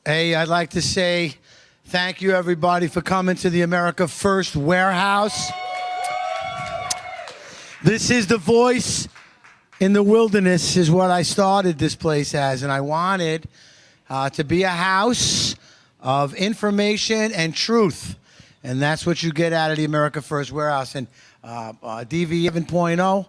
Hey, I'd like to say thank you, everybody, for coming to the America First Warehouse. This is the voice in the wilderness, is what I started this place as, and I wanted to be a house of information and truth, and that's what you get out of the America First Warehouse. And DV 7.0,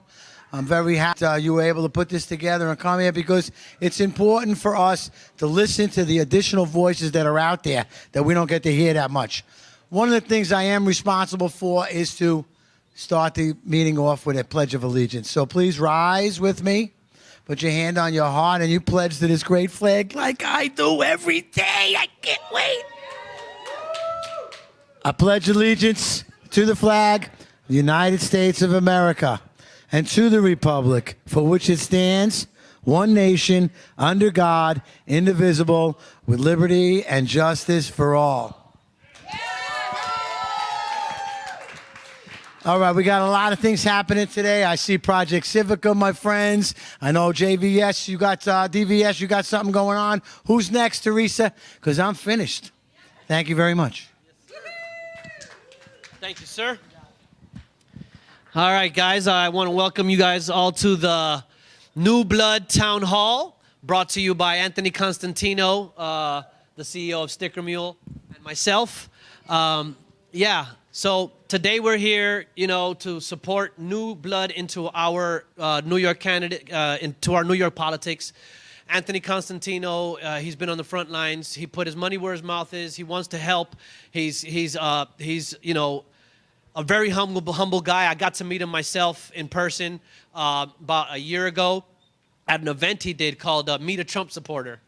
I'm very happy you were able to put this together and come here, because it's important for us to listen to the additional voices that are out there that we don't get to hear that much. One of the things I am responsible for is to start the meeting off with a Pledge of Allegiance. So please rise with me. Put your hand on your heart and you pledge to this great flag like I do every day. I can't wait. I pledge allegiance to the flag of the United States of America and to the republic for which it stands, one nation, under God, indivisible, with liberty and justice for all. All right, we got a lot of things happening today. I see Project Civica, my friends. I know JVS, you got DVS, you got something going on. Who's next, Teresa? Because I'm finished. Thank you very much. Thank you, sir. All right, guys, I want to welcome you guys all to the New Blood Town Hall, brought to you by Anthony Constantino, the CEO of Sticker Mule, and myself. So today we're here, to support new blood into our New York candidate, into our New York politics. Anthony Constantino, he's been on the front lines. He put his money where his mouth is. He wants to help. He's a very humble guy. I got to meet him myself in person about a year ago at an event he did called Meet a Trump Supporter.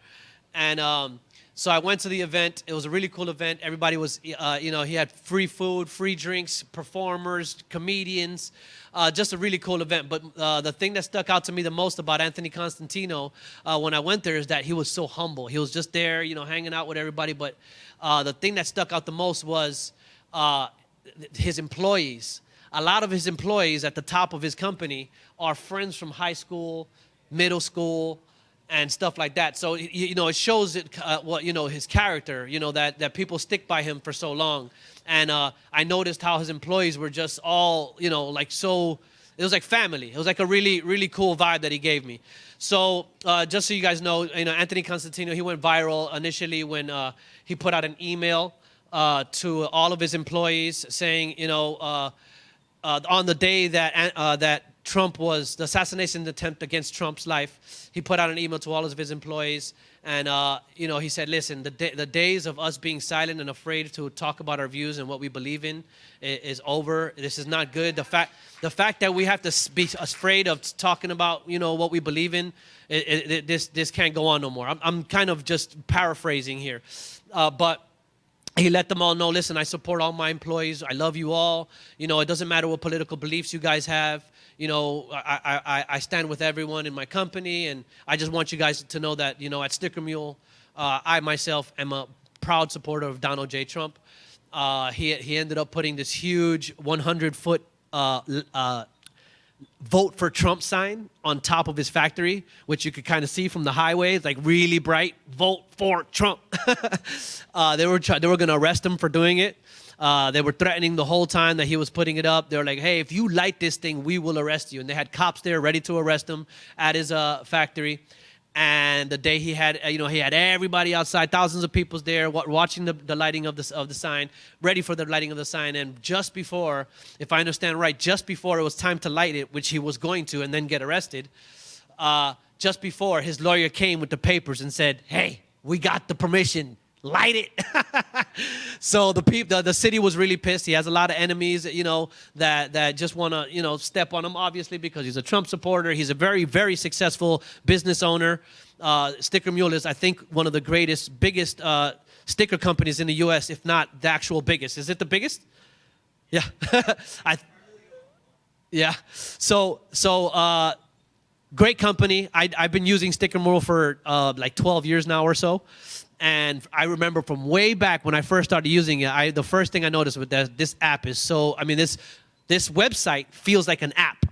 And so I went to the event. It was a really cool event. Everybody was, he had free food, free drinks, performers, comedians, just a really cool event. But the thing that stuck out to me the most about Anthony Constantino when I went there is that he was so humble. He was just there, hanging out with everybody. But the thing that stuck out the most was his employees. A lot of his employees at the top of his company are friends from high school, middle school, and stuff like that. So, it shows his character, that people stick by him for so long. And I noticed how his employees were just all, it was like family. It was like a really, really cool vibe that he gave me. So just so you guys know, Anthony Constantino, he went viral initially when he put out an email to all of his employees saying, on the day that Trump was, the assassination attempt against Trump's life, he put out an email to all of his employees. And, he said, listen, the days of us being silent and afraid to talk about our views and what we believe in is over. This is not good. The fact that we have to be afraid of talking about, what we believe in, this can't go on no more. I'm kind of just paraphrasing here. But he let them all know, listen, I support all my employees. I love you all. It doesn't matter what political beliefs you guys have. I stand with everyone in my company, and I just want you guys to know that, at Sticker Mule, I myself am a proud supporter of Donald J. Trump. He ended up putting this huge 100-foot Vote for Trump sign on top of his factory, which you could kind of see from the highway. It's like really bright, vote for Trump. They were going to arrest him for doing it. They were threatening the whole time that he was putting it up. They were like, hey, if you light this thing, we will arrest you. And they had cops there ready to arrest him at his factory. And the day he had everybody outside, thousands of people there watching the lighting of the sign, ready for the lighting of the sign. And just before, if I understand right, just before it was time to light it, which he was going to and then get arrested, just before, his lawyer came with the papers and said, hey, we got the permission. Light it. So the city was really pissed. He has a lot of enemies, that just want to, step on him, obviously, because he's a Trump supporter. He's a very, very successful business owner. Sticker Mule is, I think, one of the biggest sticker companies in the U.S., if not the actual biggest. Is it the biggest? Yeah. Yeah. So great company. I've been using Sticker Mule for like 12 years now or so. And I remember from way back when I first started using it, the first thing I noticed with this app is this website feels like an app.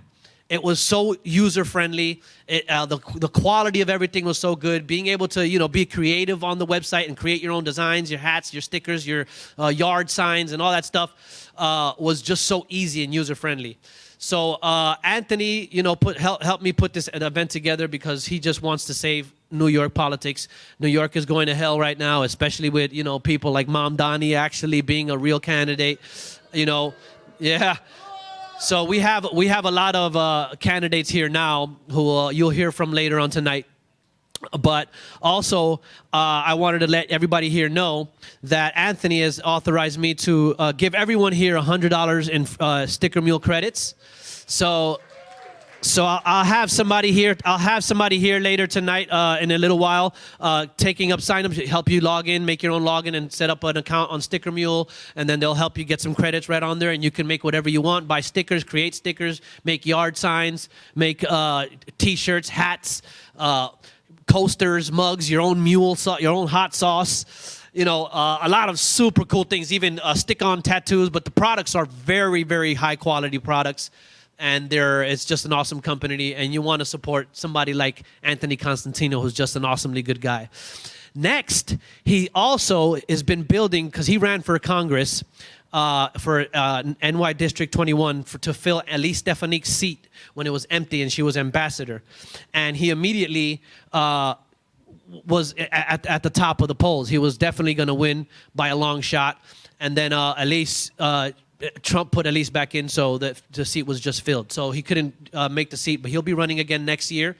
It was so user-friendly. The quality of everything was so good. Being able to, be creative on the website and create your own designs, your hats, your stickers, your yard signs, and all that stuff was just so easy and user-friendly. So Anthony, helped me put this event together because he just wants to save New York politics. New York is going to hell right now, especially with, people like Mom Donnie actually being a real candidate, Yeah. So we have a lot of candidates here now who you'll hear from later on tonight. But also, I wanted to let everybody here know that Anthony has authorized me to give everyone here $100 in Sticker Mule credits. So I'll have somebody here. I'll have somebody here later tonight in a little while taking up sign-ups to help you log in, make your own login, and set up an account on Sticker Mule. And then they'll help you get some credits right on there, and you can make whatever you want. Buy stickers, create stickers, make yard signs, make T-shirts, hats, coasters, mugs, your own your own hot sauce. A lot of super cool things, even stick-on tattoos. But the products are very, very high-quality products. And it's just an awesome company, and you want to support somebody like Anthony Constantino, who's just an awesomely good guy. Next, he also has been building, because he ran for Congress for NY District 21 to fill Elise Stefanik's seat when it was empty and she was ambassador. And he immediately was at the top of the polls. He was definitely going to win by a long shot. And then Elise... Trump put Elise back in, so that the seat was just filled. So he couldn't make the seat, but he'll be running again next year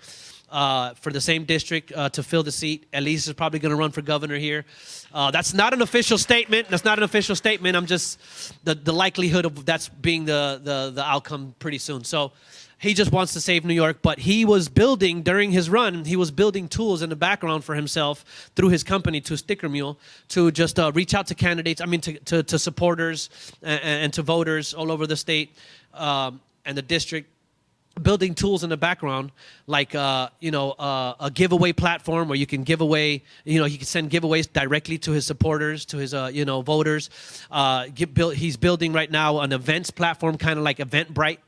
for the same district to fill the seat. Elise is probably going to run for governor here. That's not an official statement. That's not an official statement. I'm just the likelihood of that's being the outcome pretty soon. So he just wants to save New York, but he was building, during his run, he was building tools in the background for himself through his company, to Sticker Mule, to just reach out to candidates, to supporters and to voters all over the state and the district, building tools in the background, like, a giveaway platform where you can give away, he can send giveaways directly to his supporters, to his, voters. He's building right now an events platform, kind of like Eventbrite.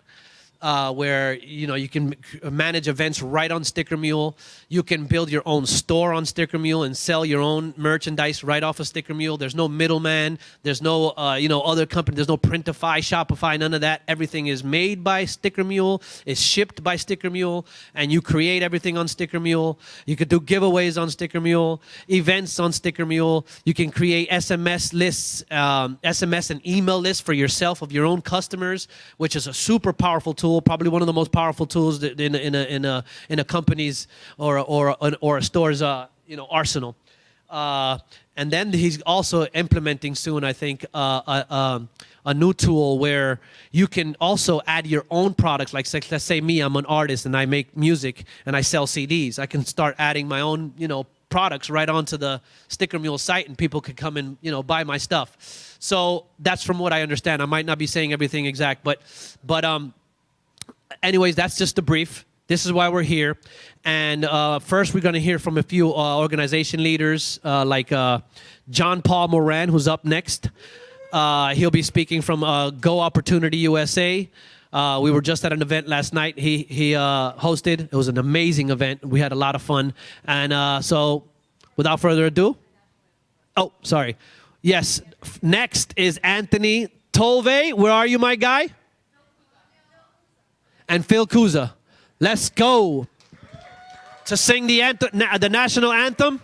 Where you can manage events right on Sticker Mule. You can build your own store on Sticker Mule and sell your own merchandise right off of Sticker Mule. There's no middleman. There's no other company. There's no Printify, Shopify, none of that. Everything is made by Sticker Mule. It's shipped by Sticker Mule, and you create everything on Sticker Mule. You could do giveaways on Sticker Mule, events on Sticker Mule. You can create SMS lists, SMS and email lists for yourself of your own customers, which is a super powerful tool. Probably one of the most powerful tools in a company's or a store's arsenal. And then he's also implementing soon, I think, a new tool where you can also add your own products. Like, let's say me, I'm an artist and I make music and I sell CDs. I can start adding my own products right onto the Sticker Mule site, and people could come and buy my stuff. So that's from what I understand. I might not be saying everything exact, but anyways, that's just a brief. This is why we're here. And first, we're going to hear from a few organization leaders, like John Paul Moran, who's up next. He'll be speaking from Go Opportunity USA. We were just at an event last night. He hosted. It was an amazing event. We had a lot of fun. And so, without further ado, oh, sorry. Yes, next is Anthony Tolve. Where are you, my guy? And Phil Kuza. Let's go to sing the national anthem.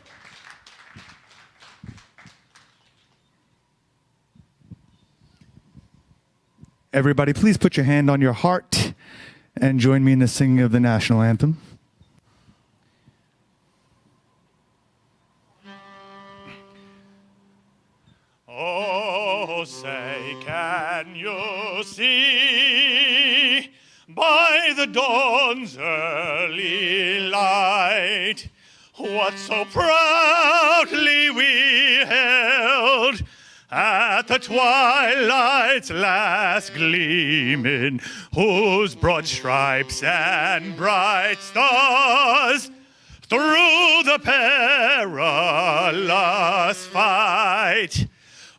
Everybody, please put your hand on your heart and join me in the singing of the national anthem. Oh, say, can you see by the dawn's early light what so proudly we held at the twilight's last gleaming, whose broad stripes and bright stars through the perilous fight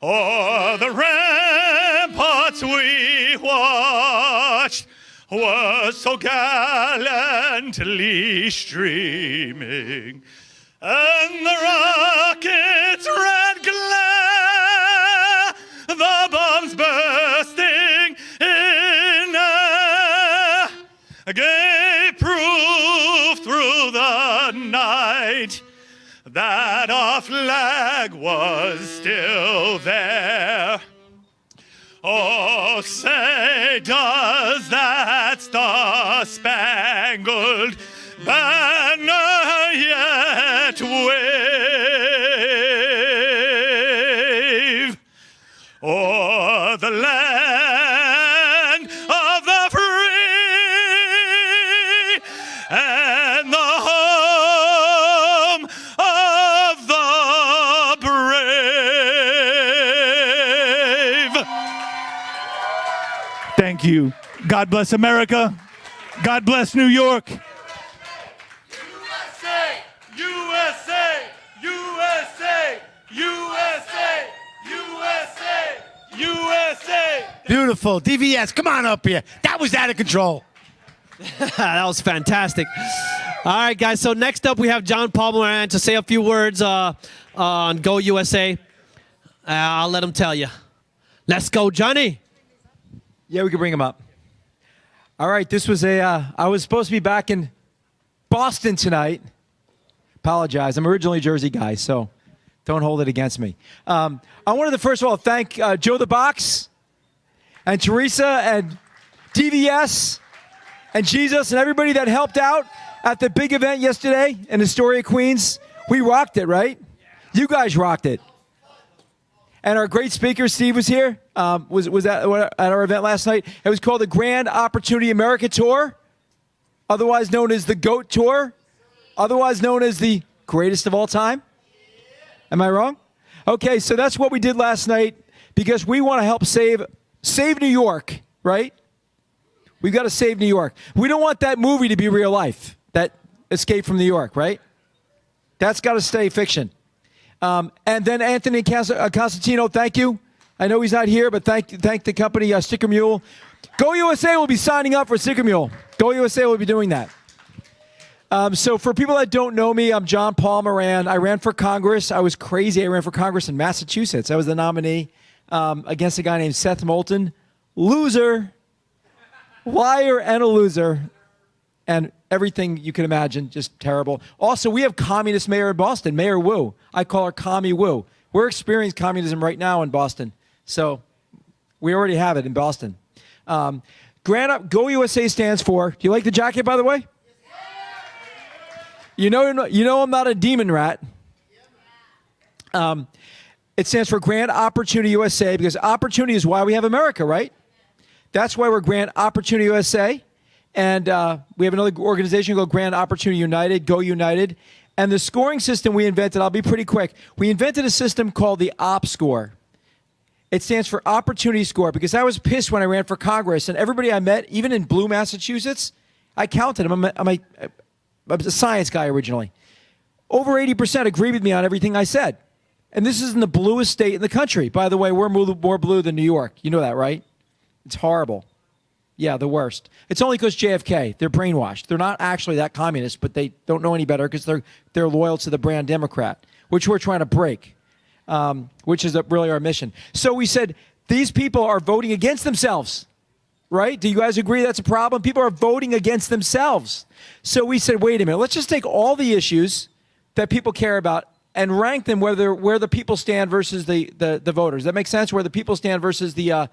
o'er the ramparts we watched, was so gallantly streaming, and the rocket's red glare, the bombs bursting in air, gave proof through the night that our flag was still there. Oh, say, does that star-spangled banner yet wave o'er the land of the free and the home of the brave? Thank you. God bless America. God bless New York. USA, USA, USA, USA, USA, USA. Beautiful. DVS, come on up here. That was out of control. That was fantastic. All right, guys. So next up, we have John Paul Moran to say a few words on Go USA. I'll let him tell you. Let's go, Johnny. Yeah, we can bring him up. All right, this was I was supposed to be back in Boston tonight. Apologize. I'm originally a Jersey guy, so don't hold it against me. I wanted to first of all thank Joe the Box and Teresa and DVS and Jesus and everybody that helped out at the big event yesterday in Astoria, Queens. We rocked it, right? You guys rocked it. And our great speaker, Steve, was here. Was at our event last night. It was called the Grand Opportunity America Tour, otherwise known as the GOAT Tour, otherwise known as the greatest of all time. Am I wrong? Okay, so that's what we did last night because we want to help save New York, right? We've got to save New York. We don't want that movie to be real life, that Escape from New York, right? That's got to stay fiction. And then Anthony Constantino, thank you. I know he's not here, but thank the company, Sticker Mule. Go USA will be signing up for Sticker Mule. Go USA will be doing that. So for people that don't know me, I'm John Paul Moran. I ran for Congress. I was crazy. I ran for Congress in Massachusetts. I was the nominee against a guy named Seth Moulton. Loser. Liar and a loser. And everything you can imagine, just terrible. Also, we have communist mayor in Boston, Mayor Wu. I call her Commie Wu. We're experiencing communism right now in Boston. So we already have it in Boston. Go USA stands for, do you like the jacket, by the way? You know I'm not a demon rat. It stands for Grand Opportunity USA because opportunity is why we have America, right? That's why we're Grand Opportunity USA. And we have another organization called Grand Opportunity United, Go United. And the scoring system we invented, I'll be pretty quick. We invented a system called the OP score. It stands for Opportunity Score because I was pissed when I ran for Congress. And everybody I met, even in Blue, Massachusetts, I counted them. I'm a science guy originally. Over 80% agree with me on everything I said. And this is in the bluest state in the country. By the way, we're more blue than New York. You know that, right? It's horrible. Yeah, the worst. It's only because JFK. They're brainwashed. They're not actually that communist, but they don't know any better because they're loyal to the brand Democrat, which we're trying to break, which is really our mission. So we said, these people are voting against themselves, right? Do you guys agree that's a problem? People are voting against themselves. So we said, wait a minute. Let's just take all the issues that people care about and rank them where the people stand versus the voters. That makes sense? Where the people stand versus the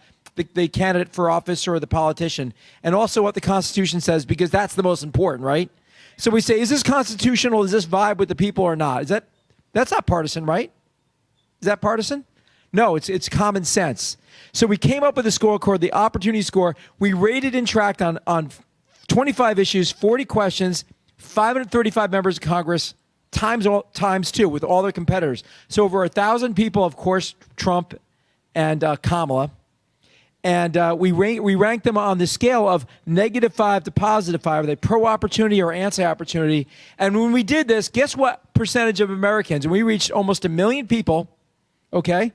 candidate for office or the politician, and also what the Constitution says, because that's the most important, right? So we say, is this constitutional? Does this vibe with the people or not? That's not partisan, right? Is that partisan? No, it's common sense. So we came up with a score called the Opportunity Score. We rated and tracked on 25 issues, 40 questions, 535 members of Congress, times two with all their competitors. So over 1,000 people, of course, Trump and Kamala. And we rank them on the scale of -5 to +5. Are they pro-opportunity or anti-opportunity? And when we did this, guess what percentage of Americans? And we reached almost 1 million people, okay?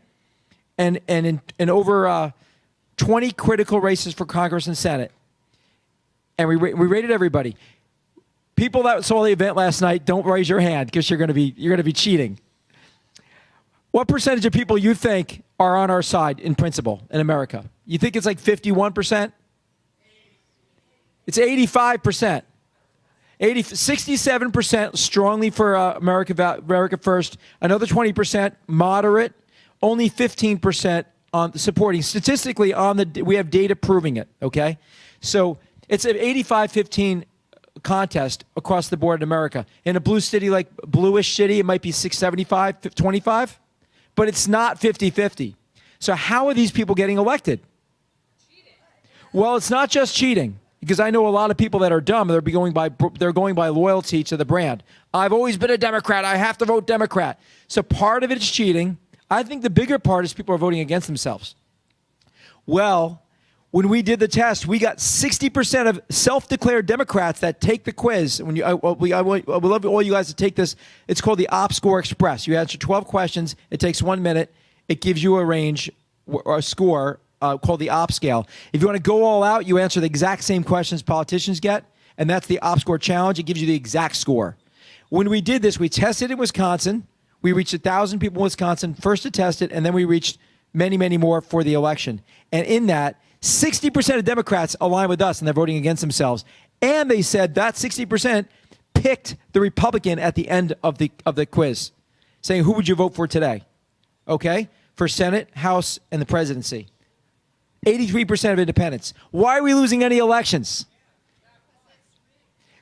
And in over 20 critical races for Congress and Senate. and we rated everybody. People that saw the event last night, don't raise your hand because you're going to be cheating. What percentage of people you think are on our side in principle in America? You think it's like 51%? It's 85%. 67% strongly for America First. Another 20% moderate. Only 15% on supporting. Statistically, we have data proving it. Okay, so it's an 85-15 contest across the board in America. In a blue city like bluish city, it might be 675-25, but it's not 50-50. So how are these people getting elected? Well, it's not just cheating, because I know a lot of people that are dumb. They're going by loyalty to the brand. I've always been a Democrat. I have to vote Democrat. So part of it is cheating. I think the bigger part is people are voting against themselves. Well, when we did the test, we got 60% of self-declared Democrats that take the quiz. I would love all you guys to take this. It's called the OpScore Express. You answer 12 questions. It takes 1 minute. It gives you a range or a score called the Op Scale. If you want to go all out, you answer the exact same questions politicians get, and that's the OpScore Challenge. It gives you the exact score. When we did this, we tested in Wisconsin. We reached 1,000 people in Wisconsin first to test it, and then we reached many, many more for the election. And in that, 60% of Democrats align with us, and they're voting against themselves. And they said that 60% picked the Republican at the end of the quiz, saying, who would you vote for today? Okay? For Senate, House, and the presidency. 83% of independents. Why are we losing any elections?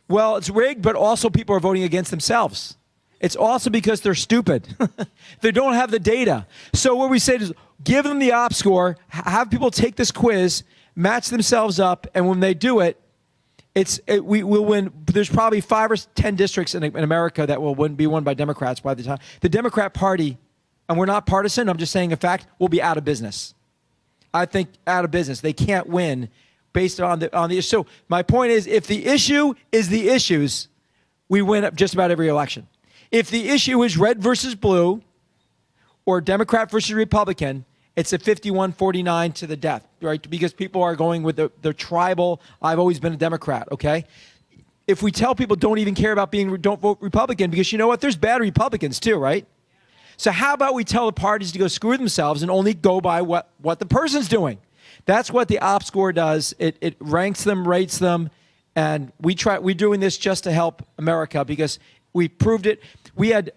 Well, it's rigged, but also people are voting against themselves. It's also because they're stupid. They don't have the data. So what we say is give them the op score, have people take this quiz, match themselves up, and when they do it, we'll win. There's probably 5 or 10 districts in America that will be won by Democrats by the time. The Democrat Party, and we're not partisan, I'm just saying a fact, will be out of business. I think out of business. They can't win based on the issue. So my point is, if the issue is the issues, we win at just about every election. If the issue is red versus blue or Democrat versus Republican, it's a 51-49 to the death, right? Because people are going with the tribal, I've always been a Democrat, okay? If we tell people don't even care about don't vote Republican, because you know what? There's bad Republicans too, right? So how about we tell the parties to go screw themselves and only go by what the person's doing? That's what the op score does. It ranks them, rates them, and we're doing this just to help America because we proved it. We had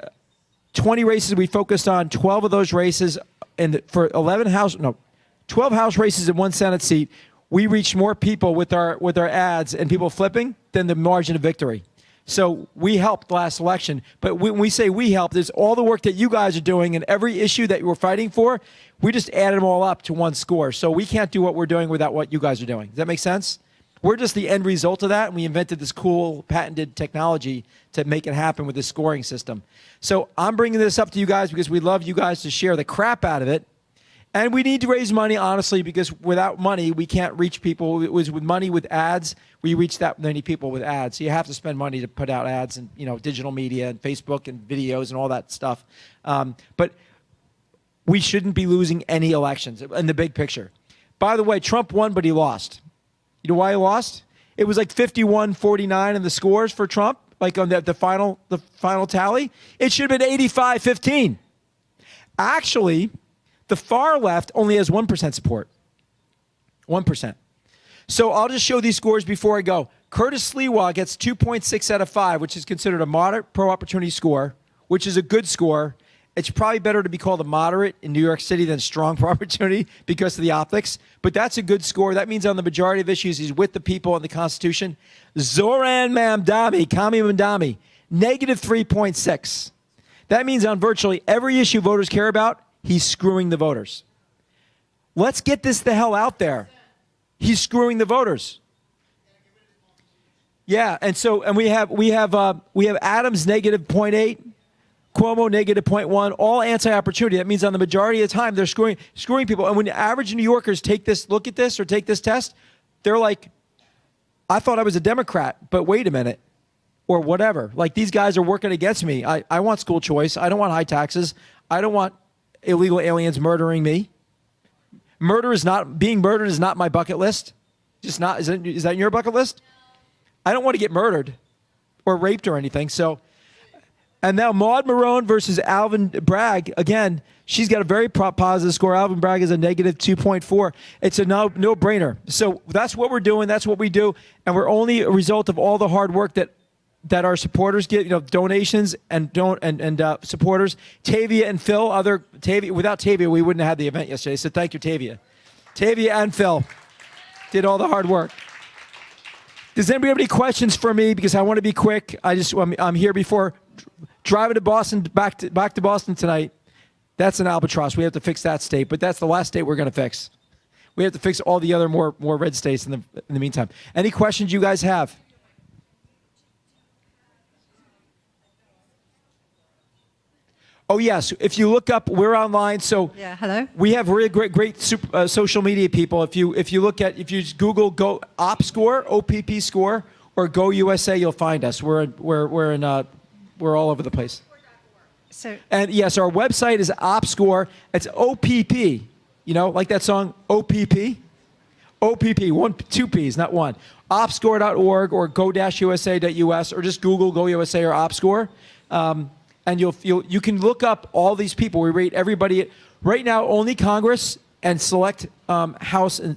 20 races we focused on, 12 of those races, and for 12 House races and 1 Senate seat, we reached more people with our ads and people flipping than the margin of victory. So we helped last election, but when we say we helped, there's all the work that you guys are doing and every issue that you were fighting for, we just added them all up to 1 score. So we can't do what we're doing without what you guys are doing. Does that make sense? We're just the end result of that, and we invented this cool patented technology to make it happen with this scoring system. So I'm bringing this up to you guys because we love you guys to share the crap out of it. And we need to raise money, honestly, because without money, we can't reach people. It was with money, with ads, we reach that many people with ads. So you have to spend money to put out ads and digital media and Facebook and videos and all that stuff. But we shouldn't be losing any elections in the big picture. By the way, Trump won, but he lost. You know why he lost? It was like 51-49 in the scores for Trump, like on the final tally. It should have been 85-15. Actually, the far left only has 1% support. 1%. So I'll just show these scores before I go. Curtis Sliwa gets 2.6 out of 5, which is considered a moderate pro-opportunity score, which is a good score. It's probably better to be called a moderate in New York City than strong pro-opportunity because of the optics. But that's a good score. That means on the majority of issues, he's with the people and the Constitution. Zoran Mamdani, negative 3.6. That means on virtually every issue voters care about, he's screwing the voters. Let's get this the hell out there. He's screwing the voters. Yeah, and we have Adams negative 0.8. Cuomo negative 0.1, all anti-opportunity. That means on the majority of the time, they're screwing people. And when average New Yorkers look at this or take this test, they're like, I thought I was a Democrat, but wait a minute, or whatever. Like, these guys are working against me. I want school choice. I don't want high taxes. I don't want illegal aliens murdering me. Being murdered is not my bucket list. Just not. Is that your bucket list? I don't want to get murdered or raped or anything. So, and now Maud Marone versus Alvin Bragg. Again, she's got a very positive score. Alvin Bragg is a negative 2.4. It's a no-brainer. So that's what we're doing. That's what we do. And we're only a result of all the hard work that our supporters get, donations and supporters. Tavia and Phil, without Tavia, we wouldn't have had the event yesterday. So thank you, Tavia. Tavia and Phil did all the hard work. Does anybody have any questions for me? Because I want to be quick. I'm here before driving to Boston, back to Boston tonight. That's an albatross. We have to fix that state, but that's the last state we're going to fix. We have to fix all the other more red states in the meantime. Any questions you guys have? Oh yes, if you look up, we're online. So yeah, hello. We have really great social media people. If you just Google Go Op Score, OPP Score, or Go USA, you'll find us. We're all over the place. So and yes, our website is OpScore. It's OPP. Like that song OPP. OPP, two P's, not one. Opscore.org or go-usa.us, or just Google Go USA or OpScore. And you can look up all these people. We rate everybody. Right now, only Congress and select House and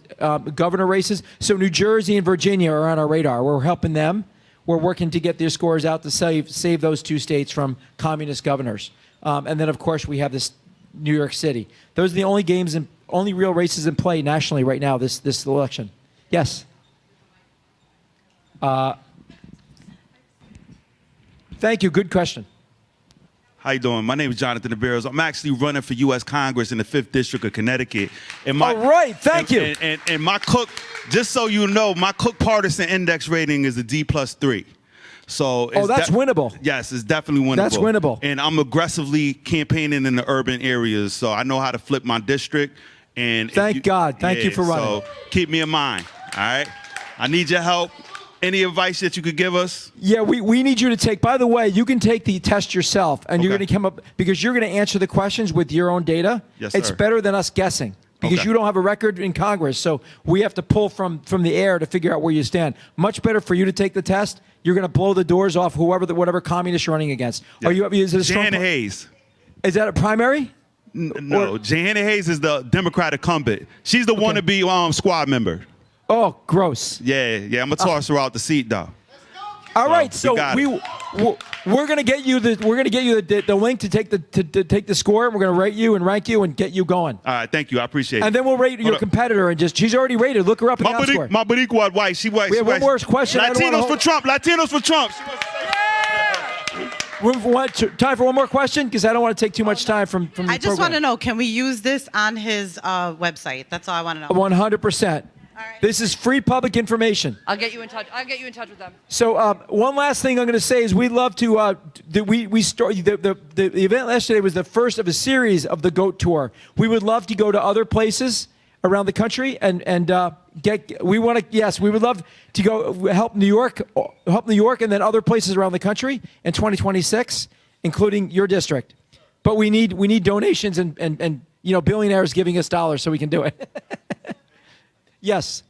governor races. So New Jersey and Virginia are on our radar. We're helping them. We're working to get their scores out to save those two states from communist governors. And then, of course, we have this New York City. Those are the only games and only real races in play nationally right now this election. Yes. Thank you. Good question. How you doing? My name is Jonathan DeBarros. I'm actually running for U.S. Congress in the 5th District of Connecticut. And all right, thank you. And my Cook, just so you know, my Cook partisan index rating is a D+3. So that's winnable. Yes, it's definitely winnable. That's winnable. And I'm aggressively campaigning in the urban areas, so I know how to flip my district. And thank God. Thank you for running. So keep me in mind, all right? I need your help. Any advice that you could give us? Yeah, we need you to take, by the way, you can take the test yourself, and you're going to come up, because you're going to answer the questions with your own data. Yes, sir. It's better than us guessing, because you don't have a record in Congress, so we have to pull from the air to figure out where you stand. Much better for you to take the test. You're going to blow the doors off whatever communist you're running against. Yeah. Is it a strong Johanna Hayes. Is that a primary? No, Johanna Hayes is the Democratic incumbent. She's the wannabe squad member. Oh, gross. Yeah, I'm gonna toss her out the seat though. All right, so we're gonna get you the link to take the score, and we're gonna rate you and rank you and get you going. All right, thank you, I appreciate it. And then we'll rate your competitor, and she's already rated. Look her up in the score. My Boricua white, she white. We have one more question. Latinos for Trump. Latinos for Trump. Time for one more question, because I don't want to take too much time from the I just want to know, can we use this on his website? That's all I want to know. 100%. All right. This is free public information. I'll get you in touch with them. So one last thing I'm going to say is we'd love to. The event yesterday was the first of a series of the GOAT Tour. We would love to go to other places around the country and we would love to go help New York, and then other places around the country in 2026, including your district. But we need donations and billionaires giving us dollars so we can do it. Yes.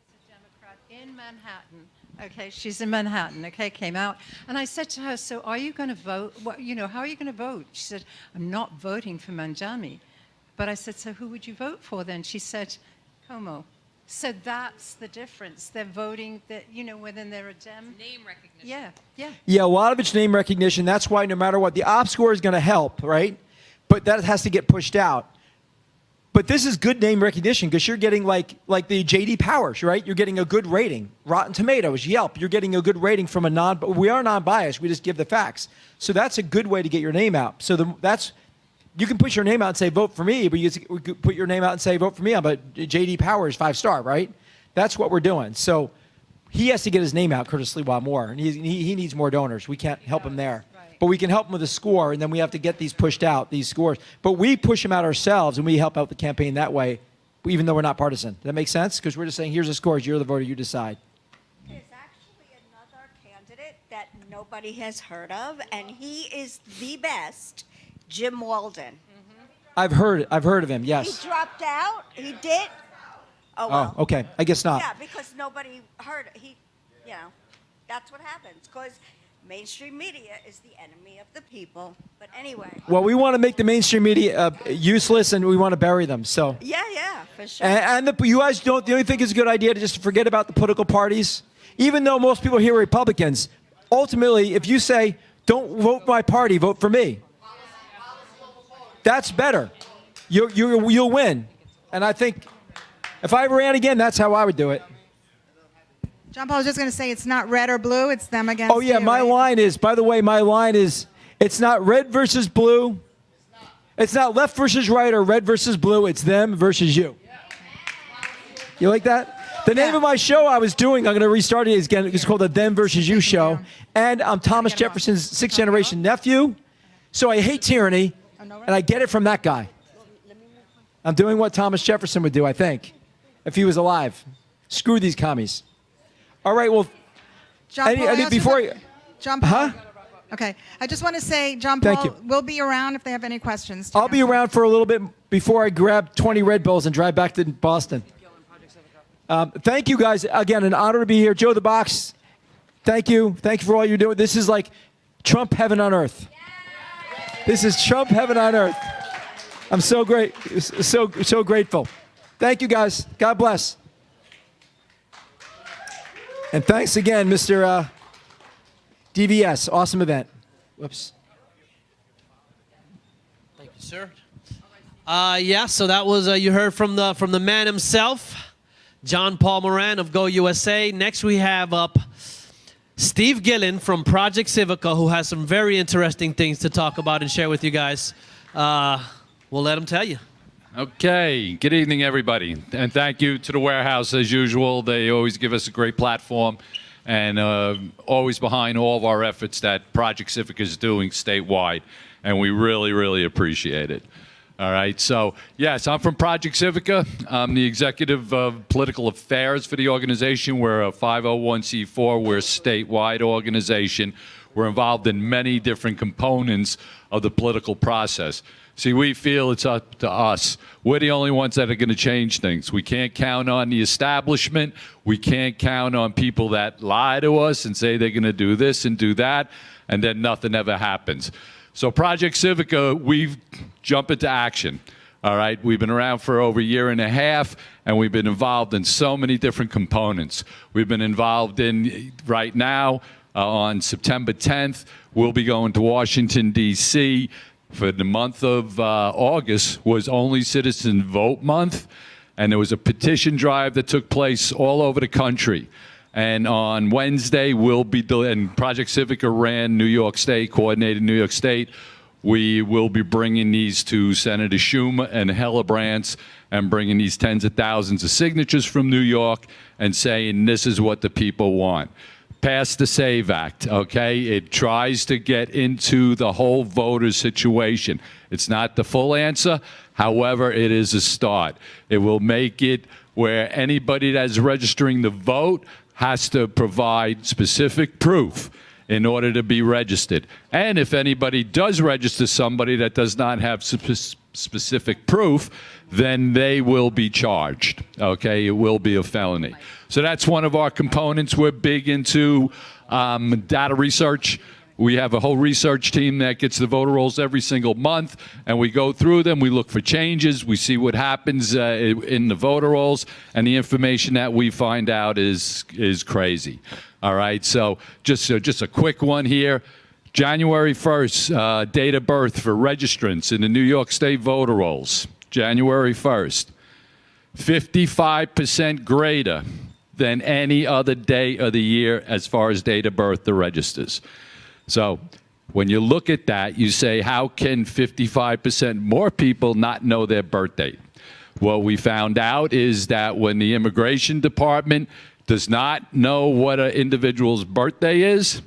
A Democrat in Manhattan. Okay, she's in Manhattan. Okay, came out, and I said to her, "So, are you going to vote? How are you going to vote?" She said, "I'm not voting for Manjami." But I said, "So, who would you vote for then?" She said, "Como." So that's the difference. They're voting that whether they're a Dem. Name recognition. Yeah. Yeah, a lot of it's name recognition. That's why no matter what, the op score is going to help, right? But that has to get pushed out. But this is good name recognition, because you're getting like the J.D. Powers, right? You're getting a good rating. Rotten Tomatoes, Yelp, you're getting a good rating from we are non-biased. We just give the facts. So that's a good way to get your name out. So you can put your name out and say, vote for me, but you could put your name out and say, vote for me. I'm a J.D. Powers 5-star, right? That's what we're doing. So he has to get his name out, Curtis Lewa, more. And he needs more donors. We can't help him there. But we can help them with a score, and then we have to get these pushed out, these scores. But we push them out ourselves, and we help out the campaign that way, even though we're not partisan. Does that make sense? Because we're just saying, here's the scores. You're the voter. You decide. There's actually another candidate that nobody has heard of, and he is the best, Jim Walden. I've heard of him, yes. He dropped out? He did? Oh, well. Oh, okay. I guess not. Yeah, because nobody heard it. That's what happens. Because mainstream media is the enemy of the people. But anyway. Well, we want to make the mainstream media useless, and we want to bury them. So. Yeah, for sure. And you guys don't think it's a good idea to just forget about the political parties? Even though most people here are Republicans, ultimately, if you say, don't vote my party, vote for me, that's better. You'll win. And I think if I ran again, that's how I would do it. John Paul was just going to say it's not red or blue, it's them against Oh, yeah, you, my right? line is, by the way, it's not red versus blue. It's not left versus right or red versus blue. It's them versus you. You like that? The name of my show I was doing, I'm going to restart it again. It's called the Them versus You Show. And I'm Thomas Jefferson's sixth generation nephew. So I hate tyranny, and I get it from that guy. I'm doing what Thomas Jefferson would do, I think, if he was alive. Screw these commies. All right, well, John Paul, John Paul. Huh? Okay. I just want to say, John Thank Paul you. will be around if they have any questions. to I'll be answer. around for a little bit before I grab 20 Red Bulls and drive back to Boston. Thank you, guys. Again, an honor to be here. Joe the Box, thank you. Thank you for all you're doing. This is like Trump heaven on earth. This is Trump heaven on earth. I'm so great, so grateful. Thank you, guys. God bless. And thanks again, Mr. DVS. Awesome event. Whoops. Thank you, sir. Yeah, so that was you heard from the man himself, John Paul Moran of Go USA. Next we have up Steve Gillen from Project Civica, who has some very interesting things to talk about and share with you guys. We'll let him tell you. Okay, good evening, everybody. And thank you to the Warehouse, as usual. They always give us a great platform and always behind all of our efforts that Project Civica is doing statewide. And we really, really appreciate it. All right, so yes, I'm from Project Civica. I'm the executive of political affairs for the organization. We're a 501c4. We're a statewide organization. We're involved in many different components of the political process. See, we feel it's up to us. We're the only ones that are going to change things. We can't count on the establishment. We can't count on people that lie to us and say they're going to do this and do that, and then nothing ever happens. So Project Civica, we've jumped into action. All right, we've been around for over a year and a half, and we've been involved in so many different components. We've been involved in, right now, on September 10th, we'll be going to Washington, D.C., for the month of August was Only Citizen Vote Month, and there was a petition drive that took place all over the country. And on Wednesday, and Project Civica ran New York State, coordinated New York State. We will be bringing these to Senator Schumer and Hillebrand and bringing these tens of thousands of signatures from New York and saying this is what the people want. Pass the SAVE Act, okay? It tries to get into the whole voter situation. It's not the full answer. However, it is a start. It will make it where anybody that's registering to vote has to provide specific proof in order to be registered. And if anybody does register somebody that does not have specific proof, then they will be charged, okay? It will be a felony. So that's one of our components. We're big into data research. We have a whole research team that gets the voter rolls every single month, and we go through them. We look for changes. We see what happens in the voter rolls, and the information that we find out is crazy. All right, so just a quick one here. January 1st, date of birth for registrants in the New York State voter rolls. January 1st, 55% greater than any other day of the year as far as date of birth the registers. So when you look at that, you say, how can 55% more people not know their birth date? What we found out is that when the immigration department does not know what an individual's birthday is,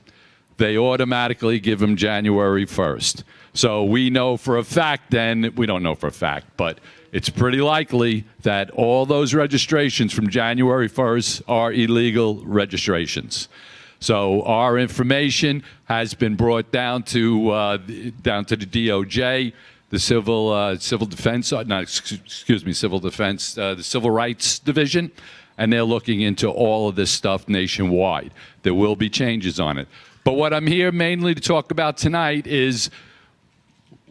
they automatically give them January 1st. So we know for a fact then, we don't know for a fact, but it's pretty likely that all those registrations from January 1st are illegal registrations. So our information has been brought down to the DOJ. the civil defense, civil defense, the civil rights division, and they're looking into all of this stuff nationwide. There will be changes on it. But what I'm here mainly to talk about tonight is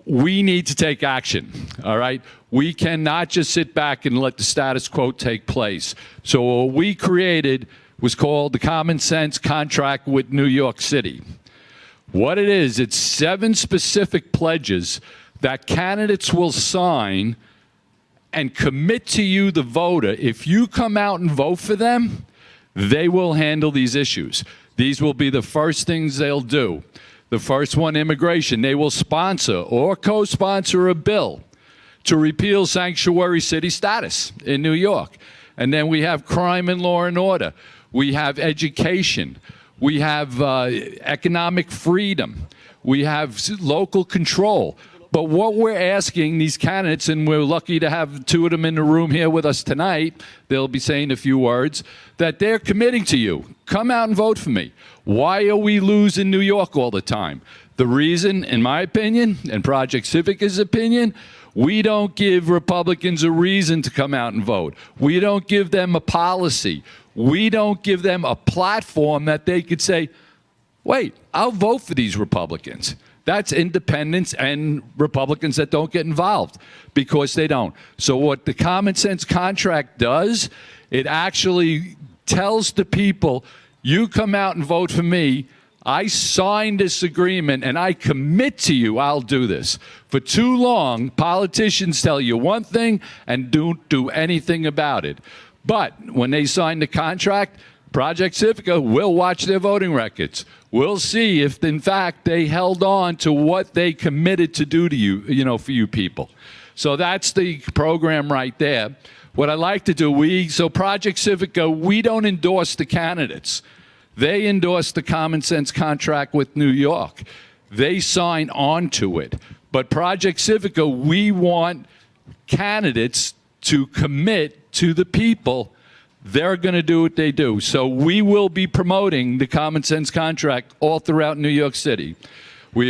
we need to take action, all right? We cannot just sit back and let the status quo take place. So what we created was called the Common Sense Contract with New York City. What it is, it's 7 specific pledges that candidates will sign and commit to you, the voter. If you come out and vote for them, they will handle these issues. These will be the first things they'll do. The first one, immigration. They will sponsor or co-sponsor a bill to repeal sanctuary city status in New York. And then we have crime and law and order. We have education. We have economic freedom. We have local control. But what we're asking these candidates, and we're lucky to have 2 of them in the room here with us tonight, they'll be saying a few words, that they're committing to you. Come out and vote for me. Why are we losing New York all the time? The reason, in my opinion, and Project Civica's opinion, we don't give Republicans a reason to come out and vote. We don't give them a policy. We don't give them a platform that they could say, wait, I'll vote for these Republicans. That's independents and Republicans that don't get involved because they don't. So what the Common Sense Contract does, it actually tells the people, you come out and vote for me, I signed this agreement and I commit to you, I'll do this. For too long, politicians tell you one thing and don't do anything about it. But when they sign the contract, Project Civica will watch their voting records. We'll see if, in fact, they held on to what they committed to do to you, for you people. So that's the program right there. What I like to do, so Project Civica, we don't endorse the candidates. They endorse the Common Sense Contract with New York. They sign on to it. But Project Civica, we want candidates to commit to the people. They're going to do what they do. So we will be promoting the Common Sense Contract all throughout New York City. We'll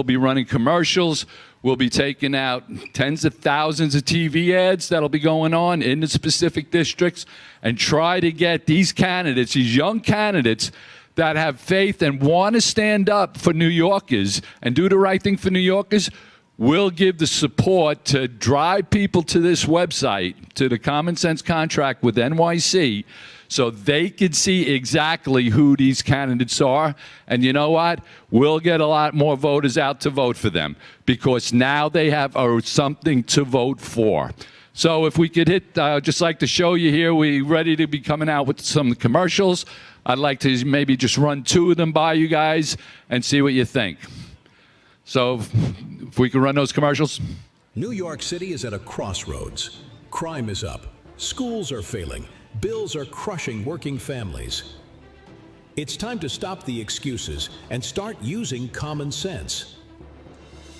be running commercials. We'll be taking out tens of thousands of TV ads that'll be going on in the specific districts and try to get these candidates, these young candidates that have faith and want to stand up for New Yorkers and do the right thing for New Yorkers. We'll give the support to drive people to this website, to the Common Sense Contract with NYC, so they could see exactly who these candidates are. And you know what? We'll get a lot more voters out to vote for them because now they have something to vote for. So if we could hit, just like to show you here, we're ready to be coming out with some commercials. I'd like to maybe just run 2 of them by you guys and see what you think. So if we could run those commercials. New York City is at a crossroads. Crime is up. Schools are failing. Bills are crushing working families. It's time to stop the excuses and start using common sense.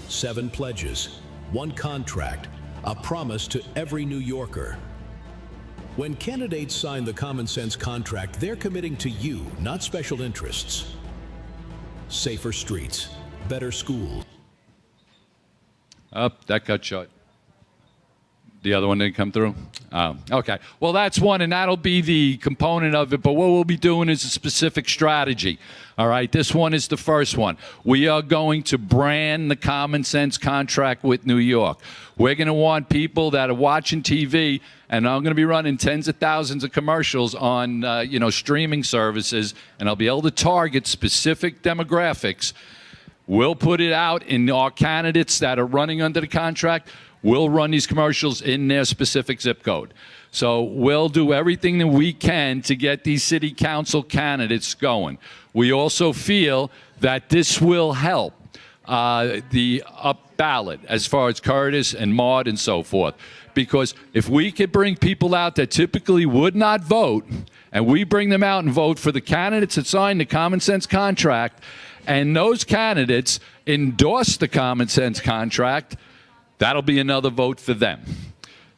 7 pledges, 1 contract, a promise to every New Yorker. When candidates sign the Common Sense Contract, they're committing to you, not special interests. Safer streets. Better schools. That got shut. The other one didn't come through? Oh, okay. Well, that's one, and that'll be the component of it. But what we'll be doing is a specific strategy. All right, this one is the first one. We are going to brand the Common Sense Contract with New York. We're going to want people that are watching TV, and I'm going to be running tens of thousands of commercials on, streaming services, and I'll be able to target specific demographics. We'll put it out in our candidates that are running under the contract. We'll run these commercials in their specific zip code. So we'll do everything that we can to get these city council candidates going. We also feel that this will help the up ballot as far as Curtis and Maud and so forth. Because if we could bring people out that typically would not vote, and we bring them out and vote for the candidates that signed the Common Sense Contract, and those candidates endorse the Common Sense Contract, that'll be another vote for them.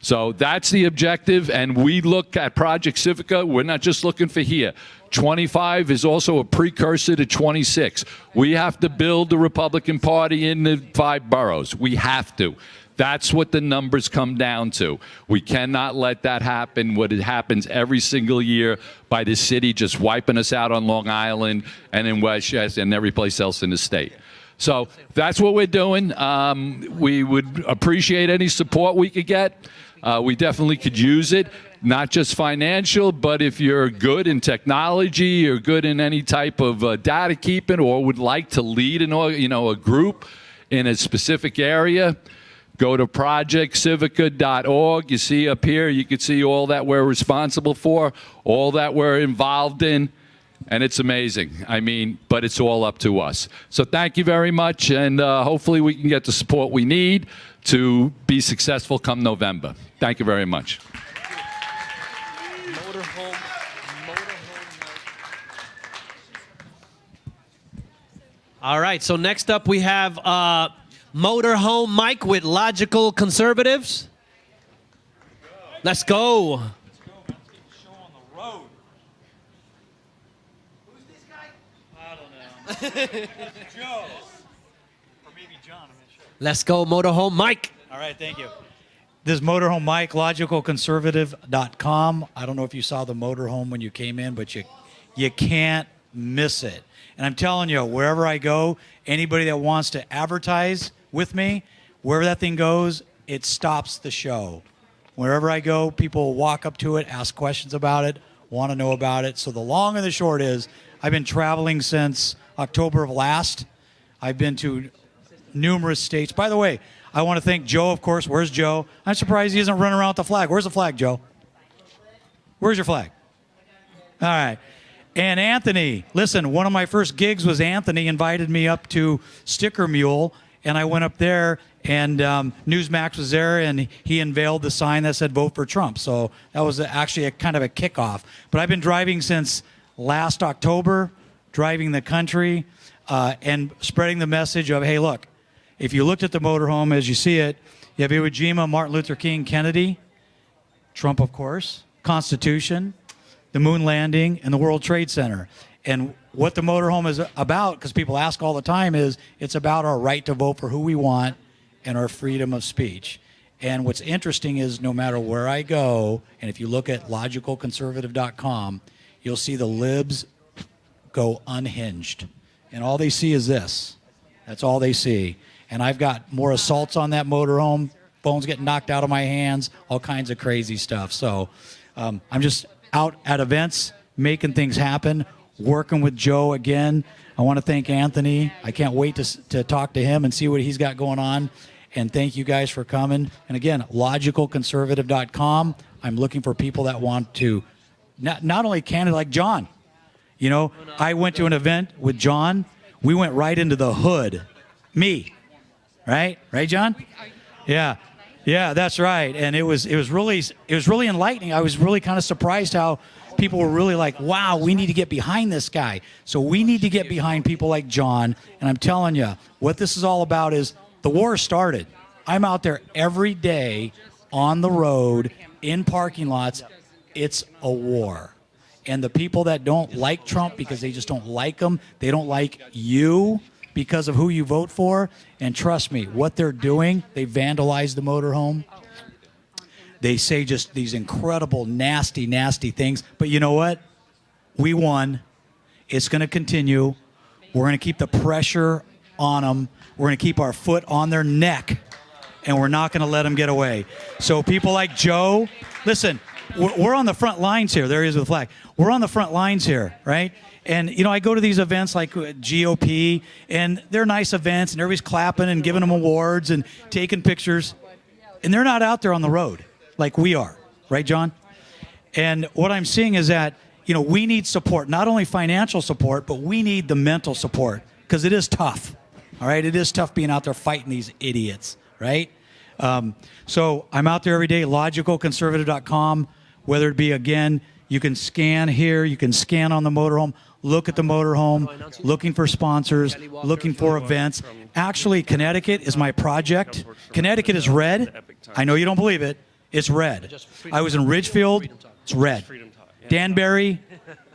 So that's the objective, and we look at Project Civica. We're not just looking for here. 25 is also a precursor to 26. We have to build the Republican Party in the 5 boroughs. We have to. That's what the numbers come down to. We cannot let that happen, what it happens every single year by the city just wiping us out on Long Island and in Westchester and every place else in the state. So that's what we're doing. We would appreciate any support we could get. We definitely could use it, not just financial, but if you're good in technology or good in any type of data keeping or would like to lead a group in a specific area, go to projectcivica.org. You see up here, you can see all that we're responsible for, all that we're involved in. And it's amazing. I mean, but it's all up to us. So thank you very much, and hopefully we can get the support we need to be successful come November. Thank you very much. All right, so next up we have Motorhome Mike with Logical Conservatives. Let's go. Joe. Or maybe John, I'm not sure. Let's go, Motorhome Mike. All right, thank you. This is Motorhome Mike, logicalconservative.com. I don't know if you saw the motorhome when you came in, but you can't miss it. And I'm telling you, wherever I go, anybody that wants to advertise with me, wherever that thing goes, it stops the show. Wherever I go, people walk up to it, ask questions about it, want to know about it. So the long and the short is, I've been traveling since October of last. I've been to numerous states. By the way, I want to thank Joe, of course. Where's Joe? I'm surprised he isn't running around with the flag. Where's the flag, Joe? Where's your flag? All right. And Anthony, listen, one of my first gigs was Anthony invited me up to Sticker Mule, and I went up there, and Newsmax was there, and he unveiled the sign that said "Vote for Trump." So that was actually a kind of a kickoff. But I've been driving since last October, driving the country and spreading the message of, hey, look, if you looked at the motorhome as you see it, you have Iwo Jima, Martin Luther King, Kennedy, Trump, of course, Constitution, the moon landing, and the World Trade Center. And what the motorhome is about, because people ask all the time, is it's about our right to vote for who we want and our freedom of speech. And what's interesting is no matter where I go, and if you look at logicalconservative.com, you'll see the libs go unhinged. And all they see is this. That's all they see. And I've got more assaults on that motorhome, phones getting knocked out of my hands, all kinds of crazy stuff. So I'm just out at events, making things happen, working with Joe again. I want to thank Anthony. I can't wait to talk to him and see what he's got going on. And thank you guys for coming. And again, logicalconservative.com. I'm looking for people that want to not only candidate like John. You know, I went to an event with John. We went right into the hood. Me. Right, John? Yeah, that's right. And it was really enlightening. I was really kind of surprised how people were really like, wow, we need to get behind this guy. So we need to get behind people like John. And I'm telling you, what this is all about is the war started. I'm out there every day on the road, in parking lots. It's a war. And the people that don't like Trump because they just don't like him, they don't like you because of who you vote for. And trust me, what they're doing, they vandalize the motorhome. They say just these incredible, nasty, nasty things. But you know what? We won. It's going to continue. We're going to keep the pressure on them. We're going to keep our foot on their neck. And we're not going to let them get away. So people like Joe, listen, we're on the front lines here. There he is with the flag. We're on the front lines here, right? And, you know, I go to these events like GOP, and they're nice events, and everybody's clapping and giving them awards and taking pictures. And they're not out there on the road like we are, right, John? And what I'm seeing is that, you know, we need support, not only financial support, but we need the mental support, because it is tough, all right? It is tough being out there fighting these idiots, right? So I'm out there every day, logicalconservative.com, whether it be, again, you can scan here, you can scan on the motorhome, look at the motorhome, looking for sponsors, looking for events. Actually, Connecticut is my project. Connecticut is red. I know you don't believe it. It's red. I was in Ridgefield. It's red. Danbury,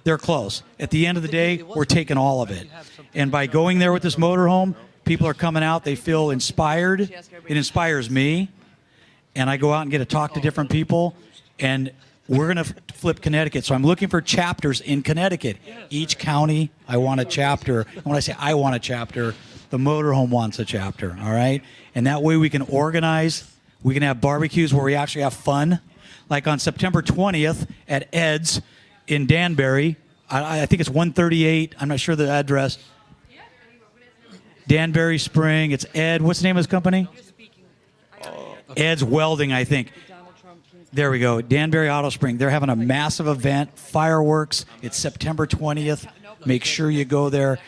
they're close. At the end of the day, we're taking all of it. And by going there with this motorhome, people are coming out. They feel inspired. It inspires me. And I go out and get to talk to different people. And we're going to flip Connecticut. So I'm looking for chapters in Connecticut. Each county, I want a chapter. And when I say I want a chapter, the motorhome wants a chapter, all right? And that way we can organize. We can have barbecues where we actually have fun. Like on September 20th at Ed's in Danbury. I think it's 138. I'm not sure the address. Danbury Spring. It's Ed. What's the name of his company? Ed's Welding, I think. There we go. Danbury Auto Spring. They're having a massive event. Fireworks. It's September 20th. Make sure you go there.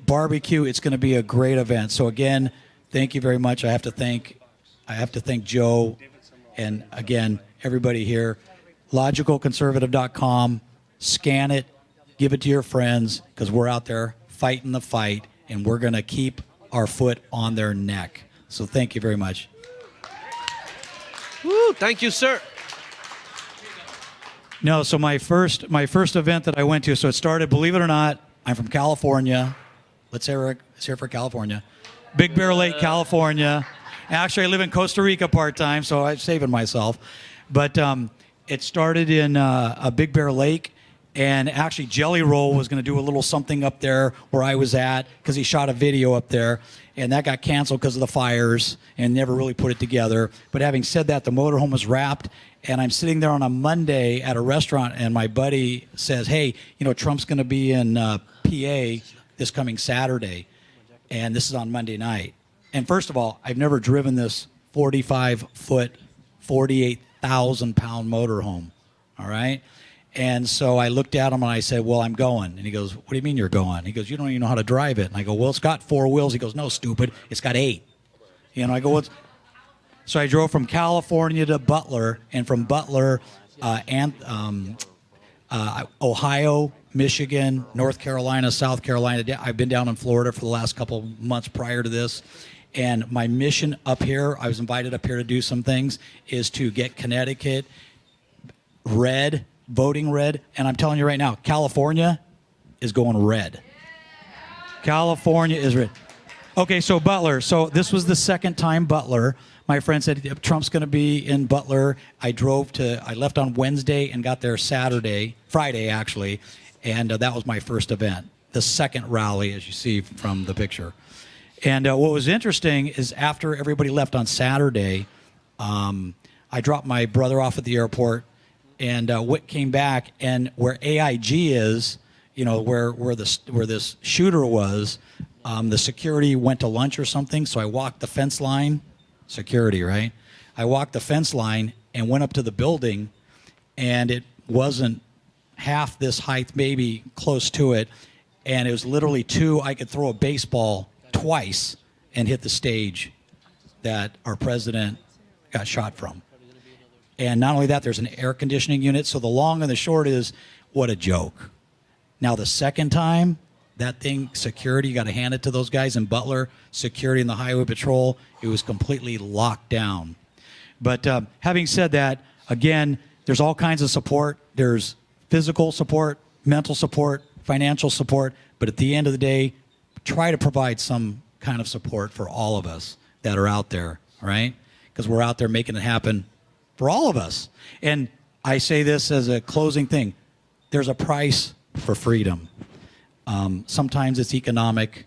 Barbecue. It's going to be a great event. So again, thank you very much. I have to thank Joe and again everybody here. LogicalConservative.com. Scan it. Give it to your friends because we're out there fighting the fight and we're going to keep our foot on their neck. So thank you very much. Woo, thank you, sir. No, so my first event that I went to, so it started, believe it or not, I'm from California. Let's hear for California. Big Bear Lake, California. Actually, I live in Costa Rica part-time, so I'm saving myself. But it started in a Big Bear Lake, and actually Jelly Roll was going to do a little something up there where I was at because he shot a video up there, and that got canceled because of the fires and never really put it together. But having said that, the motorhome was wrapped, and I'm sitting there on a Monday at a restaurant, and my buddy says, hey, you know, Trump's going to be in PA this coming Saturday, and this is on Monday night. And first of all, I've never driven this 45-foot, 48,000-pound motorhome, all right? And so I looked at him and I said, well, I'm going. And he goes, what do you mean you're going? He goes, you don't even know how to drive it. And I go, well, it's got 4 wheels. He goes, no, stupid. It's got 8. You know, I go, what's... So I drove from California to Butler, and from Butler, Ohio, Michigan, North Carolina, South Carolina. I've been down in Florida for the last couple months prior to this. And my mission up here, I was invited up here to do some things, is to get Connecticut red, voting red. And I'm telling you right now, California is going red. California is red. Okay, so Butler. So this was the second time Butler. My friend said Trump's going to be in Butler. I left on Wednesday and got there Friday actually, and that was my first event, the second rally, as you see from the picture. And what was interesting is after everybody left on Saturday, I dropped my brother off at the airport, and Wick came back, and where AIG is, you know, where this shooter was, the security went to lunch or something, so I walked the fence line. Security, right? I walked the fence line and went up to the building, and it wasn't half this height, maybe close to it, and it was literally I could throw a baseball twice and hit the stage that our president got shot from. And not only that, there's an air conditioning unit, so the long and the short is, what a joke. Now the second time, that thing, security, you got to hand it to those guys in Butler, security and the highway patrol, it was completely locked down. But having said that, again, there's all kinds of support. There's physical support, mental support, financial support, but at the end of the day, try to provide some kind of support for all of us that are out there, right? Because we're out there making it happen for all of us. And I say this as a closing thing. There's a price for freedom. Sometimes it's economic,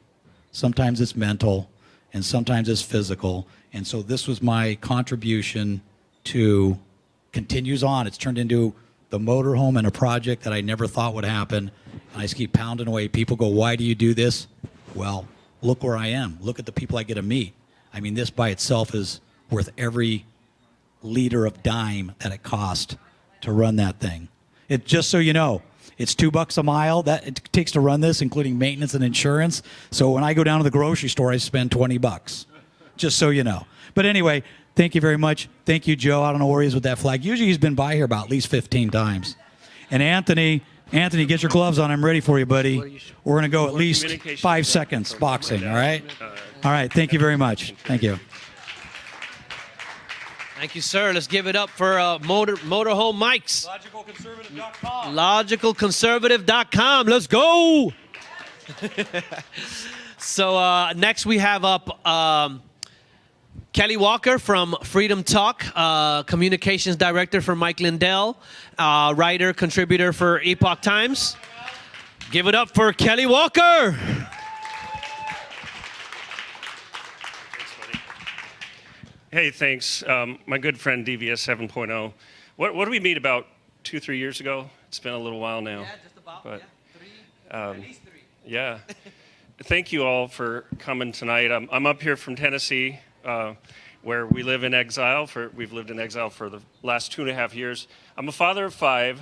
sometimes it's mental, and sometimes it's physical. And so this was my contribution to continues on. It's turned into the motorhome and a project that I never thought would happen. And I just keep pounding away. People go, why do you do this? Well, look where I am. Look at the people I get to meet. I mean, this by itself is worth every liter of dime that it cost to run that thing. It, just so you know, it's $2 a mile that it takes to run this, including maintenance and insurance. So when I go down to the grocery store, I spend $20, just so you know. But anyway, thank you very much. Thank you, Joe. I don't know where he is with that flag. Usually he's been by here about at least 15 times. And Anthony, get your gloves on. I'm ready for you, buddy. We're going to go at least 5 seconds boxing, all right? All right, thank you very much. Thank you. Thank you, sir. Let's give it up for Motorhome Mike's. LogicalConservative.com. LogicalConservative.com. Let's go. So next we have up Kelly Walker from Freedom Talk, communications director for Mike Lindell, writer, contributor for Epoch Times. Give it up for Kelly Walker. Hey, thanks. My good friend DVS 7.0. What did we meet about 2-3 years ago? It's been a little while now. Yeah, just about. But, at least 3. Yeah. Thank you all for coming tonight. I'm up here from Tennessee, where we live in exile. We've lived in exile for the last 2.5 years. I'm a father of 5,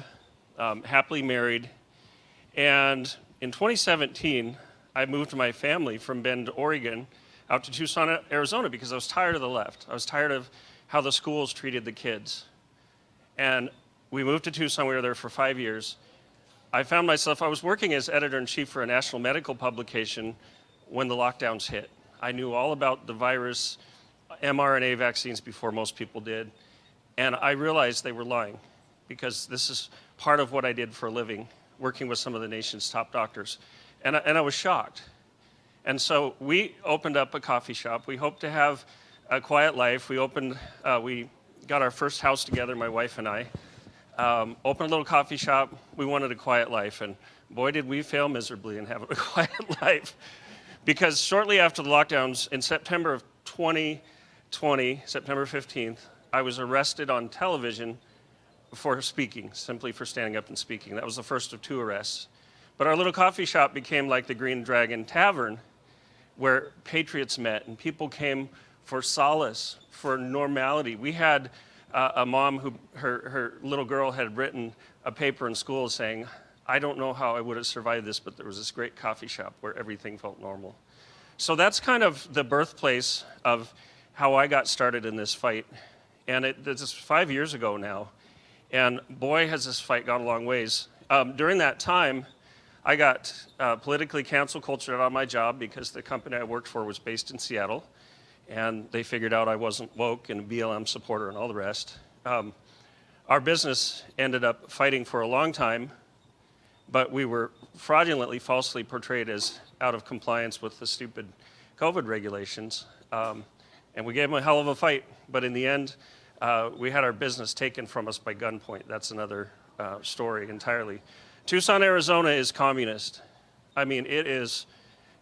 happily married, and in 2017, I moved my family from Bend, Oregon, out to Tucson, Arizona, because I was tired of the left. I was tired of how the schools treated the kids. And we moved to Tucson. We were there for 5 years. I found myself, I was working as editor-in-chief for a national medical publication when the lockdowns hit. I knew all about the virus, mRNA vaccines before most people did. And I realized they were lying, because this is part of what I did for a living, working with some of the nation's top doctors. And I was shocked. And so we opened up a coffee shop. We hope to have a quiet life. We got our first house together, my wife and I. Opened a little coffee shop. We wanted a quiet life. And boy, did we fail miserably in having a quiet life. Because shortly after the lockdowns, in September of 2020, September 15th, I was arrested on television for speaking, simply for standing up and speaking. That was the first of 2 arrests. But our little coffee shop became like the Green Dragon Tavern, where patriots met and people came for solace, for normality. We had a mom who, her little girl had written a paper in school saying, I don't know how I would have survived this, but there was this great coffee shop where everything felt normal. So that's kind of the birthplace of how I got started in this fight. And this is 5 years ago now. And boy, has this fight gone a long ways. During that time, I got politically cancel cultured out of my job because the company I worked for was based in Seattle, and they figured out I wasn't woke and a BLM supporter and all the rest. Our business ended up fighting for a long time, but we were fraudulently, falsely portrayed as out of compliance with the stupid COVID regulations, and we gave them a hell of a fight. But in the end, we had our business taken from us by gunpoint. That's another story entirely. Tucson, Arizona is communist. I mean, it is,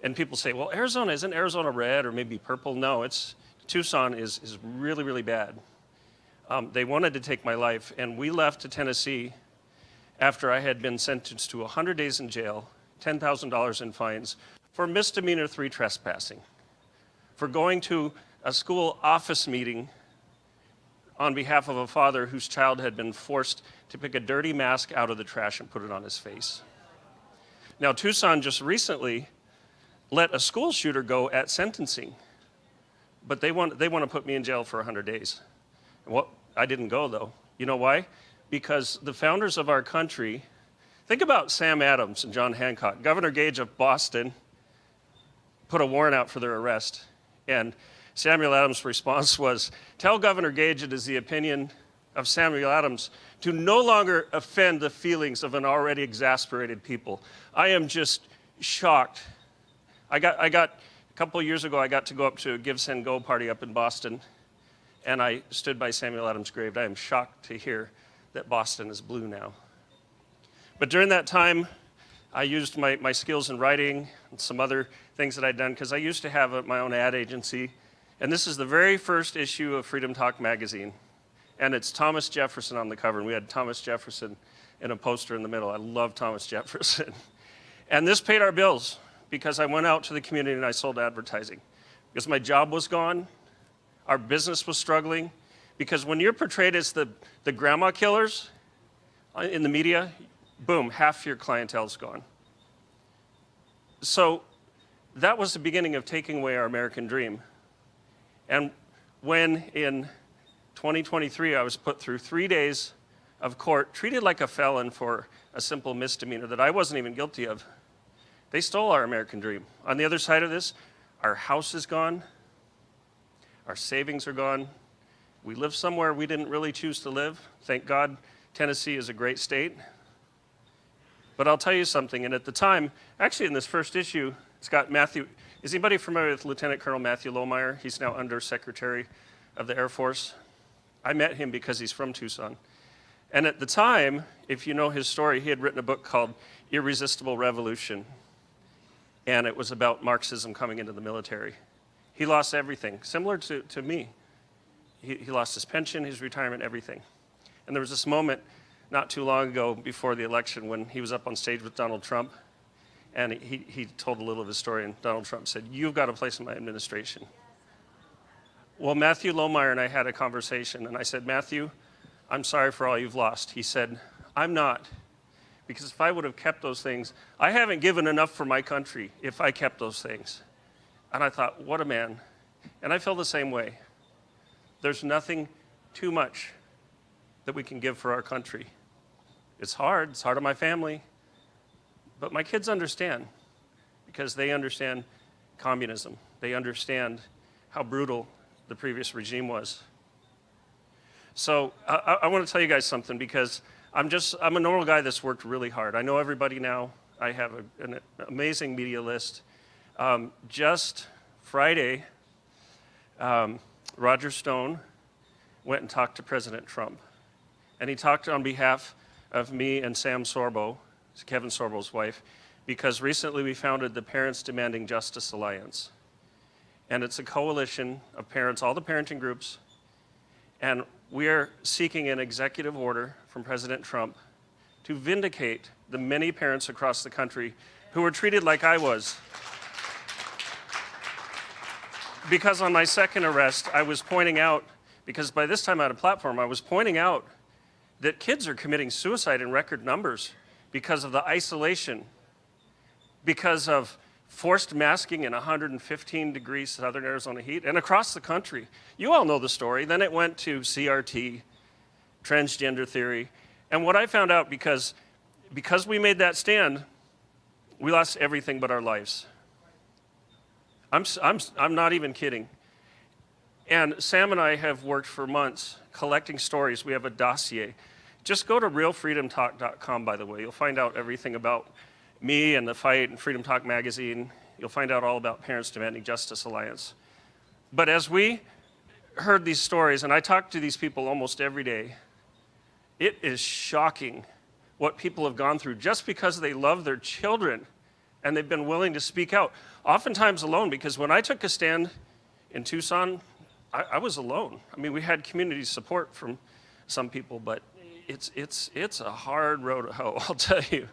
and people say, well, isn't Arizona red or maybe purple? No, Tucson is really, really bad. They wanted to take my life, and we left to Tennessee after I had been sentenced to 100 days in jail, $10,000 in fines for misdemeanor 3 trespassing, for going to a school office meeting on behalf of a father whose child had been forced to pick a dirty mask out of the trash and put it on his face. Now, Tucson just recently let a school shooter go at sentencing, but they want to put me in jail for 100 days. Well, I didn't go, though. You know why? Because the founders of our country, think about Sam Adams and John Hancock. Governor Gage of Boston put a warrant out for their arrest, and Samuel Adams' response was, tell Governor Gage it is the opinion of Samuel Adams to no longer offend the feelings of an already exasperated people. I am just shocked. I got a couple of years ago, I got to go up to a Give, Send, Go party up in Boston, and I stood by Samuel Adams' grave. I am shocked to hear that Boston is blue now. But during that time, I used my skills in writing and some other things that I'd done, because I used to have my own ad agency. And this is the very first issue of Freedom Talk magazine. And it's Thomas Jefferson on the cover. And we had Thomas Jefferson in a poster in the middle. I love Thomas Jefferson. And this paid our bills because I went out to the community and I sold advertising. Because my job was gone. Our business was struggling. Because when you're portrayed as the grandma killers in the media, boom, half your clientele's gone. So that was the beginning of taking away our American dream. And when in 2023 I was put through 3 days of court, treated like a felon for a simple misdemeanor that I wasn't even guilty of, they stole our American dream. On the other side of this, our house is gone, our savings are gone, We live somewhere we didn't really choose to live. Thank God, Tennessee is a great state. But I'll tell you something, and at the time, actually in this first issue, it's got Matthew. Is anybody familiar with Lieutenant Colonel Matthew Lohmeyer? He's now Under Secretary of the Air Force. I met him because he's from Tucson. And at the time, if you know his story, he had written a book called Irresistible Revolution. And it was about Marxism coming into the military. He lost everything, similar to me. He lost his pension, his retirement, everything. And there was this moment not too long ago before the election when he was up on stage with Donald Trump. And he told a little of his story, and Donald Trump said, "You've got a place in my administration." Well, Matthew Lohmeyer and I had a conversation, and I said, "Matthew, I'm sorry for all you've lost." He said, "I'm not. Because if I would have kept those things, I haven't given enough for my country if I kept those things." And I thought, what a man. And I feel the same way. There's nothing too much that we can give for our country. It's hard on my family, but my kids understand because they understand communism. They understand how brutal the previous regime was. So I want to tell you guys something because I'm a normal guy that's worked really hard. I know everybody now. I have an amazing media list. Just Friday, Roger Stone went and talked to President Trump. And he talked on behalf of me and Sam Sorbo, Kevin Sorbo's wife, because recently we founded the Parents Demanding Justice Alliance. And it's a coalition of parents, all the parenting groups, and we are seeking an executive order from President Trump to vindicate the many parents across the country who were treated like I was. Because on my second arrest, I was pointing out, because by this time I had a platform, I was pointing out that kids are committing suicide in record numbers because of the isolation, because of forced masking in 115 degrees southern Arizona heat, and across the country. You all know the story. Then it went to CRT, transgender theory. And what I found out, because we made that stand, we lost everything but our lives. I'm not even kidding. And Sam and I have worked for months collecting stories. We have a dossier. Just go to realfreedomtalk.com, by the way. You'll find out everything about me and the fight and Freedom Talk magazine. You'll find out all about Parents Demanding Justice Alliance. But as we heard these stories, and I talk to these people almost every day, it is shocking what people have gone through just because they love their children and they've been willing to speak out, oftentimes alone, because when I took a stand in Tucson, I was alone. I mean, we had community support from some people, but it's a hard road to hoe, I'll tell you.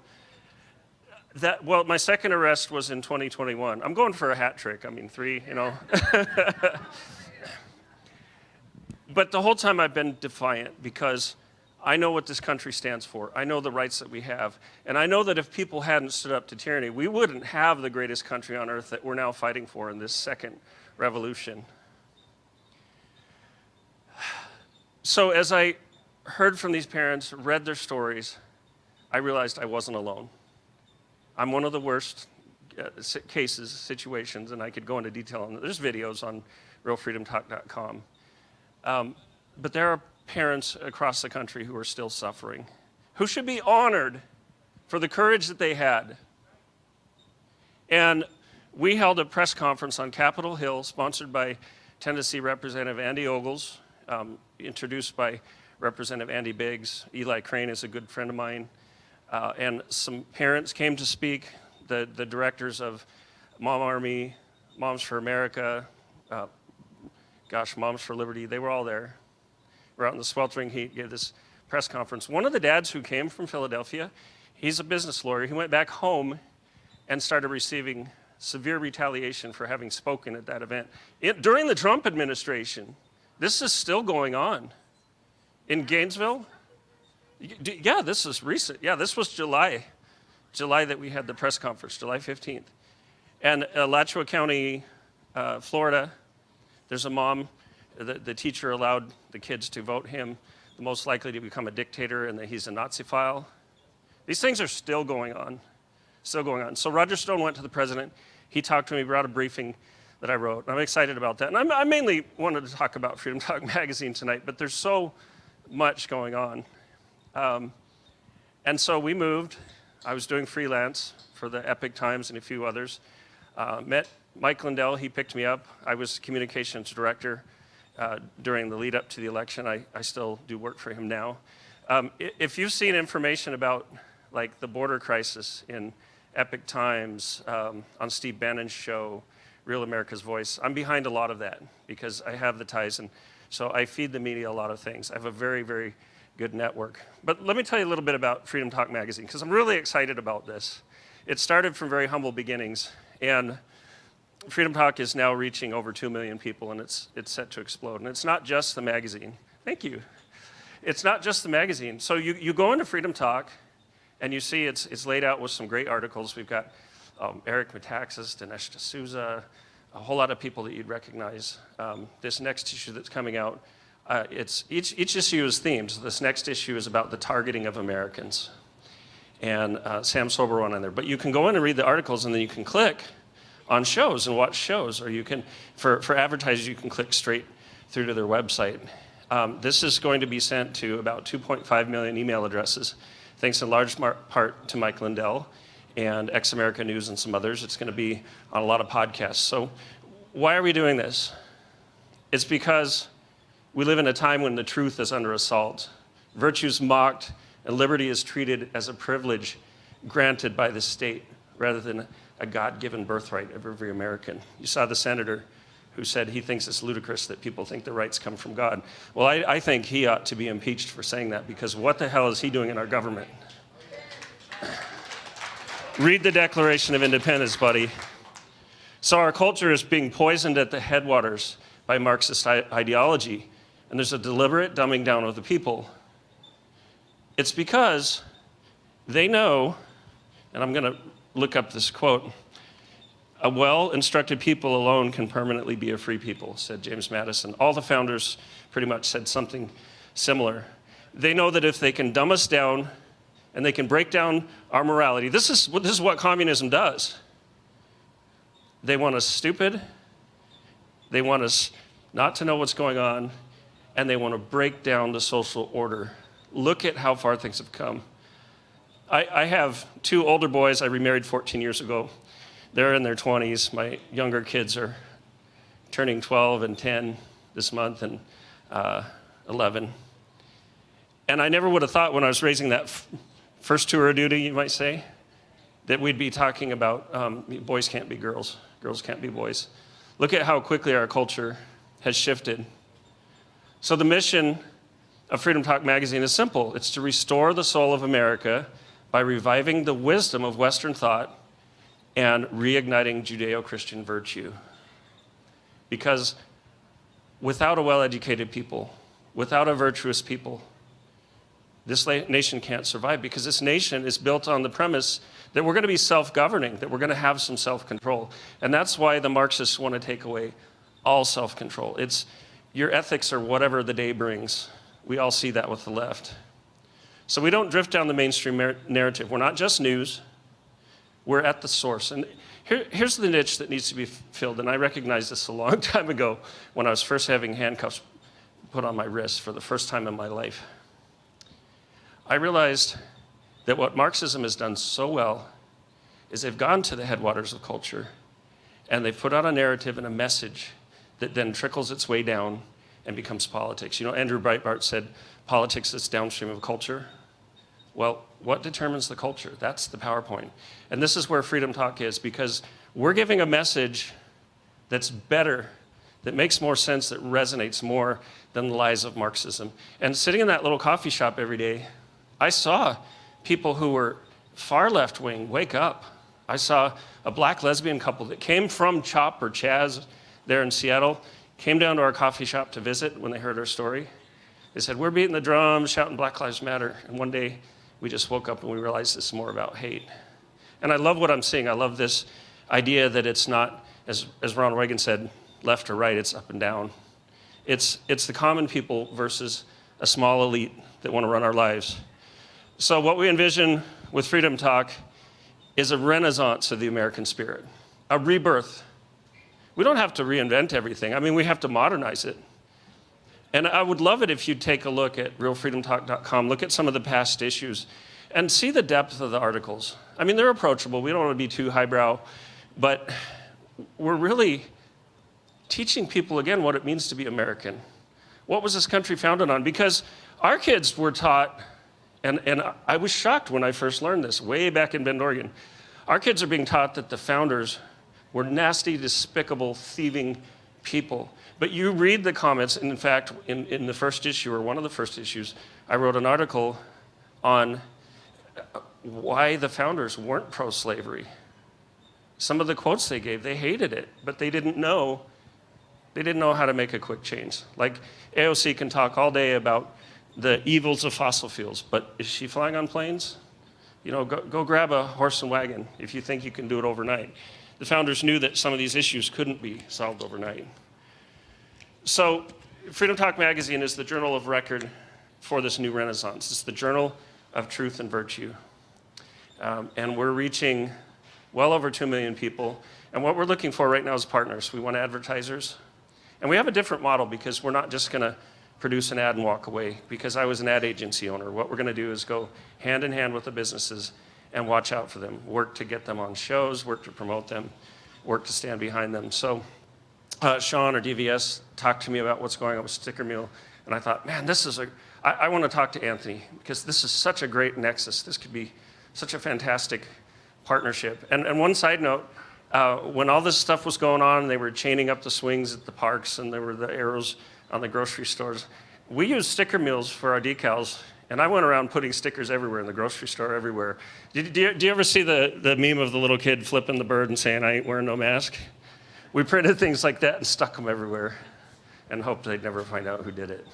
Well, my second arrest was in 2021. I'm going for a hat trick. I mean, 3, you know. But the whole time I've been defiant because I know what this country stands for. I know the rights that we have. And I know that if people hadn't stood up to tyranny, we wouldn't have the greatest country on earth that we're now fighting for in this second revolution. So as I heard from these parents, read their stories, I realized I wasn't alone. I'm one of the worst cases, situations, and I could go into detail on that. There's videos on realfreedomtalk.com. But there are parents across the country who are still suffering, who should be honored for the courage that they had. And we held a press conference on Capitol Hill, sponsored by Tennessee Representative Andy Ogles, introduced by Representative Andy Biggs. Eli Crane is a good friend of mine. And some parents came to speak, the directors of Mom Army, Moms for America, Moms for Liberty, they were all there. We're out in the sweltering heat, gave this press conference. One of the dads who came from Philadelphia, he's a business lawyer. He went back home and started receiving severe retaliation for having spoken at that event. During the Trump administration, this is still going on. In Gainesville, yeah, this is recent. Yeah, this was July that we had the press conference, July 15th. And Alachua County, Florida, there's a mom, the teacher allowed the kids to vote him the most likely to become a dictator and that he's a Nazi-phile. These things are still going on, still going on. So Roger Stone went to the president. He talked to me, brought a briefing. that I wrote. I'm excited about that. And I mainly wanted to talk about Freedom Talk Magazine tonight, but there's so much going on. And so we moved. I was doing freelance for the Epic Times and a few others. Met Mike Lindell. He picked me up. I was communications director during the lead up to the election. I still do work for him now. If you've seen information about like the border crisis in Epic Times, on Steve Bannon's show, Real America's Voice, I'm behind a lot of that because I have the ties, and so I feed the media a lot of things. I have a very, very good network. But let me tell you a little bit about Freedom Talk Magazine, because I'm really excited about this. It started from very humble beginnings, and Freedom Talk is now reaching over 2 million people, and it's set to explode. And it's not just the magazine. Thank you. It's not just the magazine. So you go into Freedom Talk, and you see it's laid out with some great articles. We've got Eric Metaxas, Dinesh D'Souza, a whole lot of people that you'd recognize. This next issue that's coming out, each issue is themed. So this next issue is about the targeting of Americans. And Sam Sober went on there. But you can go in and read the articles, and then you can click on shows and watch shows. Or you can, for advertisers, you can click straight through to their website. This is going to be sent to about 2.5 million email addresses, thanks in large part to Mike Lindell and Ex America News and some others. It's going to be on a lot of podcasts. So why are we doing this? It's because we live in a time when the truth is under assault, virtue's mocked, and liberty is treated as a privilege granted by the state rather than a God-given birthright of every American. You saw the senator who said he thinks it's ludicrous that people think the rights come from God. Well, I think he ought to be impeached for saying that, because what the hell is he doing in our government? Read the Declaration of Independence, buddy. So our culture is being poisoned at the headwaters by Marxist ideology, and there's a deliberate dumbing down of the people. It's because they know, and I'm going to look up this quote, "A well-instructed people alone can permanently be a free people," said James Madison. All the founders pretty much said something similar. They know that if they can dumb us down and they can break down our morality, this is what communism does. They want us stupid, they want us not to know what's going on, and they want to break down the social order. Look at how far things have come. I have two older boys I remarried 14 years ago. They're in their 20s. My younger kids are turning 12 and 10 this month, and 11. And I never would have thought when I was raising that first tour of duty, you might say, that we'd be talking about boys can't be girls, girls can't be boys. Look at how quickly our culture has shifted. So the mission of Freedom Talk Magazine is simple. It's to restore the soul of America by reviving the wisdom of Western thought and reigniting Judeo-Christian virtue. Because without a well-educated people, without a virtuous people, this nation can't survive, because this nation is built on the premise that we're going to be self-governing, that we're going to have some self-control. And that's why the Marxists want to take away all self-control. It's your ethics are whatever the day brings. We all see that with the left. So we don't drift down the mainstream narrative. We're not just news. We're at the source. And here's the niche that needs to be filled. And I recognized this a long time ago when I was first having handcuffs put on my wrists for the first time in my life. I realized that what Marxism has done so well is they've gone to the headwaters of culture, and they've put out a narrative and a message that then trickles its way down and becomes politics. You know, Andrew Breitbart said, politics is downstream of culture. Well, what determines the culture? That's the PowerPoint. And this is where Freedom Talk is, because we're giving a message that's better, that makes more sense, that resonates more than the lies of Marxism. And sitting in that little coffee shop every day, I saw people who were far left-wing wake up. I saw a black lesbian couple that came from CHOP or Chaz there in Seattle, came down to our coffee shop to visit when they heard our story. They said, we're beating the drums, shouting Black Lives Matter. And one day, we just woke up and we realized it's more about hate. And I love what I'm seeing. I love this idea that it's not, as Ronald Reagan said, left or right, it's up and down. It's the common people versus a small elite that want to run our lives. So what we envision with Freedom Talk is a renaissance of the American spirit, a rebirth. We don't have to reinvent everything. I mean, we have to modernize it. And I would love it if you'd take a look at realfreedomtalk.com, look at some of the past issues, and see the depth of the articles. I mean, they're approachable. We don't want to be too highbrow, but we're really teaching people, again, what it means to be American. What was this country founded on? Because our kids were taught, and I was shocked when I first learned this, way back in Bend, Oregon. Our kids are being taught that the founders were nasty, despicable, thieving people. But you read the comments, and in fact, in the first issue, or one of the first issues, I wrote an article on why the founders weren't pro-slavery. Some of the quotes they gave, they hated it, but they didn't know how to make a quick change. Like AOC can talk all day about the evils of fossil fuels, but is she flying on planes? You know, go grab a horse and wagon if you think you can do it overnight. The founders knew that some of these issues couldn't be solved overnight. So Freedom Talk Magazine is the journal of record for this new renaissance. It's the journal of truth and virtue. And we're reaching well over 2 million people. And what we're looking for right now is partners. We want advertisers. And we have a different model because we're not just going to produce an ad and walk away. Because I was an ad agency owner, what we're going to do is go hand in hand with the businesses and watch out for them, work to get them on shows, work to promote them, work to stand behind them. So Sean or DVS talked to me about what's going on with Sticker Mule, and I thought, man, I want to talk to Anthony because this is such a great nexus. This could be such a fantastic partnership. And one side note, when all this stuff was going on, they were chaining up the swings at the parks and there were the arrows on the grocery stores. We used sticker mules for our decals, and I went around putting stickers everywhere in the grocery store, everywhere. Do you ever see the meme of the little kid flipping the bird and saying, I ain't wearing no mask? We printed things like that and stuck them everywhere and hoped they'd never find out who did it.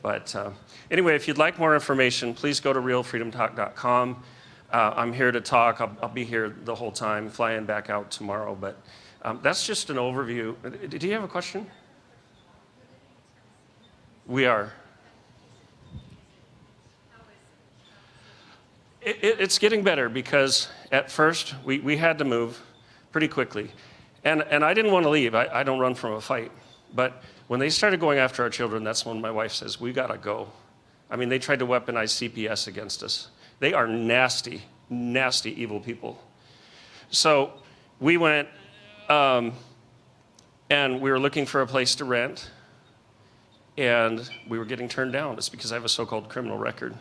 But anyway, if you'd like more information, please go to realfreedomtalk.com. I'm here to talk. I'll be here the whole time, flying back out tomorrow. But that's just an overview. Do you have a question? We are. It's getting better because at first we had to move pretty quickly. And I didn't want to leave. I don't run from a fight. But when they started going after our children, that's when my wife says, we got to go. I mean, they tried to weaponize CPS against us. They are nasty, nasty, evil people. So we went and we were looking for a place to rent. And we were getting turned down. It's because I have a so-called criminal record.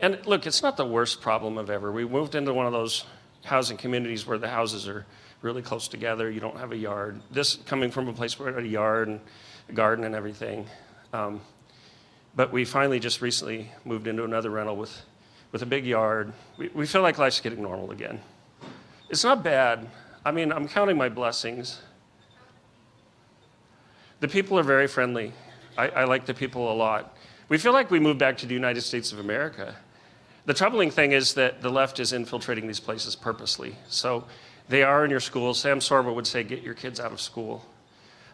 And look, it's not the worst problem of ever. We moved into one of those housing communities where the houses are really close together. You don't have a yard. This coming from a place where we had a yard and a garden and everything. But we finally just recently moved into another rental with a big yard. We feel like life's getting normal again. It's not bad. I mean, I'm counting my blessings. The people are very friendly. I like the people a lot. We feel like we moved back to the United States of America. The troubling thing is that the left is infiltrating these places purposely. So they are in your schools. Sam Sorbo would say, get your kids out of school.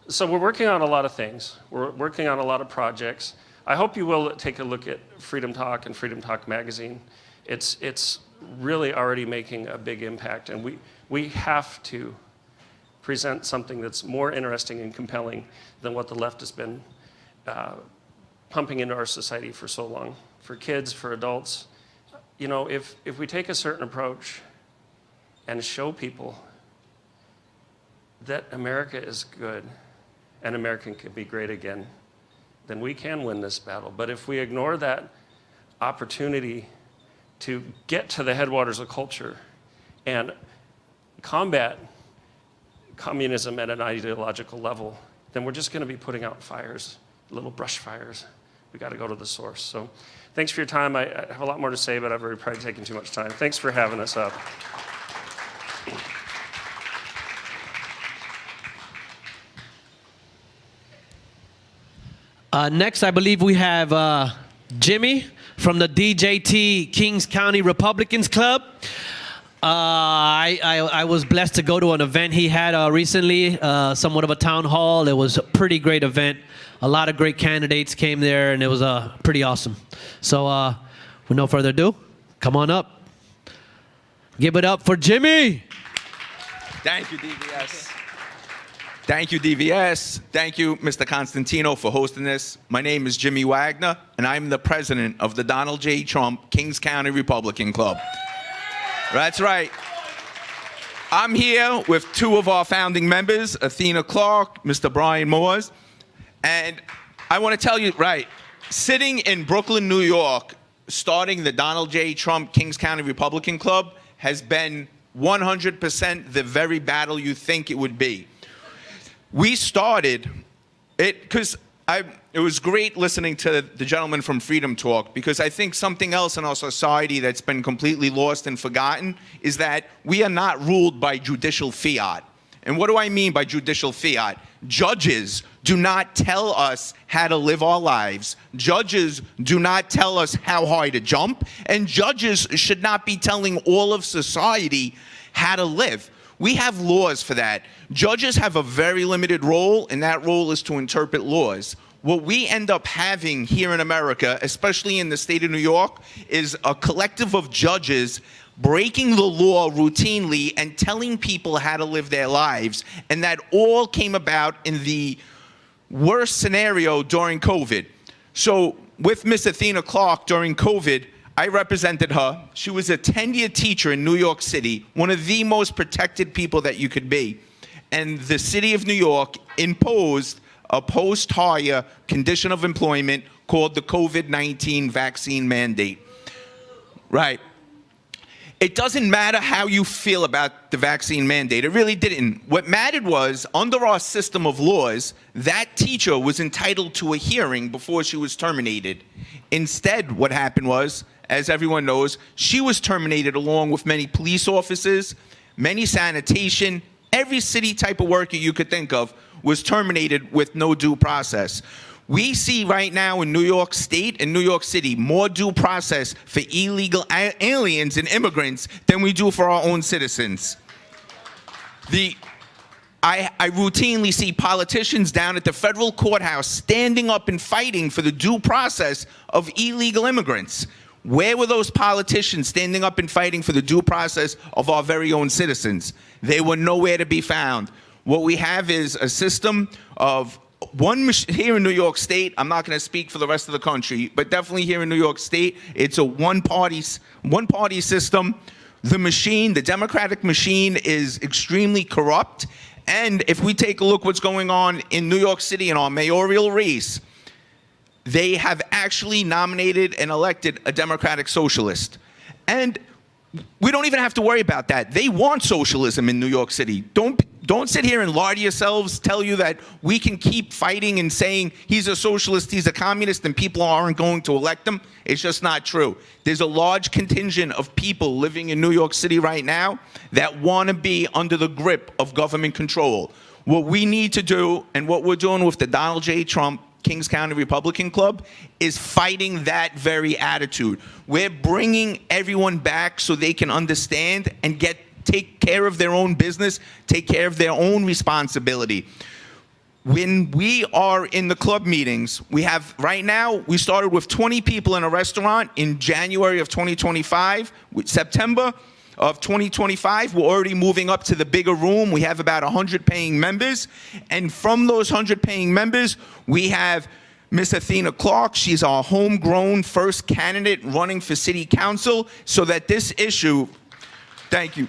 So we're working on a lot of things. We're working on a lot of projects. I hope you will take a look at Freedom Talk and Freedom Talk Magazine. It's really already making a big impact, and we have to present something that's more interesting and compelling than what the left has been pumping into our society for so long, for kids, for adults. You know, if we take a certain approach and show people that America is good and America can be great again, then we can win this battle. But if we ignore that opportunity to get to the headwaters of culture and combat communism at an ideological level, then we're just going to be putting out fires, little brush fires. We got to go to the source. So thanks for your time. I have a lot more to say, but I've already probably taken too much time. Thanks for having us up. Next, I believe we have Jimmy from the DJT Kings County Republicans Club. I was blessed to go to an event he had recently, somewhat of a town hall. It was a pretty great event. A lot of great candidates came there, and it was pretty awesome. So with no further ado, come on up. Give it up for Jimmy. Thank you, DVS. Thank you, DVS. Thank you, Mr. Constantino, for hosting this. My name is Jimmy Wagner, and I'm the president of the Donald J. Trump Kings County Republican Club. That's right. I'm here with two of our founding members, Athena Clark, Mr. Brian Moores. And I want to tell you, sitting in Brooklyn, New York, starting the Donald J. Trump Kings County Republican Club has been 100% the very battle you think it would be. We started it because it was great listening to the gentleman from Freedom Talk, because I think something else in our society that's been completely lost and forgotten is that we are not ruled by judicial fiat. And what do I mean by judicial fiat? Judges do not tell us how to live our lives. Judges do not tell us how high to jump. And judges should not be telling all of society how to live. We have laws for that. Judges have a very limited role, and that role is to interpret laws. What we end up having here in America, especially in the state of New York, is a collective of judges breaking the law routinely and telling people how to live their lives. And that all came about in the worst scenario during COVID. So with Miss Athena Clark during COVID, I represented her. She was a 10-year teacher in New York City, one of the most protected people that you could be. And the city of New York imposed a post-hire condition of employment called the COVID-19 vaccine mandate. Right. It doesn't matter how you feel about the vaccine mandate. It really didn't. What mattered was, under our system of laws, that teacher was entitled to a hearing before she was terminated. Instead, what happened was, as everyone knows, she was terminated along with many police officers, many sanitation, every city type of worker you could think of was terminated with no due process. We see right now in New York State and New York City more due process for illegal aliens and immigrants than we do for our own citizens. I routinely see politicians down at the federal courthouse standing up and fighting for the due process of illegal immigrants. Where were those politicians standing up and fighting for the due process of our very own citizens? They were nowhere to be found. What we have is a system of here in New York State. I'm not going to speak for the rest of the country, but definitely here in New York State, it's a one-party system. The machine, the Democratic machine, is extremely corrupt. And if we take a look what's going on in New York City in our mayoral race, they have actually nominated and elected a Democratic socialist. And we don't even have to worry about that. They want socialism in New York City. Don't sit here and lie to yourselves, tell you that we can keep fighting and saying he's a socialist, he's a communist, and people aren't going to elect him. It's just not true. There's a large contingent of people living in New York City right now that want to be under the grip of government control. What we need to do, and what we're doing with the Donald J. Trump Kings County Republican Club, is fighting that very attitude. We're bringing everyone back so they can understand and take care of their own business, take care of their own responsibility. When we are in the club meetings, right now, we started with 20 people in a restaurant in January of 2025. With September of 2025, we're already moving up to the bigger room. We have about 100 paying members. And from those 100 paying members, we have Miss Athena Clark. She's our homegrown first candidate running for city council, so that this issue, thank you,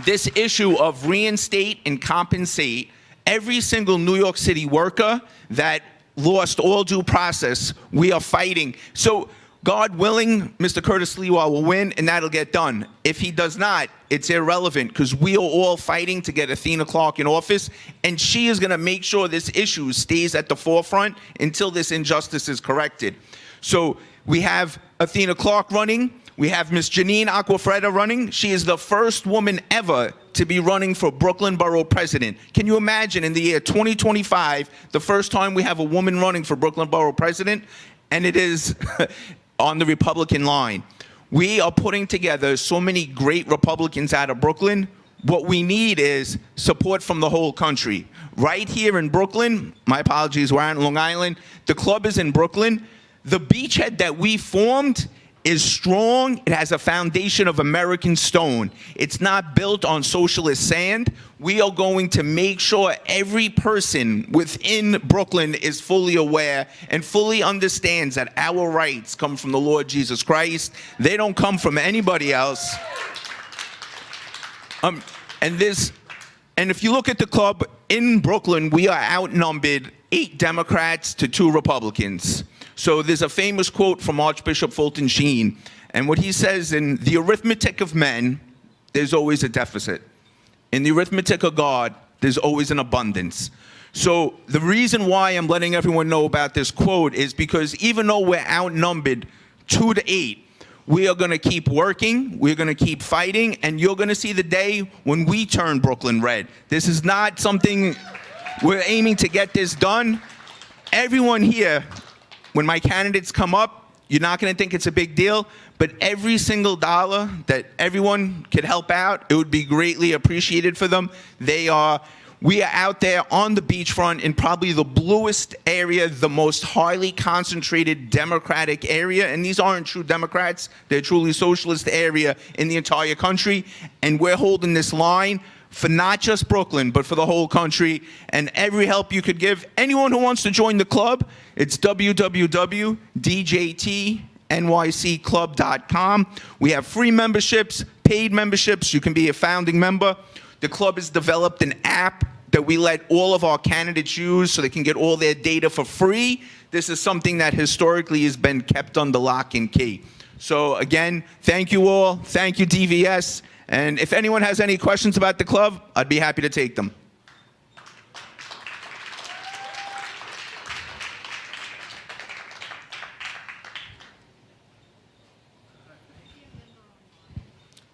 this issue of reinstate and compensate every single New York City worker that lost all due process, we are fighting. So God willing, Mr. Curtis Lewa will win, and that'll get done. If he does not, it's irrelevant, because we are all fighting to get Athena Clark in office, and she is going to make sure this issue stays at the forefront until this injustice is corrected. So we have Athena Clark running. We have Miss Janine Acquafreda running. She is the first woman ever to be running for Brooklyn Borough President. Can you imagine, in the year 2025, the first time we have a woman running for Brooklyn Borough President, and it is on the Republican line. We are putting together so many great Republicans out of Brooklyn. What we need is support from the whole country. Right here in Brooklyn, my apologies, we're on Long Island. The club is in Brooklyn. The beachhead that we formed is strong. It has a foundation of American stone. It's not built on socialist sand. We are going to make sure every person within Brooklyn is fully aware and fully understands that our rights come from the Lord Jesus Christ. They don't come from anybody else. And if you look at the club in Brooklyn, we are outnumbered 8 Democrats to 2 Republicans. So there's a famous quote from Archbishop Fulton Sheen, and what he says, in the arithmetic of men, there's always a deficit. In the arithmetic of God, there's always an abundance. So the reason why I'm letting everyone know about this quote is because even though we're outnumbered 2 to 8, we are going to keep working, we're going to keep fighting, and you're going to see the day when we turn Brooklyn red. This is not something we're aiming to get this done. Everyone here, when my candidates come up, you're not going to think it's a big deal, but every single dollar that everyone could help out, it would be greatly appreciated for them. We are out there on the beachfront in probably the bluest area, the most highly concentrated Democratic area, and these aren't true Democrats, they're truly socialist area in the entire country, and we're holding this line for not just Brooklyn, but for the whole country, and every help you could give. Anyone who wants to join the club, it's www.djtnycclub.com. We have free memberships, paid memberships. You can be a founding member. The club has developed an app that we let all of our candidates use so they can get all their data for free. This is something that historically has been kept under lock and key. So again, thank you all. Thank you, DVS. And if anyone has any questions about the club, I'd be happy to take them.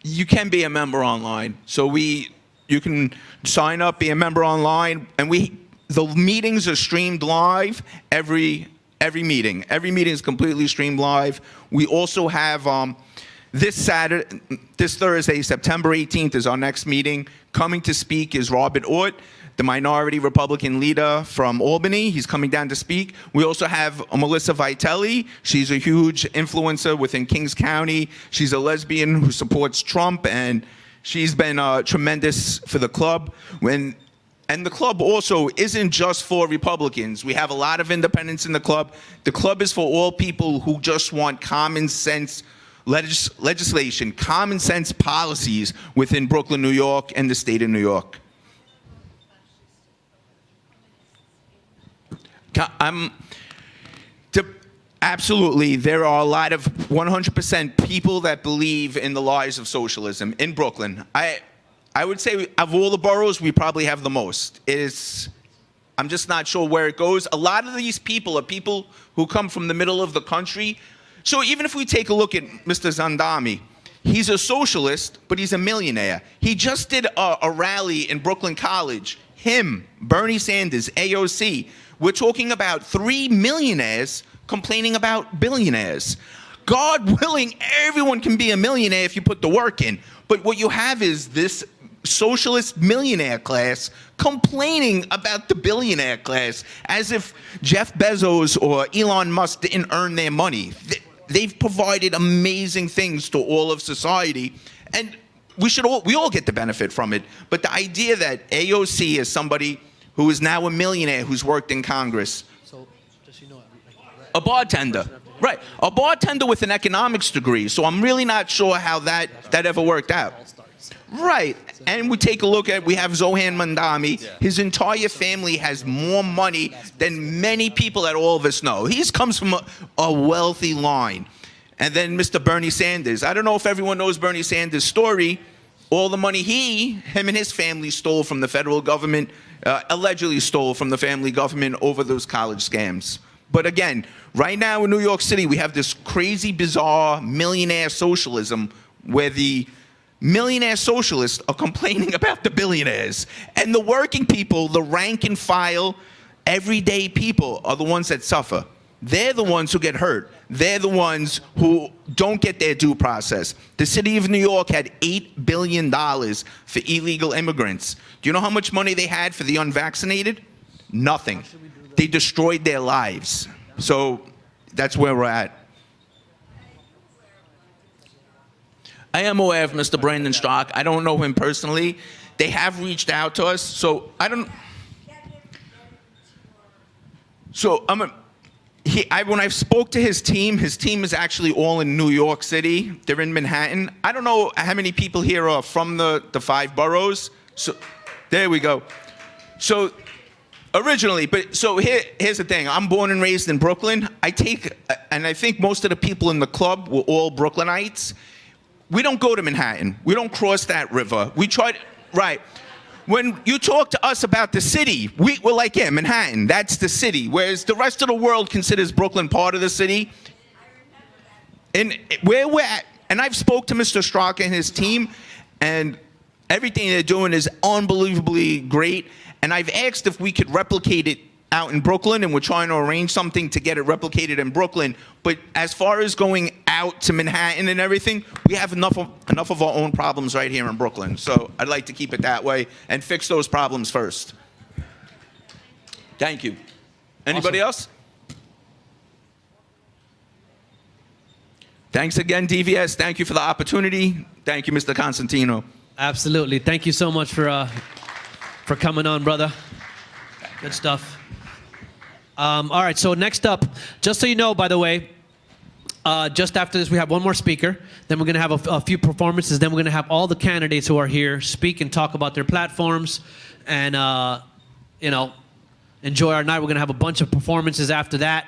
You can be a member online. So you can sign up, be a member online, and the meetings are streamed live every meeting. Every meeting is completely streamed live. We also have this Thursday, September 18th, is our next meeting. Coming to speak is Robert Ort, the minority Republican leader from Albany. He's coming down to speak. We also have Melissa Vitelli. She's a huge influencer within Kings County. She's a lesbian who supports Trump, and she's been tremendous for the club. And the club also isn't just for Republicans. We have a lot of independents in the club. The club is for all people who just want common sense legislation, common sense policies within Brooklyn, New York, and the state of New York. Absolutely, there are a lot of 100% people that believe in the lies of socialism in Brooklyn. I would say of all the boroughs, we probably have the most. I'm just not sure where it goes. A lot of these people are people who come from the middle of the country. So even if we take a look at Mr. Zandami, he's a socialist, but he's a millionaire. He just did a rally in Brooklyn College. Him, Bernie Sanders, AOC. We're talking about 3 millionaires complaining about billionaires. God willing, everyone can be a millionaire if you put the work in. But what you have is this socialist millionaire class complaining about the billionaire class as if Jeff Bezos or Elon Musk didn't earn their money. They've provided amazing things to all of society, and we all get the benefit from it. But the idea that AOC is somebody who is now a millionaire who's worked in Congress, a bartender, right? A bartender with an economics degree. So I'm really not sure how that ever worked out. Right. And we take a look at, we have Zohan Mandami. His entire family has more money than many people that all of us know. He comes from a wealthy line. And then Mr. Bernie Sanders. I don't know if everyone knows Bernie Sanders' story. All the money him and his family stole from the federal government, allegedly stole from the family government over those college scams. But again, right now in New York City, we have this crazy, bizarre millionaire socialism where the millionaire socialists are complaining about the billionaires. And the working people, the rank and file, everyday people are the ones that suffer. They're the ones who get hurt. They're the ones who don't get their due process. The city of New York had $8 billion for illegal immigrants. Do you know how much money they had for the unvaccinated? Nothing. They destroyed their lives. So that's where we're at. I am aware of Mr. Brandon Strzok. I don't know him personally. They have reached out to us, so I don't. So when I spoke to his team is actually all in New York City. They're in Manhattan. I don't know how many people here are from the 5 boroughs. So there we go. So originally, here's the thing. I'm born and raised in Brooklyn. And I think most of the people in the club were all Brooklynites. We don't go to Manhattan. We don't cross that river. We try to, right. When you talk to us about the city, we're like, yeah, Manhattan, that's the city. Whereas the rest of the world considers Brooklyn part of the city. And where we're at, and I've spoke to Mr. Strzok and his team, and everything they're doing is unbelievably great. And I've asked if we could replicate it out in Brooklyn, and we're trying to arrange something to get it replicated in Brooklyn. But as far as going out to Manhattan and everything, we have enough of our own problems right here in Brooklyn. So I'd like to keep it that way and fix those problems first. Thank you. Anybody else? Thanks again, DVS. Thank you for the opportunity. Thank you, Mr. Constantino. Absolutely. Thank you so much for coming on, brother. Good stuff. All right, so next up, just so you know, by the way, just after this, we have one more speaker. Then we're going to have a few performances. Then we're going to have all the candidates who are here speak and talk about their platforms and, enjoy our night. We're going to have a bunch of performances after that.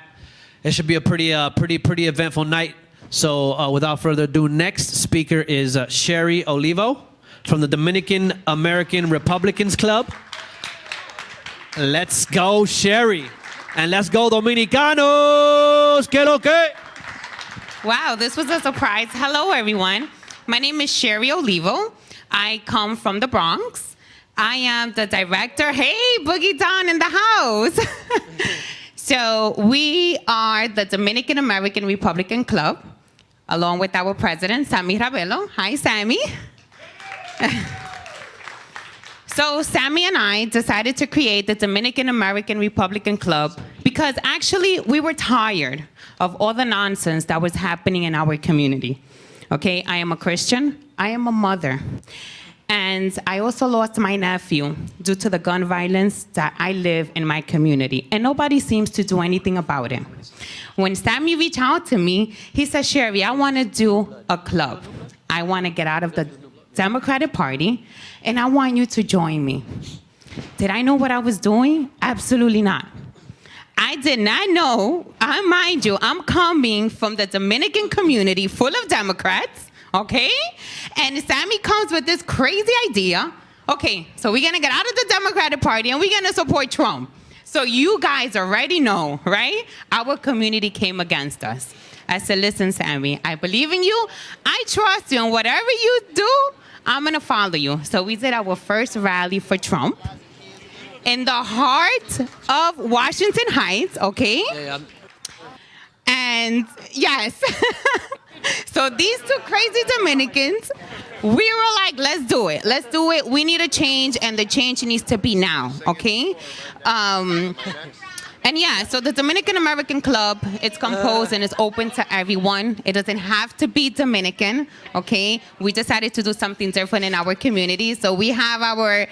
It should be a pretty eventful night. So without further ado, next speaker is Sherry Olivo from the Dominican American Republicans Club. Let's go, Sherry. And let's go, Dominicanos. Que lo que? Wow, this was a surprise. Hello, everyone. My name is Sherry Olivo. I come from the Bronx. I am the director. Hey, Boogie Down in the house. So we are the Dominican American Republican Club, along with our president, Sammy Ravelo. Hi, Sammy. So Sammy and I decided to create the Dominican American Republican Club because actually we were tired of all the nonsense that was happening in our community. Okay, I am a Christian, I am a mother, and I also lost my nephew due to the gun violence that I live in my community, and nobody seems to do anything about it. When Sammy reached out to me, he said, Sherry, I want to do a club. I want to get out of the Democratic Party, and I want you to join me. Did I know what I was doing? Absolutely not. I did not know, mind you, I'm coming from the Dominican community full of Democrats, okay? And Sammy comes with this crazy idea. Okay, so we're gonna get out of the Democratic Party and we're gonna support Trump. So you guys already know, right? Our community came against us. I said, listen, Sammy, I believe in you. I trust you, and whatever you do, I'm going to follow you. So we did our first rally for Trump in the heart of Washington Heights, okay? Yeah. And yes, so these two crazy Dominicans, we were like, let's do it. Let's do it. We need a change, and the change needs to be now, okay? And yeah, so the Dominican American Club, it's composed and it's open to everyone. It doesn't have to be Dominican, okay? We decided to do something different in our community. So we have our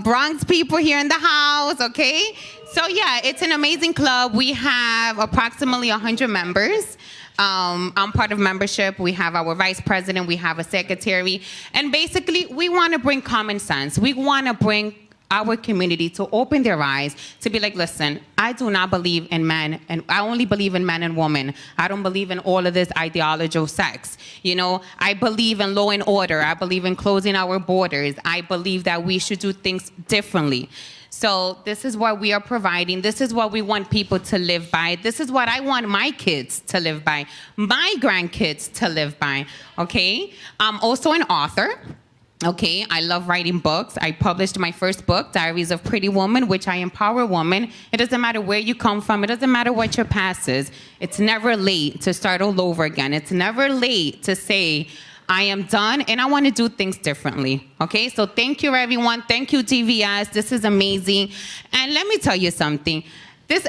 Bronx people here in the house, okay? So yeah, it's an amazing club. We have approximately 100 members. I'm part of membership. We have our vice president. We have a secretary. And basically, we want to bring common sense. We want to bring our community to open their eyes, to be like, listen, I do not believe in men, and I only believe in men and women. I don't believe in all of this ideology of sex. You know, I believe in law and order. I believe in closing our borders. I believe that we should do things differently. So this is what we are providing. This is what we want people to live by. This is what I want my kids to live by, my grandkids to live by, okay? I'm also an author. Okay, I love writing books. I published my first book, Diaries of Pretty Woman, which I empower women. It doesn't matter where you come from. It doesn't matter what your past is. It's never late to start all over again. It's never late to say, I am done and I want to do things differently. Okay, so thank you, everyone. Thank you, TVS. This is amazing. And let me tell you something.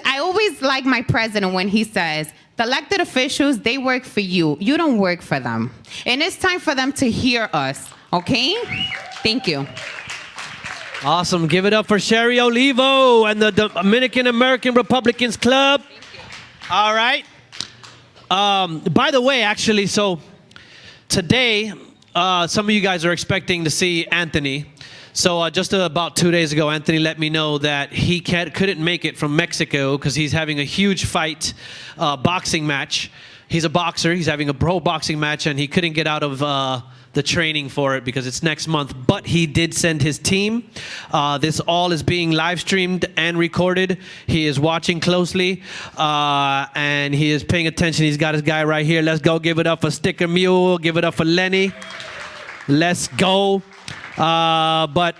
I always like my president when he says, The elected officials, they work for you. You don't work for them. And it's time for them to hear us, okay? Thank you. Awesome. Give it up for Sherry Olivo and the Dominican American Republicans Club. All right. By the way, actually, so today, some of you guys are expecting to see Anthony. So just about 2 days ago, Anthony let me know that he couldn't make it from Mexico because he's having a huge fight, boxing match. He's a boxer. He's having a pro boxing match, and he couldn't get out of the training for it because it's next month. But he did send his team. This all is being live streamed and recorded. He is watching closely, and he is paying attention. He's got his guy right here. Let's go. Give it up for Sticker Mule. Give it up for Lenny. Let's go. But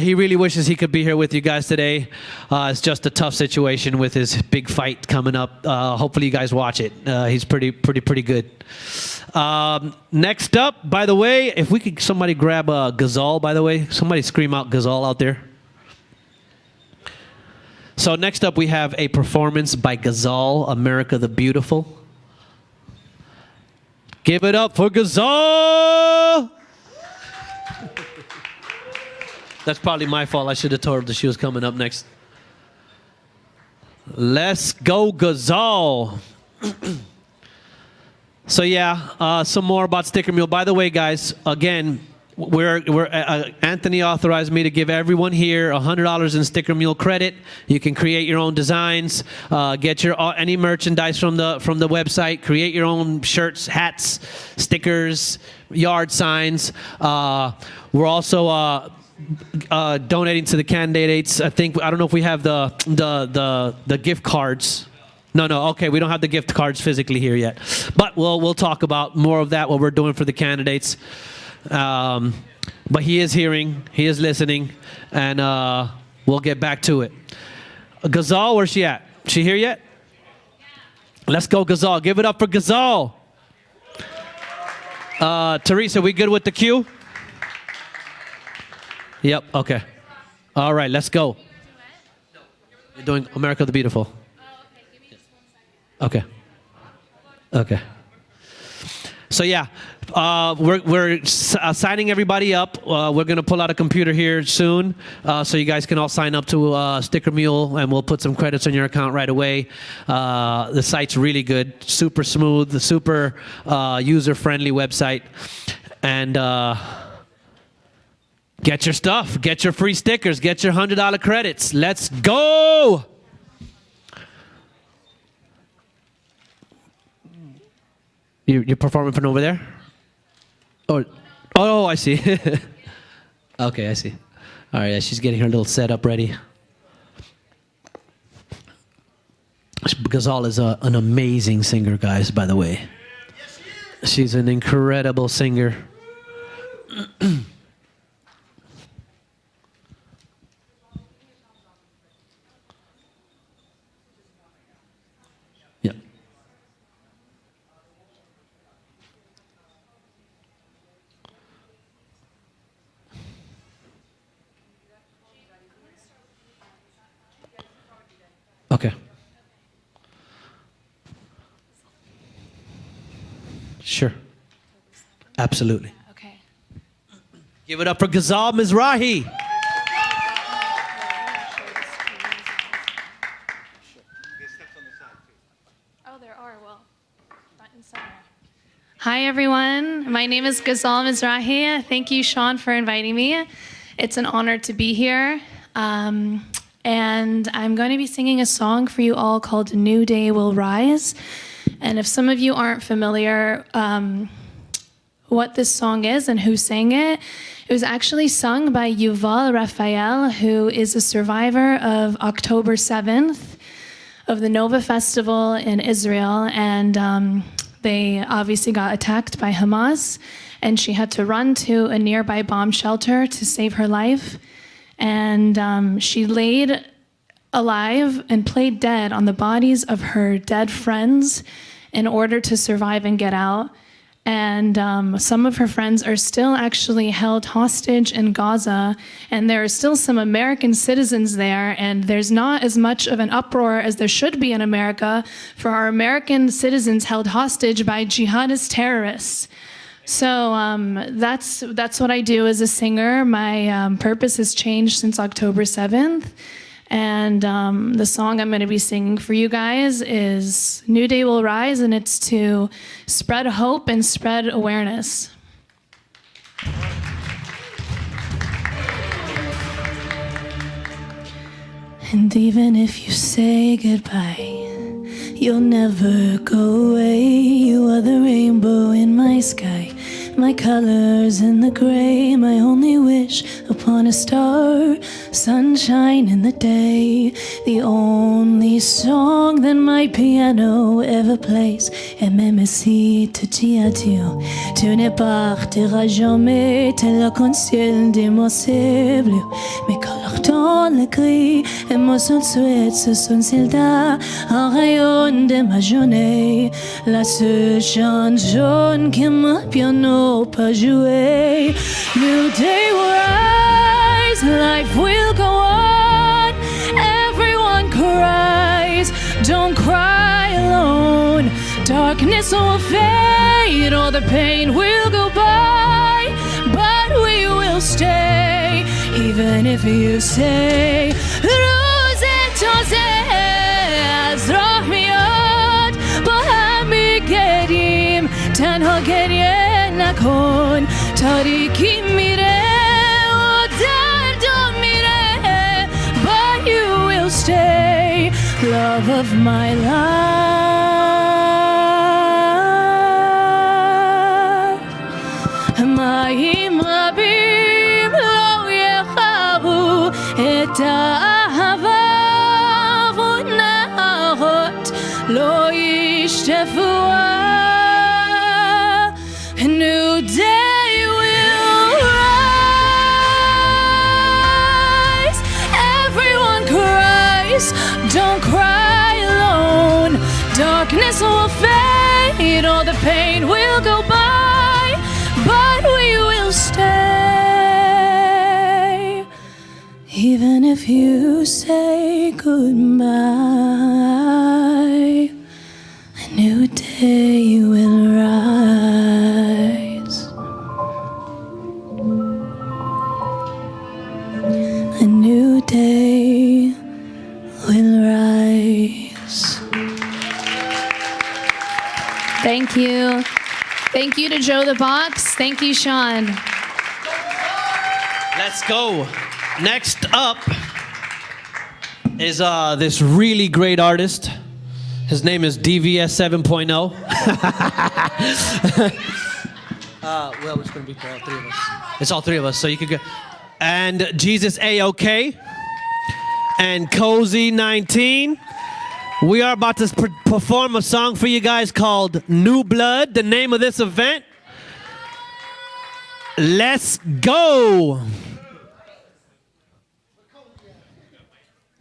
he really wishes he could be here with you guys today. It's just a tough situation with his big fight coming up. Hopefully you guys watch it. He's pretty good. Next up, by the way, if we could somebody grab a Ghazal, by the way. Somebody scream out Ghazal out there. So next up we have a performance by Ghazal, America the Beautiful. Give it up for Ghazal! That's probably my fault. I should have told her that she was coming up next. Let's go, Ghazal. So yeah, some more about Sticker Mule. By the way, guys, again, Anthony authorized me to give everyone here $100 in Sticker Mule credit. You can create your own designs, get your any merchandise from the website, create your own shirts, hats, stickers, yard signs. We're also donating to the candidates. I don't know if we have the gift cards. No, okay, we don't have the gift cards physically here yet. But we'll talk about more of that, what we're doing for the candidates. But he is hearing, he is listening, and we'll get back to it. Ghazal, where's she at? She here yet? Let's go, Ghazal. Give it up for Ghazal. Teresa, we good with the cue? Yep, okay. All right, let's go. You're doing America the Beautiful. Okay. Okay. So yeah, we're signing everybody up. We're going to pull out a computer here soon, so you guys can all sign up to Sticker Mule, and we'll put some credits on your account right away. The site's really good, super smooth, super user-friendly website. And get your stuff, get your free stickers, get your $100 credits. Let's go! You're performing from over there? Oh, I see. Okay, I see. All right, yeah, she's getting her little setup ready. Ghazal is an amazing singer, guys, by the way. She's an incredible singer. Yeah. Okay. Sure. Absolutely. Okay. Give it up for Ghazal Mizrahi. Oh, there are. Well, front and center. Hi, everyone. My name is Ghazal Mizrahi. Thank you, Sean, for inviting me. It's an honor to be here. And I'm going to be singing a song for you all called New Day Will Rise. And if some of you aren't familiar what this song is and who sang it, it was actually sung by Yuval Raphael, who is a survivor of October 7th of the Nova Festival in Israel. And they obviously got attacked by Hamas, and she had to run to a nearby bomb shelter to save her life. And she laid alive and played dead on the bodies of her dead friends in order to survive and get out. And some of her friends are still actually held hostage in Gaza, and there are still some American citizens there, and there's not as much of an uproar as there should be in America for our American citizens held hostage by jihadist terrorists. So that's what I do as a singer. My purpose has changed since October 7th. And the song I'm going to be singing for you guys is New Day Will Rise, and it's to spread hope and spread awareness. And even if you say goodbye, you'll never go away. You are the rainbow in my sky, my colors in the gray, my only wish upon a star, sunshine in the day. The only song that my piano ever plays. Et même si tu dis adieu, tu ne partiras jamais, tel le ciel d'impossible. Mes couleurs dans le gris, et mon seul souhait, ce sont celles-là, un rayon de ma journée. La seule chanson que mon piano peut jouer. New day will rise, life will go on. Everyone cries, don't cry alone. Darkness will fade, all the pain will go by, but we will stay. Even if you say, Rose أزرع ميات بهم كريم تنها گریه نکن تاریکی میره و دردم میره but you will stay love of my life ما بیم لو يخافوا את האהבה ונהות לא ישטפו. A new day will rise. Everyone cries, don't cry alone. Darkness will fade, all the pain will go by, but we will stay. Even if you say goodbye, a new day will rise. A new day will rise. Thank you. Thank you to Joe the Box. Thank you, Sean. Let's go. Next up is this really great artist. His name is DVS 7.0. Well, it's going to be for all three of us. It's all three of us, so you could go. And Jesus A.O.K. and Cozy 19. We are about to perform a song for you guys called New Blood, the name of this event. Let's go.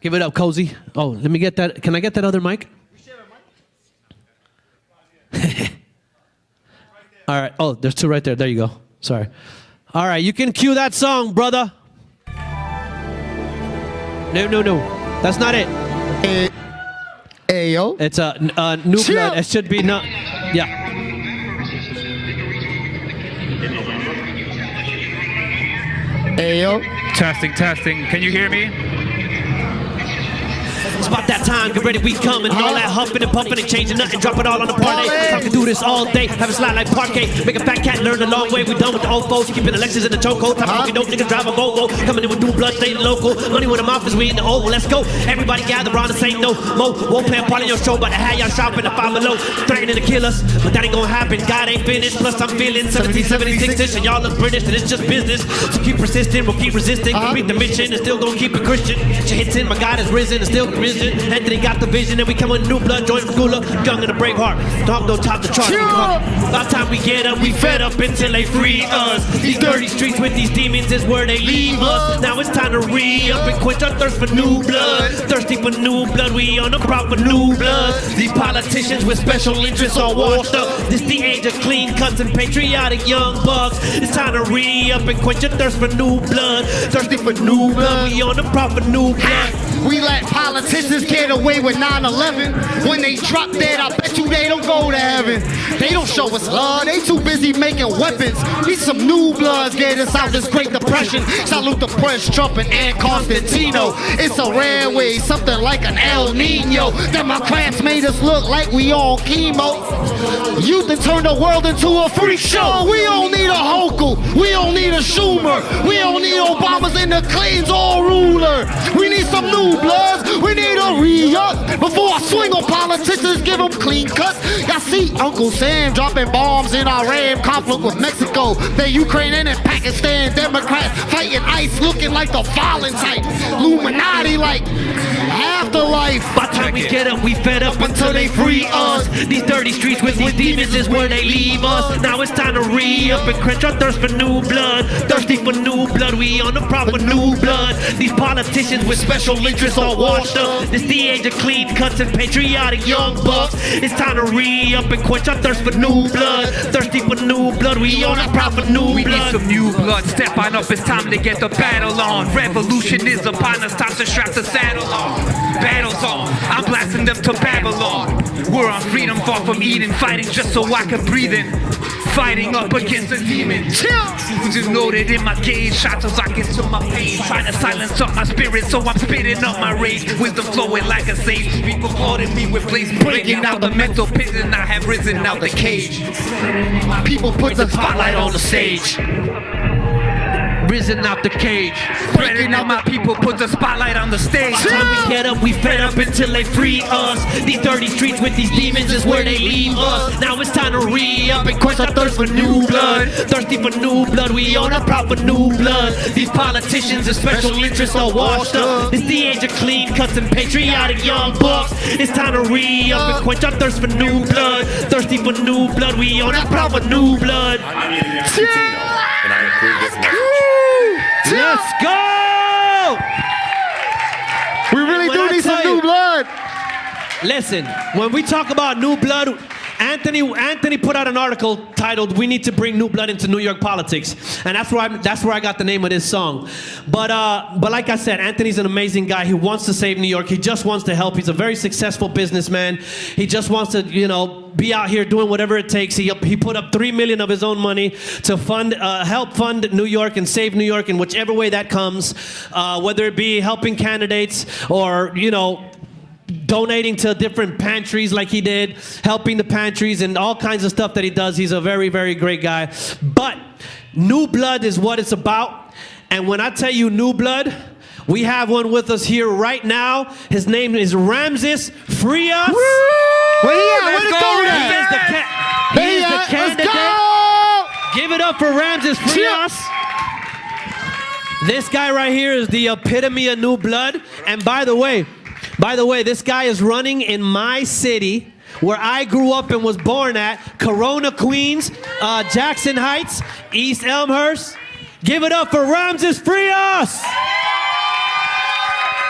Give it up, Cozy. Oh, let me get that. Can I get that other mic? All right. Oh, there's two right there. There you go. Sorry. All right. You can cue that song, brother. No. That's not it. Ayo. It's a New Blood. It should be not. Yeah. Ayo. Testing. Can you hear me? It's about that time, get ready, we coming. All that huffing and puffing and changing nothing, drop it all on the parlay. I can do this all day, have a slide like parquet. Make a fat cat learn the long way. We done with the old folks, keeping the Lexus in the chokehold. Top of dope niggas drive a Volvo, coming in with New Blood, staying local. Money with a mouth is we in the hole. Let's go, everybody gather around the same note. Mo won't play a part in your show, but I had y'all shopping to follow low, threatening to kill us, but that ain't gonna happen. God ain't finished. Plus I'm feeling 1776ish, and y'all look British, and it's just business. So keep persisting, we'll keep resisting. Complete the mission, and still gonna keep it Christian. Your hits in, my God is risen, and still. risen. Anthony got the vision, and we come with new blood. Join the school up, young and a brave heart. Dog no top to charge. About time we get up, we fed up until they free us. These dirty streets with these demons is where they leave us. Now it's time to re-up and quench our thirst for new blood. Thirsty for new blood, we on the proper new blood. These politicians with special interests all washed up. This the age of clean cuts and patriotic young bucks. It's time to re-up and quench your thirst for new blood. Thirsty for new blood, we on the proper new blood. We let politicians get away with 9/11. When they drop dead, I bet you they don't go to heaven. They don't show us love, they too busy making weapons. Need some new bloods, get us out this Great Depression. Salute the Prince, Trump, and Constantino. It's a rare way, something like an El Nino. Democrats made us look like we on chemo. Youth and turn the world into a freak show. We don't need a Hochul, we don't need a Schumer, we don't need Obamas and the Clintons all ruler. We need some new bloods, we need a re-up. Before I swing on politicians, give them clean cuts. Y'all see Uncle Sam dropping bombs in Iran, conflict with Mexico. The Ukraine and Pakistan, Democrats fighting ICE, looking like the violent type. Illuminati like afterlife. By the time we get up, we fed up until they free us. These dirty streets with these demons is where they leave us. Now it's time to re-up and quench our thirst for new blood. Thirsty for new blood, we on the proper new blood. These politicians with special interests all washed up. This the age of clean cuts and patriotic young bucks. It's time to re-up and quench our thirst for new blood. Thirsty for new blood, we on the proper new blood. We need some new blood. Step on up, it's time to get the battle on. Revolution is upon us, time to strap the saddle on. Battle's on, I'm blasting them to Babylon. We're on freedom, far from Eden, fighting just so I can breathe in. Fighting up against the demon. Just loaded in my cage, shots as I get to my face. Trying to silence up my spirit, so I'm spitting up my rage. Wisdom flowing like a sage. People flooding me with blaze, breaking out the mental prison. I have risen out the cage. People put the spotlight on the stage. Risen out the cage. Spreading out my people, put the spotlight on the stage. By the time we get up, we fed up until they free us. These dirty streets with these demons is where they leave us. Now it's time to re-up and quench our thirst for new blood. Thirsty for new blood, we on a proper new blood. These politicians and special interests are washed up. It's the age of clean cuts and patriotic young bucks. It's time to re-up and quench our thirst for new blood. Thirsty for new blood, we on a proper new blood. I'm and I approve this message. Let's go! We really do need some new blood. Listen, when we talk about new blood, Anthony put out an article titled "We Need to Bring New Blood into New York Politics," and that's where I got the name of this song. But like I said, Anthony's an amazing guy. He wants to save New York. He just wants to help. He's a very successful businessman. He just wants to, be out here doing whatever it takes. He put up $3 million of his own money to help fund New York and save New York in whichever way that comes, whether it be helping candidates or donating to different pantries like he did, helping the pantries and all kinds of stuff that he does. He's a very, very great guy. But new blood is what it's about. And when I tell you new blood, we have one with us here right now. His name is Ramses Frias. Where he at? Where to go He is the candidate. Give it up for Ramses Frias. This guy right here is the epitome of new blood. And by the way, this guy is running in my city where I grew up and was born at, Corona, Queens, Jackson Heights, East Elmhurst. Give it up for Ramses Frias.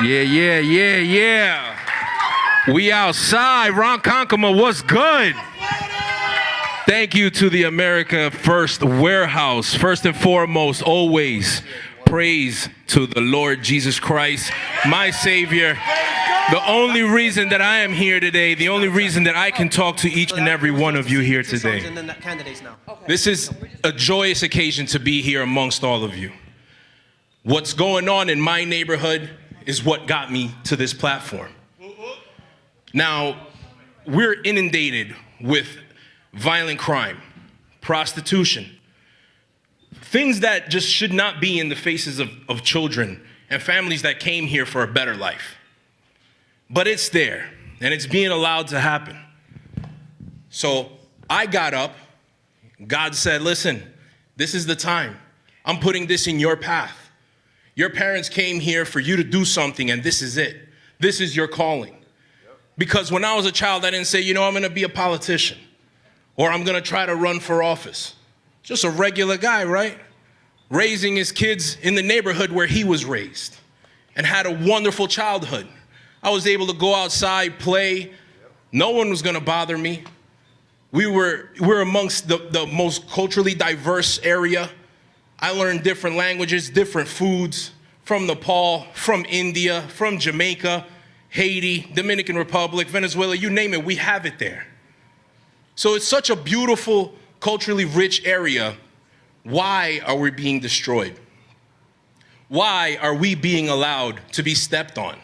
Yeah. We outside. Ron Konkoma, what's good? Thank you to the America First Warehouse. First and foremost, always praise to the Lord Jesus Christ, my Savior. The only reason that I am here today, the only reason that I can talk to each and every one of you here today. This is a joyous occasion to be here amongst all of you. What's going on in my neighborhood is what got me to this platform. Now, we're inundated with violent crime, prostitution, things that just should not be in the faces of children and families that came here for a better life. But it's there, and it's being allowed to happen. So I got up. God said, listen, this is the time. I'm putting this in your path. Your parents came here for you to do something, and this is it. This is your calling. Because when I was a child, I didn't say, you know, I'm going to be a politician or I'm going to try to run for office. Just a regular guy, right? Raising his kids in the neighborhood where he was raised and had a wonderful childhood. I was able to go outside, play. No one was going to bother me. We're amongst the most culturally diverse area. I learned different languages, different foods from Nepal, from India, from Jamaica, Haiti, Dominican Republic, Venezuela, you name it, we have it there. So it's such a beautiful, culturally rich area. Why are we being destroyed? Why are we being allowed to be stepped on?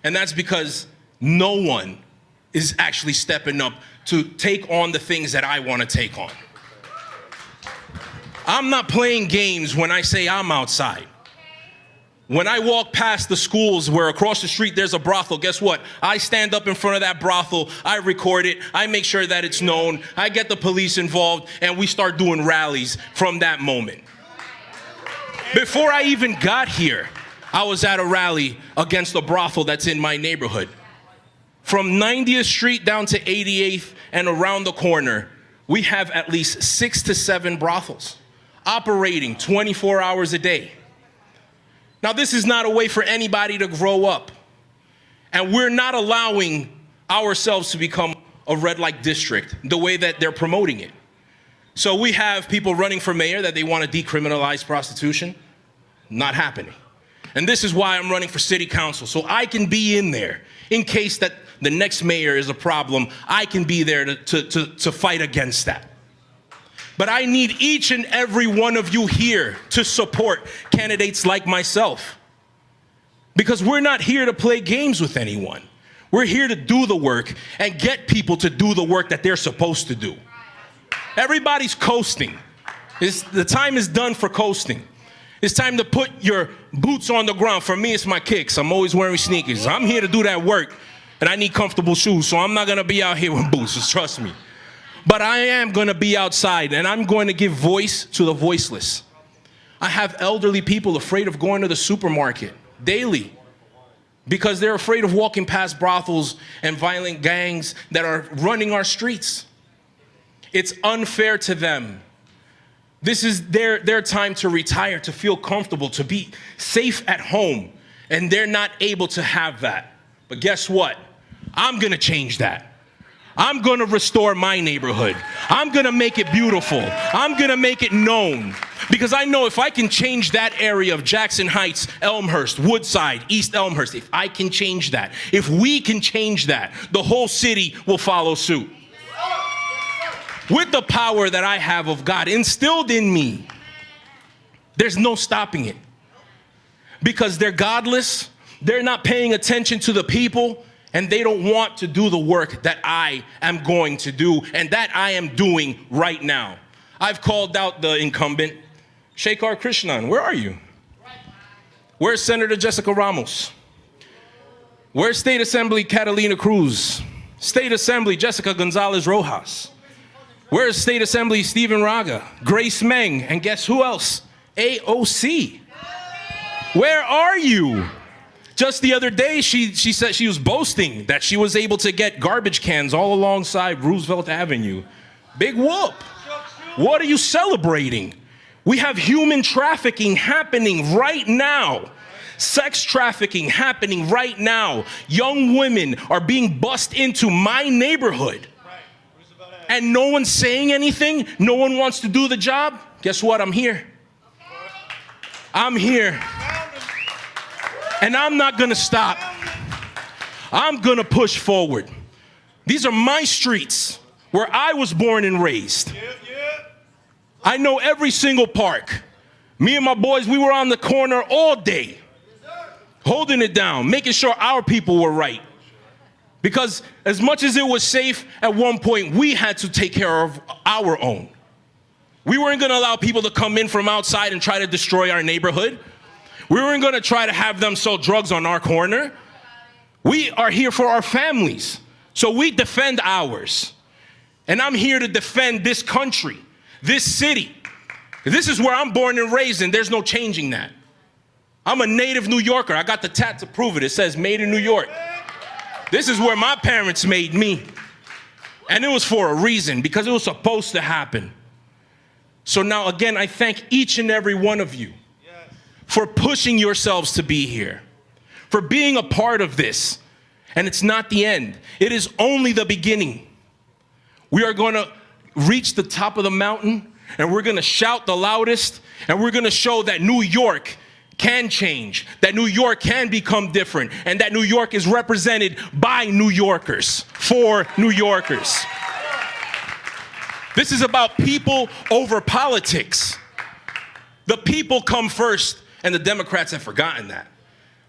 And that's because no one is actually stepping up to take on the things that I want to take on. I'm not playing games when I say I'm outside. When I walk past the schools where across the street there's a brothel, guess what? I stand up in front of that brothel, I record it, I make sure that it's known, I get the police involved, and we start doing rallies from that moment. Before I even got here, I was at a rally against a brothel that's in my neighborhood. From 90th Street down to 88th and around the corner, we have at least 6 to 7 brothels operating 24 hours a day. Now, this is not a way for anybody to grow up. And we're not allowing ourselves to become a red light district the way that they're promoting it. So we have people running for mayor that they want to decriminalize prostitution. Not happening. And this is why I'm running for city council, so I can be in there in case that the next mayor is a problem. I can be there to fight against that. But I need each and every one of you here to support candidates like myself. Because we're not here to play games with anyone. We're here to do the work and get people to do the work that they're supposed to do. Everybody's coasting. The time is done for coasting. It's time to put your boots on the ground. For me, it's my kicks. I'm always wearing sneakers. I'm here to do that work, and I need comfortable shoes, so I'm not going to be out here with boots, just trust me. But I am going to be outside, and I'm going to give voice to the voiceless. I have elderly people afraid of going to the supermarket daily because they're afraid of walking past brothels and violent gangs that are running our streets. It's unfair to them. This is their time to retire, to feel comfortable, to be safe at home, and they're not able to have that. But guess what? I'm going to change that. I'm going to restore my neighborhood. I'm going to make it beautiful. I'm going to make it known. Because I know if I can change that area of Jackson Heights, Elmhurst, Woodside, East Elmhurst, if I can change that, if we can change that, the whole city will follow suit. With the power that I have of God instilled in me, there's no stopping it. Because they're godless, they're not paying attention to the people, and they don't want to do the work that I am going to do and that I am doing right now. I've called out the incumbent, Shekhar Krishnan. Where are you? Where's Senator Jessica Ramos? Where's State Assembly Catalina Cruz? State Assembly Jessica Gonzalez Rojas? Where's State Assembly Stephen Raga? Grace Meng? And guess who else? AOC. Where are you? Just the other day, she said she was boasting that she was able to get garbage cans all alongside Roosevelt Avenue. Big whoop. What are you celebrating? We have human trafficking happening right now. Sex trafficking happening right now. Young women are being bussed into my neighborhood. And no one's saying anything? No one wants to do the job? Guess what? I'm here. I'm here. And I'm not going to stop. I'm going to push forward. These are my streets where I was born and raised. I know every single park. Me and my boys, we were on the corner all day, holding it down, making sure our people were right. Because as much as it was safe, at one point, we had to take care of our own. We weren't going to allow people to come in from outside and try to destroy our neighborhood. We weren't going to try to have them sell drugs on our corner. We are here for our families, so we defend ours. And I'm here to defend this country, this city. This is where I'm born and raised, and there's no changing that. I'm a native New Yorker. I got the tat to prove it. It says made in New York. This is where my parents made me. And it was for a reason, because it was supposed to happen. So now, again, I thank each and every one of you for pushing yourselves to be here, for being a part of this. And it's not the end. It is only the beginning. We are going to reach the top of the mountain, and we're going to shout the loudest, and we're going to show that New York can change, that New York can become different, and that New York is represented by New Yorkers, for New Yorkers. This is about people over politics. The people come first, and the Democrats have forgotten that.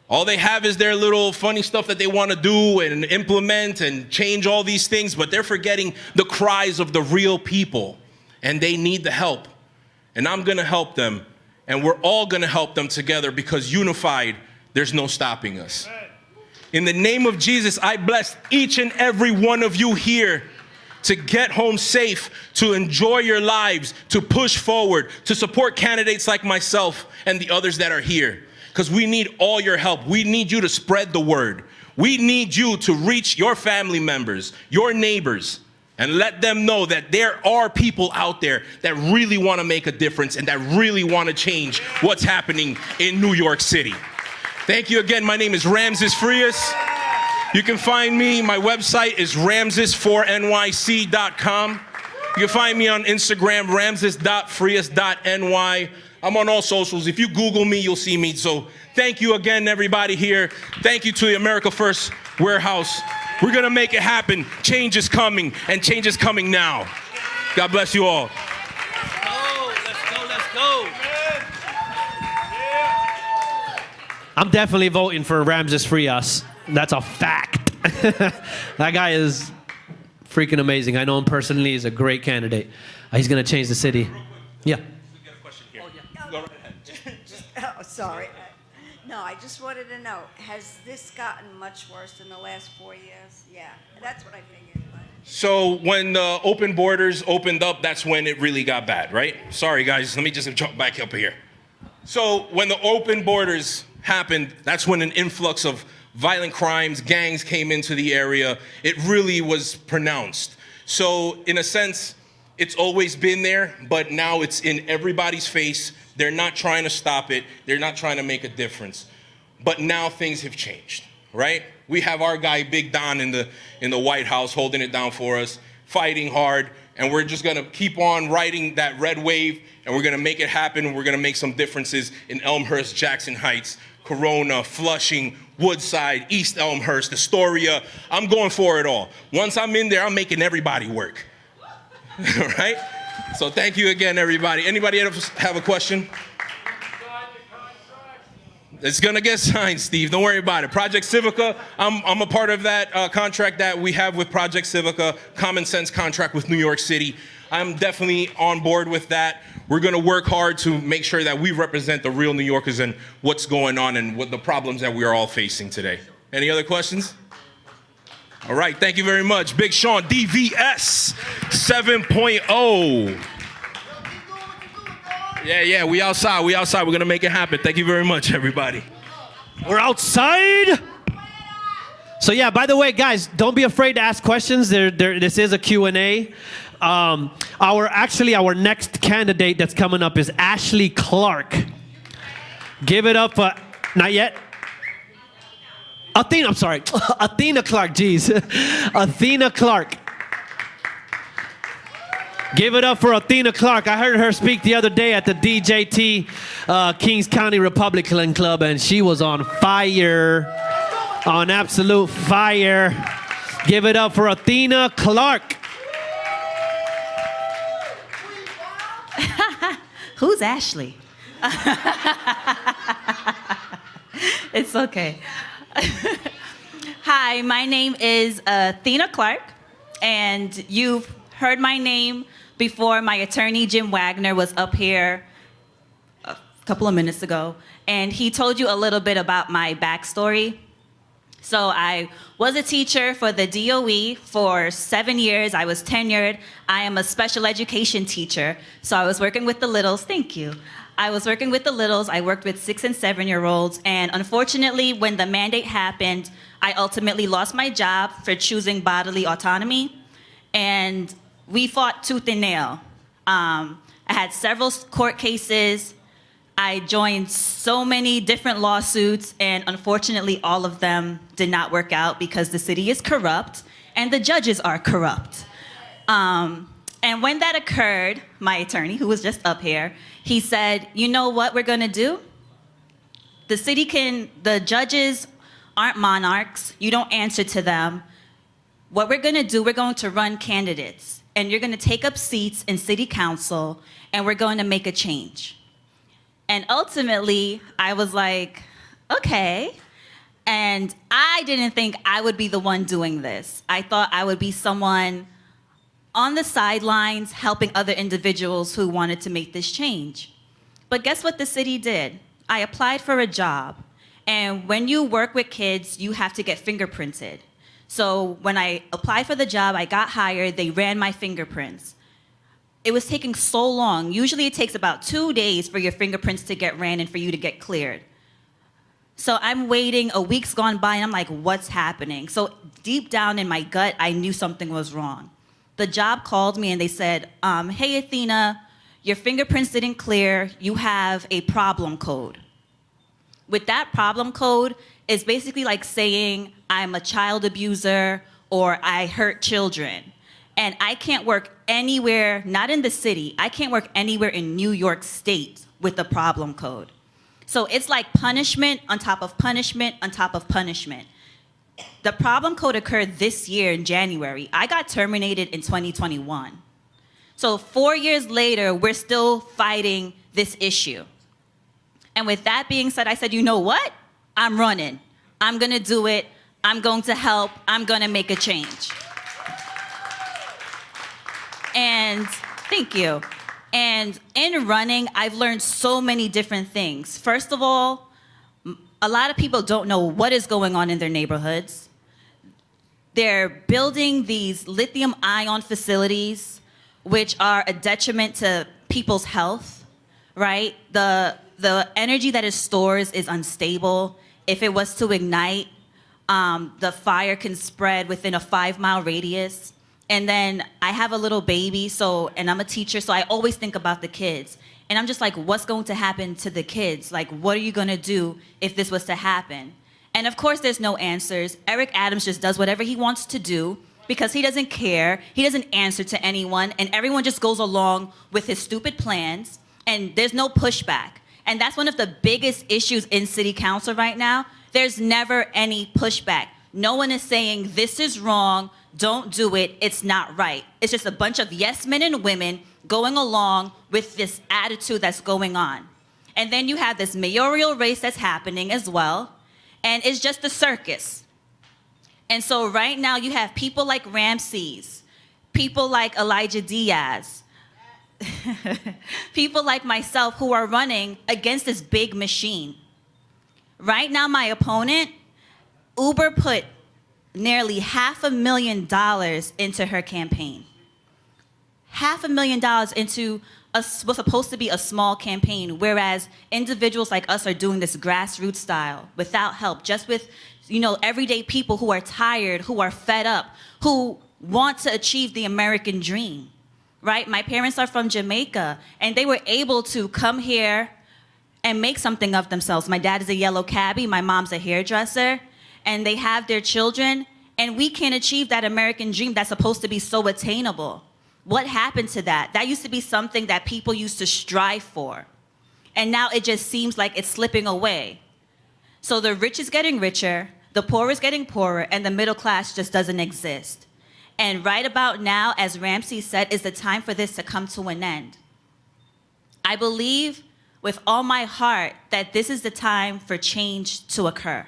All they have is their little funny stuff that they want to do and implement and change all these things, but they're forgetting the cries of the real people, and they need the help. And I'm going to help them, and we're all going to help them together, because unified, there's no stopping us. In the name of Jesus, I bless each and every one of you here to get home safe, to enjoy your lives, to push forward, to support candidates like myself and the others that are here. Because we need all your help. We need you to spread the word. We need you to reach your family members, your neighbors, and let them know that there are people out there that really want to make a difference and that really want to change what's happening in New York City. Thank you again. My name is Ramses Frias. You can find me. My website is ramses4nyc.com. You can find me on Instagram, ramses.frias.ny. I'm on all socials. If you Google me, you'll see me. So thank you again, everybody here. Thank you to the America First Warehouse. We're going to make it happen. Change is coming, and change is coming now. God bless you all. Let's go. I'm definitely voting for Ramses Frias. That's a fact. That guy is freaking amazing. I know him personally. He's a great candidate. He's going to change the city. Yeah. Oh, sorry. No, I just wanted to know, has this gotten much worse in the last 4 years? Yeah, that's what I figured. So when the open borders opened up, that's when it really got bad, right? Sorry, guys. Let me just jump back up here. So when the open borders happened, that's when an influx of violent crimes, gangs came into the area. It really was pronounced. So in a sense, it's always been there, but now it's in everybody's face. They're not trying to stop it. They're not trying to make a difference. But now things have changed, right? We have our guy, Big Don, in the White House holding it down for us, fighting hard, and we're just going to keep on riding that red wave, and we're going to make it happen. We're going to make some differences in Elmhurst, Jackson Heights, Corona, Flushing, Woodside, East Elmhurst, Astoria. I'm going for it all. Once I'm in there, I'm making everybody work. Right? So thank you again, everybody. Anybody else have a question? It's going to get signed, Steve. Don't worry about it. Project Civica, I'm a part of that contract that we have with Project Civica, common sense contract with New York City. I'm definitely on board with that. We're going to work hard to make sure that we represent the real New Yorkers and what's going on and what the problems that we are all facing today. Any other questions? All right, thank you very much. Big Sean, DVS 7.0. Yeah, we outside. We're going to make it happen. Thank you very much, everybody. We're outside. So yeah, by the way, guys, don't be afraid to ask questions. This is a Q&A. Our next candidate that's coming up is Ashley Clark. Give it up for, not yet. Athena Clark, geez. Athena Clark. Give it up for Athena Clark. I heard her speak the other day at the DJT Kings County Republican Club, and she was on fire, on absolute fire. Give it up for Athena Clark. Who's Ashley? It's okay. Hi, my name is Athena Clark, and you've heard my name before. My attorney, Jim Wagner, was up here a couple of minutes ago, and he told you a little bit about my backstory. So I was a teacher for the DOE for 7 years. I was tenured. I am a special education teacher, so I was working with the littles. Thank you. I was working with the littles. I worked with 6 and 7-year-olds. And unfortunately, when the mandate happened, I ultimately lost my job for choosing bodily autonomy. And we fought tooth and nail. I had several court cases. I joined so many different lawsuits, and unfortunately, all of them did not work out because the city is corrupt and the judges are corrupt. And when that occurred, my attorney, who was just up here, he said, you know what we're gonna do? The judges aren't monarchs. You don't answer to them. What we're gonna do, we're going to run candidates, and you're gonna take up seats in city council, and we're going to make a change. And ultimately, I was like, okay. And I didn't think I would be the one doing this. I thought I would be someone on the sidelines helping other individuals who wanted to make this change. But guess what the city did? I applied for a job. And when you work with kids, you have to get fingerprinted. So when I applied for the job, I got hired, they ran my fingerprints. It was taking so long. Usually it takes about 2 days for your fingerprints to get ran and for you to get cleared. So I'm waiting, a week's gone by, and I'm like, what's happening? So deep down in my gut, I knew something was wrong. The job called me and they said, hey, Athena, your fingerprints didn't clear. You have a problem code. With that problem code, it's basically like saying I'm a child abuser or I hurt children. And I can't work anywhere, not in the city, I can't work anywhere in New York State with the problem code. So it's like punishment on top of punishment on top of punishment. The problem code occurred this year in January. I got terminated in 2021. So 4 years later, we're still fighting this issue. And with that being said, I said, you know what? I'm running. I'm gonna do it. I'm going to help. I'm gonna make a change. And thank you. And in running, I've learned so many different things. First of all, a lot of people don't know what is going on in their neighborhoods. They're building these lithium-ion facilities, which are a detriment to people's health, right? The energy that it stores is unstable. If it was to ignite, the fire can spread within a 5-mile radius. And then I have a little baby, and I'm a teacher, so I always think about the kids. And I'm just like, what's going to happen to the kids? Like, what are you gonna do if this was to happen? And of course, there's no answers. Eric Adams just does whatever he wants to do because he doesn't care. He doesn't answer to anyone, and everyone just goes along with his stupid plans, and there's no pushback. And that's one of the biggest issues in city council right now. There's never any pushback. No one is saying, this is wrong, don't do it, it's not right. It's just a bunch of yes men and women going along with this attitude that's going on. And then you have this mayoral race that's happening as well, and it's just a circus. And so right now you have people like Ramses, people like Elijah Diaz, people like myself who are running against this big machine. Right now my opponent, Uber put nearly $500,000 into her campaign. $500,000 into what's supposed to be a small campaign, whereas individuals like us are doing this grassroots style without help, just with, everyday people who are tired, who are fed up, who want to achieve the American dream, right? My parents are from Jamaica, and they were able to come here and make something of themselves. My dad is a yellow cabbie, my mom's a hairdresser, and they have their children, and we can't achieve that American dream that's supposed to be so attainable. What happened to that? That used to be something that people used to strive for. And now it just seems like it's slipping away. So the rich is getting richer, the poor is getting poorer, and the middle class just doesn't exist. And right about now, as Ramsey said, is the time for this to come to an end. I believe with all my heart that this is the time for change to occur.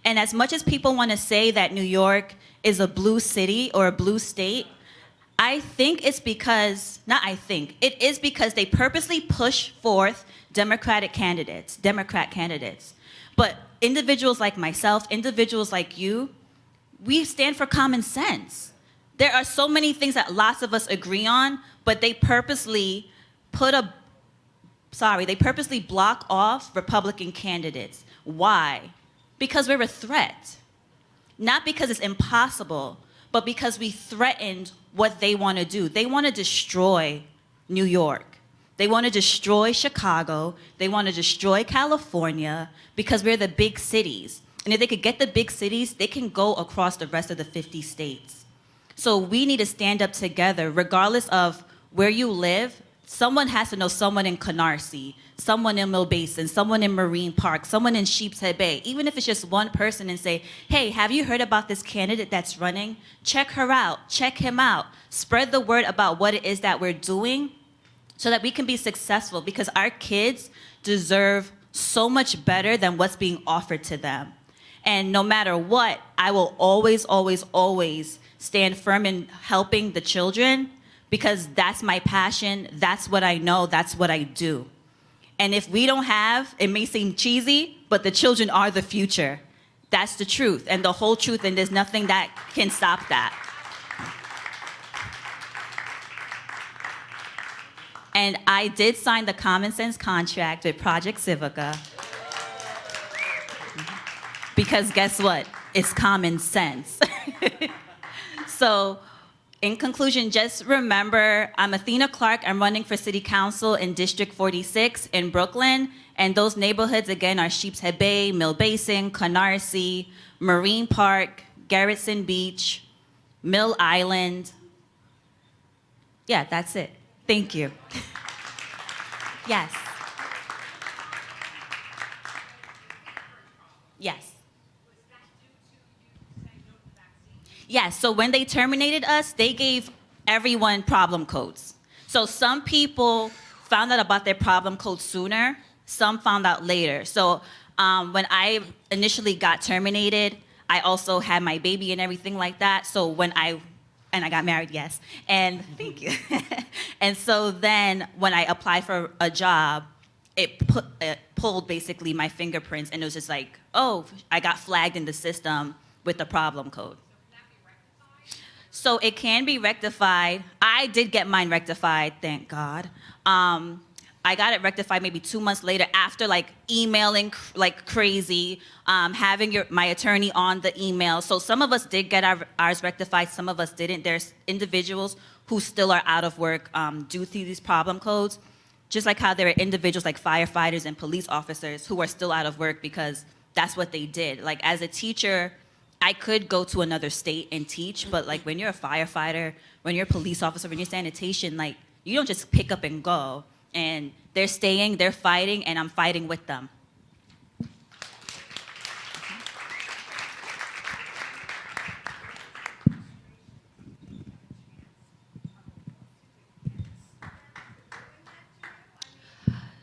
And as much as people want to say that New York is a blue city or a blue state, I think it's because, it is because they purposely push forth Democrat candidates. But individuals like myself, individuals like you, we stand for common sense. There are so many things that lots of us agree on, but they purposely put a they purposely block off Republican candidates. Why? Because we're a threat. Not because it's impossible, but because we threatened what they want to do. They want to destroy New York. They want to destroy Chicago. They want to destroy California because we're the big cities. And if they could get the big cities, they can go across the rest of the 50 states. So we need to stand up together, regardless of where you live. Someone has to know someone in Canarsie, someone in Mill Basin, someone in Marine Park, someone in Sheepshead Bay, even if it's just one person, and say, hey, have you heard about this candidate that's running? Check her out, check him out. Spread the word about what it is that we're doing so that we can be successful, because our kids deserve so much better than what's being offered to them. And no matter what, I will always, always, always stand firm in helping the children, because that's my passion, that's what I know, that's what I do. And if we don't have, it may seem cheesy, but the children are the future. That's the truth and the whole truth, and there's nothing that can stop that. And I did sign the Common Sense contract with Project Civica. Because guess what? It's common sense. So, in conclusion, just remember, I'm Athena Clark. I'm running for City Council in District 46 in Brooklyn. And those neighborhoods, again, are Sheepshead Bay, Mill Basin, Canarsie, Marine Park, Garrettson Beach, Mill Island. Yeah, that's it. Thank you. Yes. Yes. Yes, so when they terminated us, they gave everyone problem codes. So some people found out about their problem code sooner, some found out later. So when I initially got terminated, I also had my baby and everything like that. So when I got married, yes. And thank you. And so then when I applied for a job, it pulled basically my fingerprints, and it was just like, oh, I got flagged in the system with the problem code. So it can be rectified. I did get mine rectified, thank God. I got it rectified maybe 2 months later after like emailing like crazy, having my attorney on the email. So some of us did get ours rectified, some of us didn't. There's individuals who still are out of work due to these problem codes, just like how there are individuals like firefighters and police officers who are still out of work because that's what they did. Like as a teacher, I could go to another state and teach, but like when you're a firefighter, when you're a police officer, when you're sanitation, like you don't just pick up and go. And they're staying, they're fighting, and I'm fighting with them.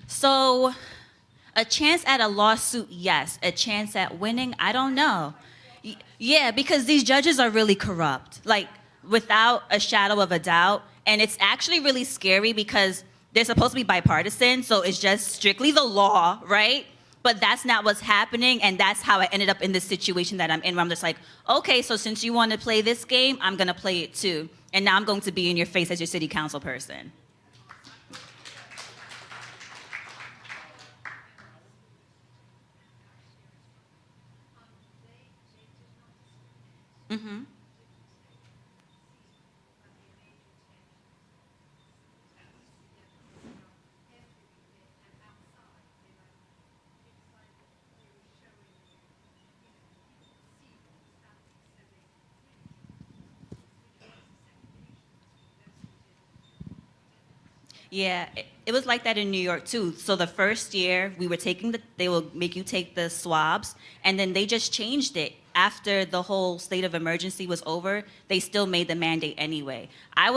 So, a chance at a lawsuit, yes. A chance at winning, I don't know. Yeah, because these judges are really corrupt, like without a shadow of a doubt. And it's actually really scary because they're supposed to be bipartisan, so it's just strictly the law, right? But that's not what's happening, and that's how I ended up in this situation that I'm in, where I'm just like, okay, so since you want to play this game, I'm going to play it too. And now I'm going to be in your face as your city council person. Mm-hmm. Yeah, it was like that in New York too. So the first year we were they will make you take the swabs, and then they just changed it. After the whole state of emergency was over, they still made the mandate anyway. I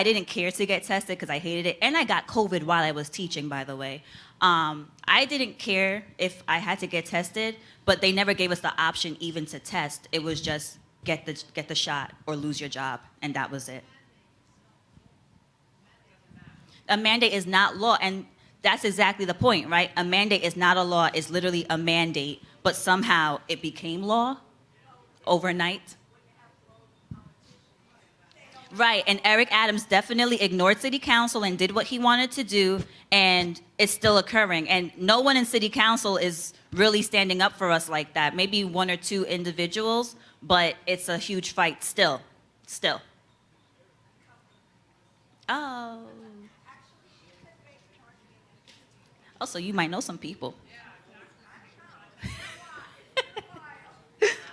didn't care to get tested because I hated it. And I got COVID while I was teaching, by the way. I didn't care if I had to get tested, but they never gave us the option even to test. It was just get the shot or lose your job, and that was it. A mandate is not law, and that's exactly the point, right? A mandate is not a law, it's literally a mandate, but somehow it became law overnight. Right, and Eric Adams definitely ignored city council and did what he wanted to do, and it's still occurring. And no one in city council is really standing up for us like that. Maybe one or two individuals, but it's a huge fight still. Still. Oh. Also, you might know some people.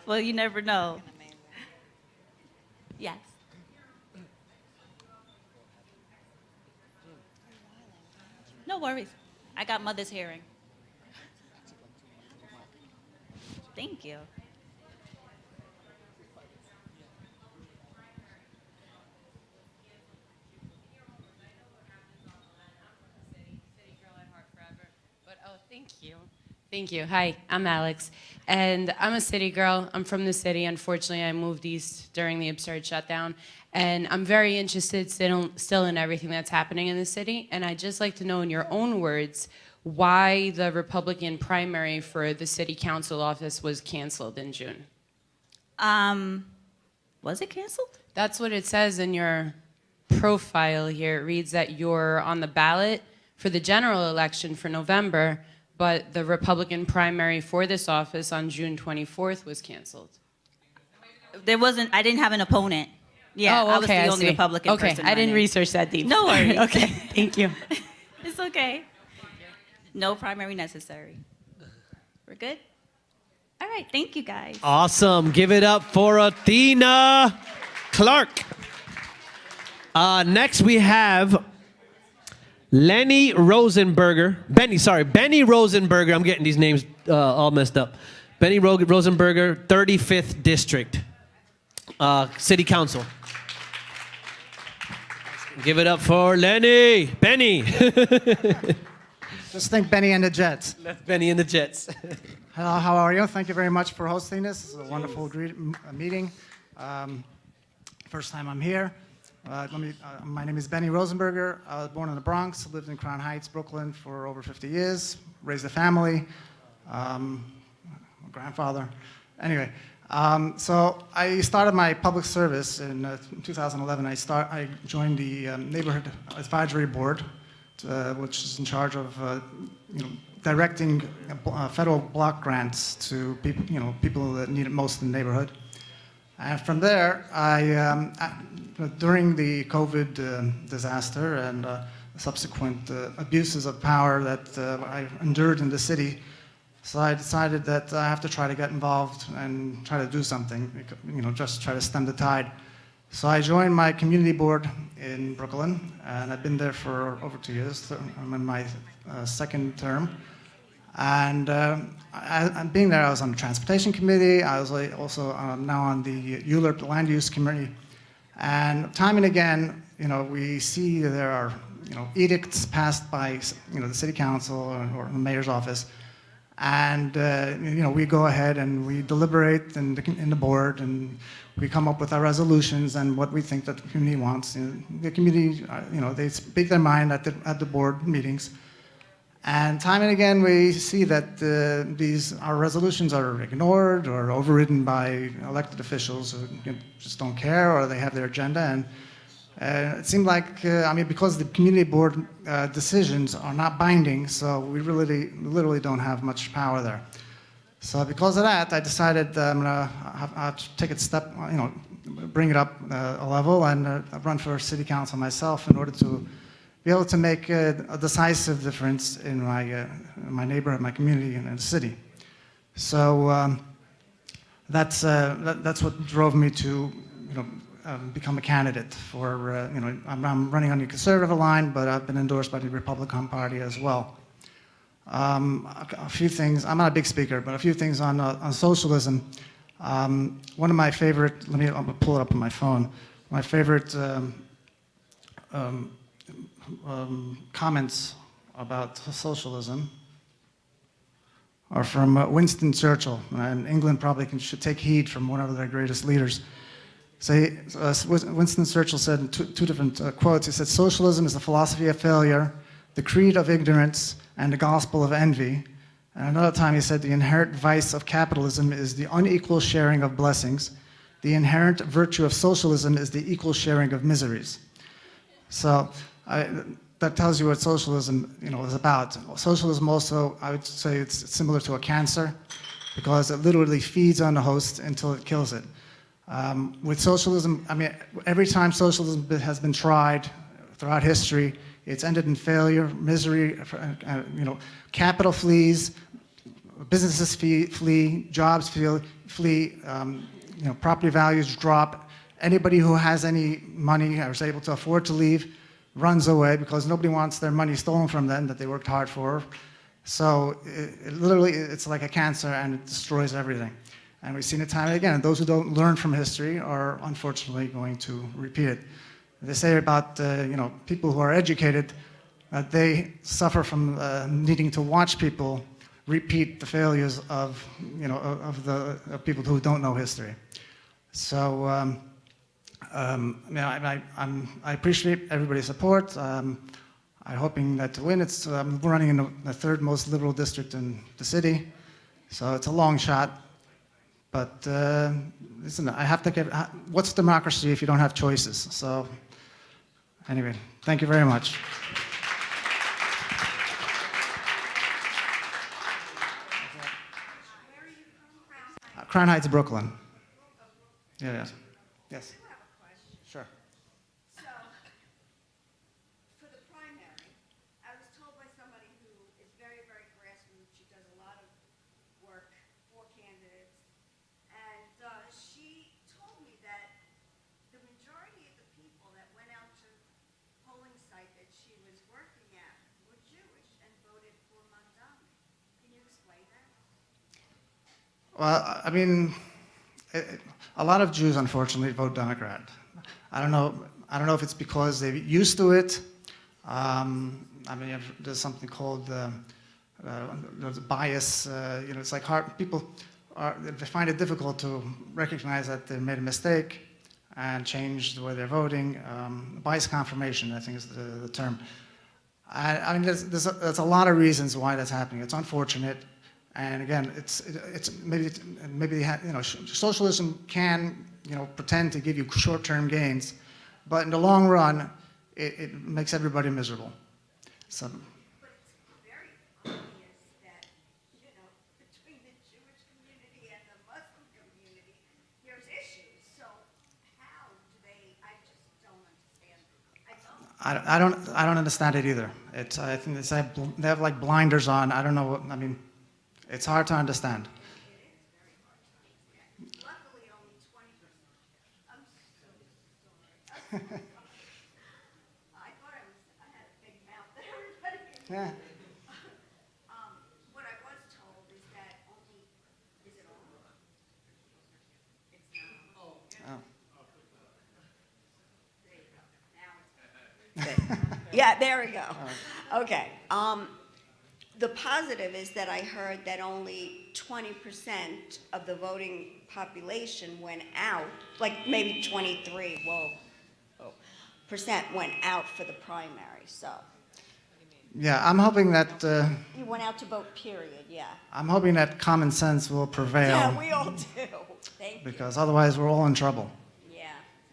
Well, you never know. Yes. No worries. I got mother's hearing. Thank you. Thank you. Thank you. Hi, I'm Alex, and I'm a city girl. I'm from the city. Unfortunately, I moved east during the absurd shutdown, and I'm very interested still in everything that's happening in the city, and I'd just like to know in your own words why the Republican primary for the city council office was canceled in June. Was it canceled? That's what it says in your profile here. It reads that you're on the ballot for the general election for November, but the Republican primary for this office on June 24th was canceled. I didn't have an opponent. Yeah, oh, I was okay, the only see. Republican okay, person I didn't running. research that deep. No worries. Okay, thank you. It's okay. No primary necessary. We're good? All right, thank you guys. Awesome. Give it up for Athena Clark. Next we have Benny Rosenberger. I'm getting these names all messed up. Benny Rosenberger, 35th District, City Council. Give it up for Benny. Just think Benny and the Jets. That's Benny and the Jets. Hello, how are you? Thank you very much for hosting this. This is a wonderful meeting. First time I'm here. My name is Benny Rosenberger. I was born in the Bronx, lived in Crown Heights, Brooklyn for over 50 years, raised a family, a grandfather. Anyway, so I started my public service in 2011. I joined the Neighborhood Advisory Board, which is in charge of directing federal block grants to people that need it most in the neighborhood. And from there, during the COVID disaster and subsequent abuses of power that I endured in the city, so I decided that I have to try to get involved and try to do something, just try to stem the tide. So I joined my community board in Brooklyn, and I've been there for over 2 years. I'm in my second term. And being there, I was on the transportation committee. I was also now on the ULURP land use committee. And time and again, we see there are edicts passed by the city council or the mayor's office, and we go ahead and we deliberate in the board, and we come up with our resolutions and what we think that the community wants. The community, they speak their mind at the board meetings. And time and again, we see that our resolutions are ignored or overridden by elected officials who just don't care, or they have their agenda. And it seemed like, because the community board decisions are not binding, so we literally don't have much power there. So because of that, I decided I'm gonna have to take a step, bring it up a level and run for city council myself in order to be able to make a decisive difference in my neighborhood, my community, and the city. So that's what drove me to become a candidate for. I'm running on the conservative line, but I've been endorsed by the Republican Party as well. A few things. I'm not a big speaker, but a few things on socialism. One of my favorite. I'm gonna pull it up on my phone. My favorite. Comments about socialism are from Winston Churchill, and England probably should take heed from one of their greatest leaders. So Winston Churchill said in two different quotes, he said, "Socialism is the philosophy of failure, the creed of ignorance, and the gospel of envy." And another time he said, "The inherent vice of capitalism is the unequal sharing of blessings. the inherent virtue of socialism is the equal sharing of miseries. So that tells you what socialism, is about. Socialism also, I would say, it's similar to a cancer, because it literally feeds on the host until it kills it. With socialism, every time socialism has been tried throughout history, it's ended in failure, misery. Capital flees, businesses flee, jobs flee. Property values drop. Anybody who has any money or is able to afford to leave runs away because nobody wants their money stolen from them that they worked hard for. So it's like a cancer, and it destroys everything. And we've seen it time and again. And those who don't learn from history are unfortunately going to repeat it. They say about people who are educated that they suffer from needing to watch people repeat the failures of people who don't know history. So I appreciate everybody's support. I'm hoping that to win. We're running in the third most liberal district in the city, so it's a long shot. But listen, I have to get. What's democracy if you don't have choices? So anyway, thank you very much. Crown Heights, Brooklyn. Yeah, yes. Sure. So, for the primary, I was told by somebody who is very, very grassroots. She does a lot of work for candidates, and she told me that the majority of the people that went out to the polling site that she was working at were Jewish and voted for Mamdani. Can you explain that? Well, a lot of Jews, unfortunately, vote Democrat. I don't know if it's because they're used to it. There's something called there's bias. It's like people they find it difficult to recognize that they made a mistake and change the way they're voting. Bias confirmation, I think, is the term. There's a lot of reasons why that's happening. It's unfortunate. And again, it's maybe socialism can pretend to give you short-term gains, but in the long run, it makes everybody miserable. So. But it's very obvious that between the Jewish community and the Muslim community, there's issues. So how do they? I just don't understand. I don't understand it either. I think they have like blinders on. I don't know. It's hard to understand. Luckily, only 20%. I'm so sorry. I thought I had a big mouth that everybody could hear. Yeah. What I was told is that only, is it on? It's not. Oh. There you go. Now it's yeah, there we go. Okay. The positive is that I heard that only 20% of the voting population went out, like maybe 23, percent went out for the primary, so. Yeah, I'm hoping that. You went out to vote, period, yeah. I'm hoping that common sense will prevail. Yeah, we all do. Thank you. Because otherwise, we're all in trouble. Yeah.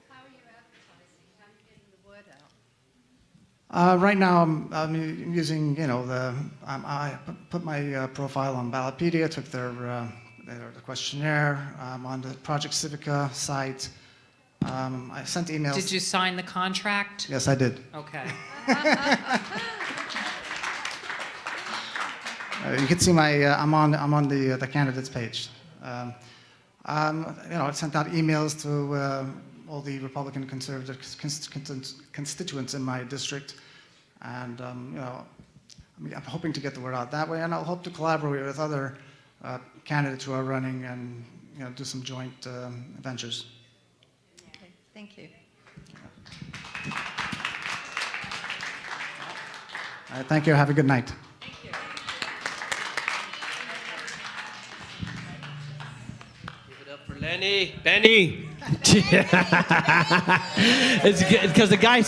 How are you advertising? How are you getting the word out? Right now, I'm using, I put my profile on Ballotpedia, took their the questionnaire. I'm on the Project Civica site. I sent emails. Did you sign the contract? Yes, I did. Okay. You can see I'm on the candidates page. I sent out emails to all the Republican conservative constituents in my district, and I'm hoping to get the word out that way, and I'll hope to collaborate with other candidates who are running and do some joint ventures. Okay, thank you. All right, thank you. Have a good night. Lenny, Benny. It's because the guy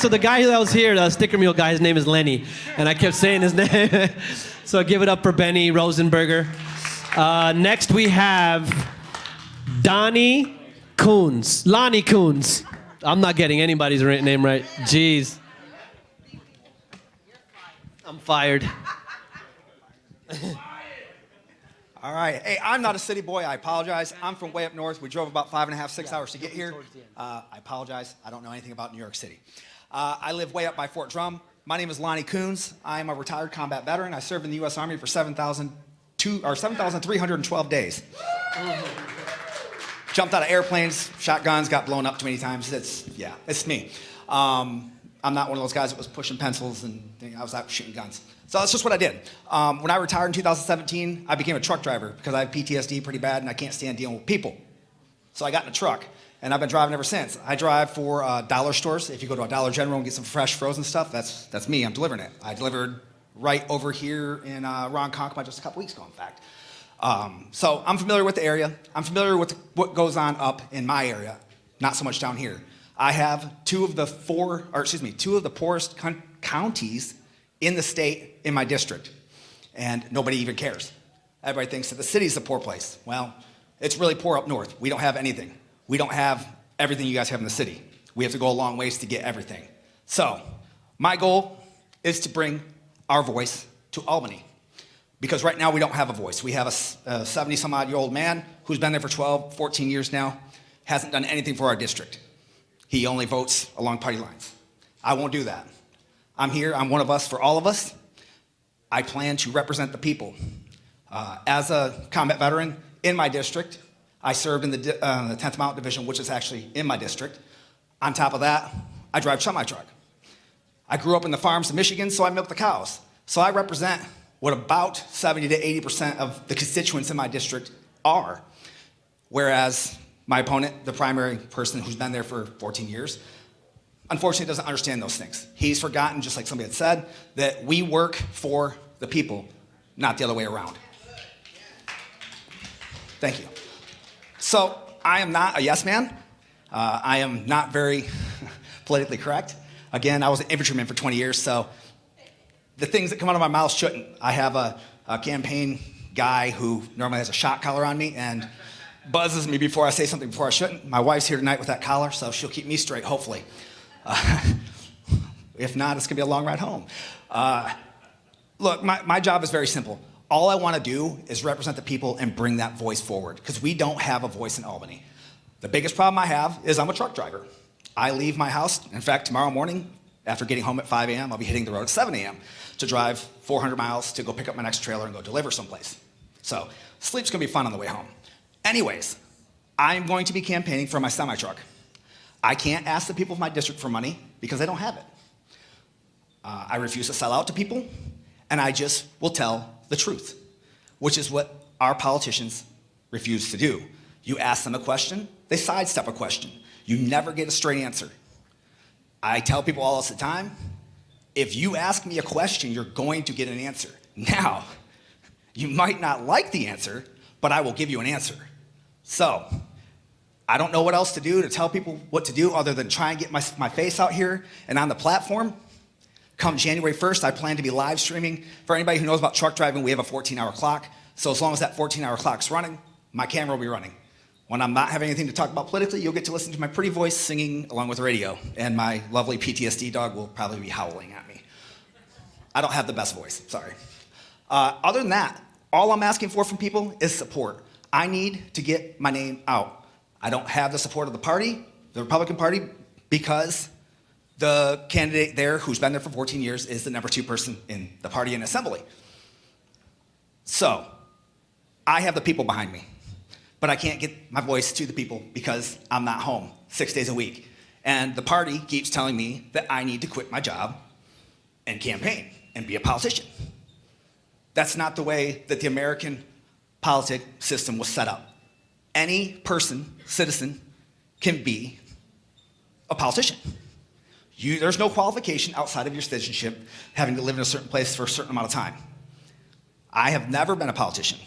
that was here, the sticker mule guy, his name is Lenny, and I kept saying his name. So give it up for Benny Rosenberger. Next we have Donnie Coons. Lonnie Coons. I'm not getting anybody's name right. Jeez. I'm fired. All right. Hey, I'm not a city boy. I apologize. I'm from way up north. We drove about 5.5, 6 hours to get here. I apologize. I don't know anything about New York City. I live way up by Fort Drum. My name is Lonnie Coons. I am a retired combat veteran. I served in the U.S. Army for 7,312 days. Jumped out of airplanes, shotguns, got blown up too many times. It's me. I'm not one of those guys that was pushing pencils and I was out shooting guns. So that's just what I did. When I retired in 2017, I became a truck driver because I have PTSD pretty bad and I can't stand dealing with people. So I got in a truck and I've been driving ever since. I drive for dollar stores. If you go to a Dollar General and get some fresh frozen stuff, that's me. I'm delivering it. I delivered right over here in Ronkonkoma just a couple weeks ago, in fact. So I'm familiar with the area. I'm familiar with what goes on up in my area, not so much down here. I have two of the poorest counties in the state in my district, and nobody even cares. Everybody thinks that the city's the poor place. Well, it's really poor up north. We don't have anything. We don't have everything you guys have in the city. We have to go a long ways to get everything. So my goal is to bring our voice to Albany, because right now we don't have a voice. We have a 70-some-odd-year-old man who's been there for 12, 14 years now, hasn't done anything for our district. He only votes along party lines. I won't do that. I'm here. I'm one of us for all of us. I plan to represent the people. As a combat veteran in my district, I served in the 10th Mountain Division, which is actually in my district. On top of that, I drive a semi-truck. I grew up in the farms of Michigan, so I milk the cows. So I represent what about 70 to 80% of the constituents in my district are. Whereas my opponent, the primary person who's been there for 14 years, unfortunately doesn't understand those things. He's forgotten, just like somebody had said, that we work for the people, not the other way around. Thank you. So I am not a yes man. I am not very politically correct. Again, I was an infantryman for 20 years, so the things that come out of my mouth shouldn't. I have a campaign guy who normally has a shot collar on me and buzzes me before I say something before I shouldn't. My wife's here tonight with that collar, so she'll keep me straight, hopefully. If not, it's going to be a long ride home. Look, my job is very simple. All I want to do is represent the people and bring that voice forward, because we don't have a voice in Albany. The biggest problem I have is I'm a truck driver. I leave my house. In fact, tomorrow morning, after getting home at 5 a.m., I'll be hitting the road at 7 a.m. to drive 400 miles to go pick up my next trailer and go deliver someplace. So sleep's going to be fun on the way home. Anyways, I'm going to be campaigning for my semi-truck. I can't ask the people of my district for money because they don't have it. I refuse to sell out to people, and I just will tell the truth, which is what our politicians refuse to do. You ask them a question, they sidestep a question. You never get a straight answer. I tell people all the time, if you ask me a question, you're going to get an answer. Now, you might not like the answer, but I will give you an answer. So, I don't know what else to do to tell people what to do other than try and get my face out here and on the platform. Come January 1st, I plan to be live streaming. For anybody who knows about truck driving, we have a 14-hour clock. So as long as that 14-hour clock's running, my camera will be running. When I'm not having anything to talk about politically, you'll get to listen to my pretty voice singing along with the radio, and my lovely PTSD dog will probably be howling at me. I don't have the best voice, sorry. Other than that, all I'm asking for from people is support. I need to get my name out. I don't have the support of the party, the Republican Party, because the candidate there who's been there for 14 years is the number 2 person in the party and assembly. So, I have the people behind me. But I can't get my voice to the people because I'm not home 6 days a week. And the party keeps telling me that I need to quit my job and campaign and be a politician. That's not the way that the American politic system was set up. Any person, citizen, can be a politician. There's no qualification outside of your citizenship having to live in a certain place for a certain amount of time. I have never been a politician.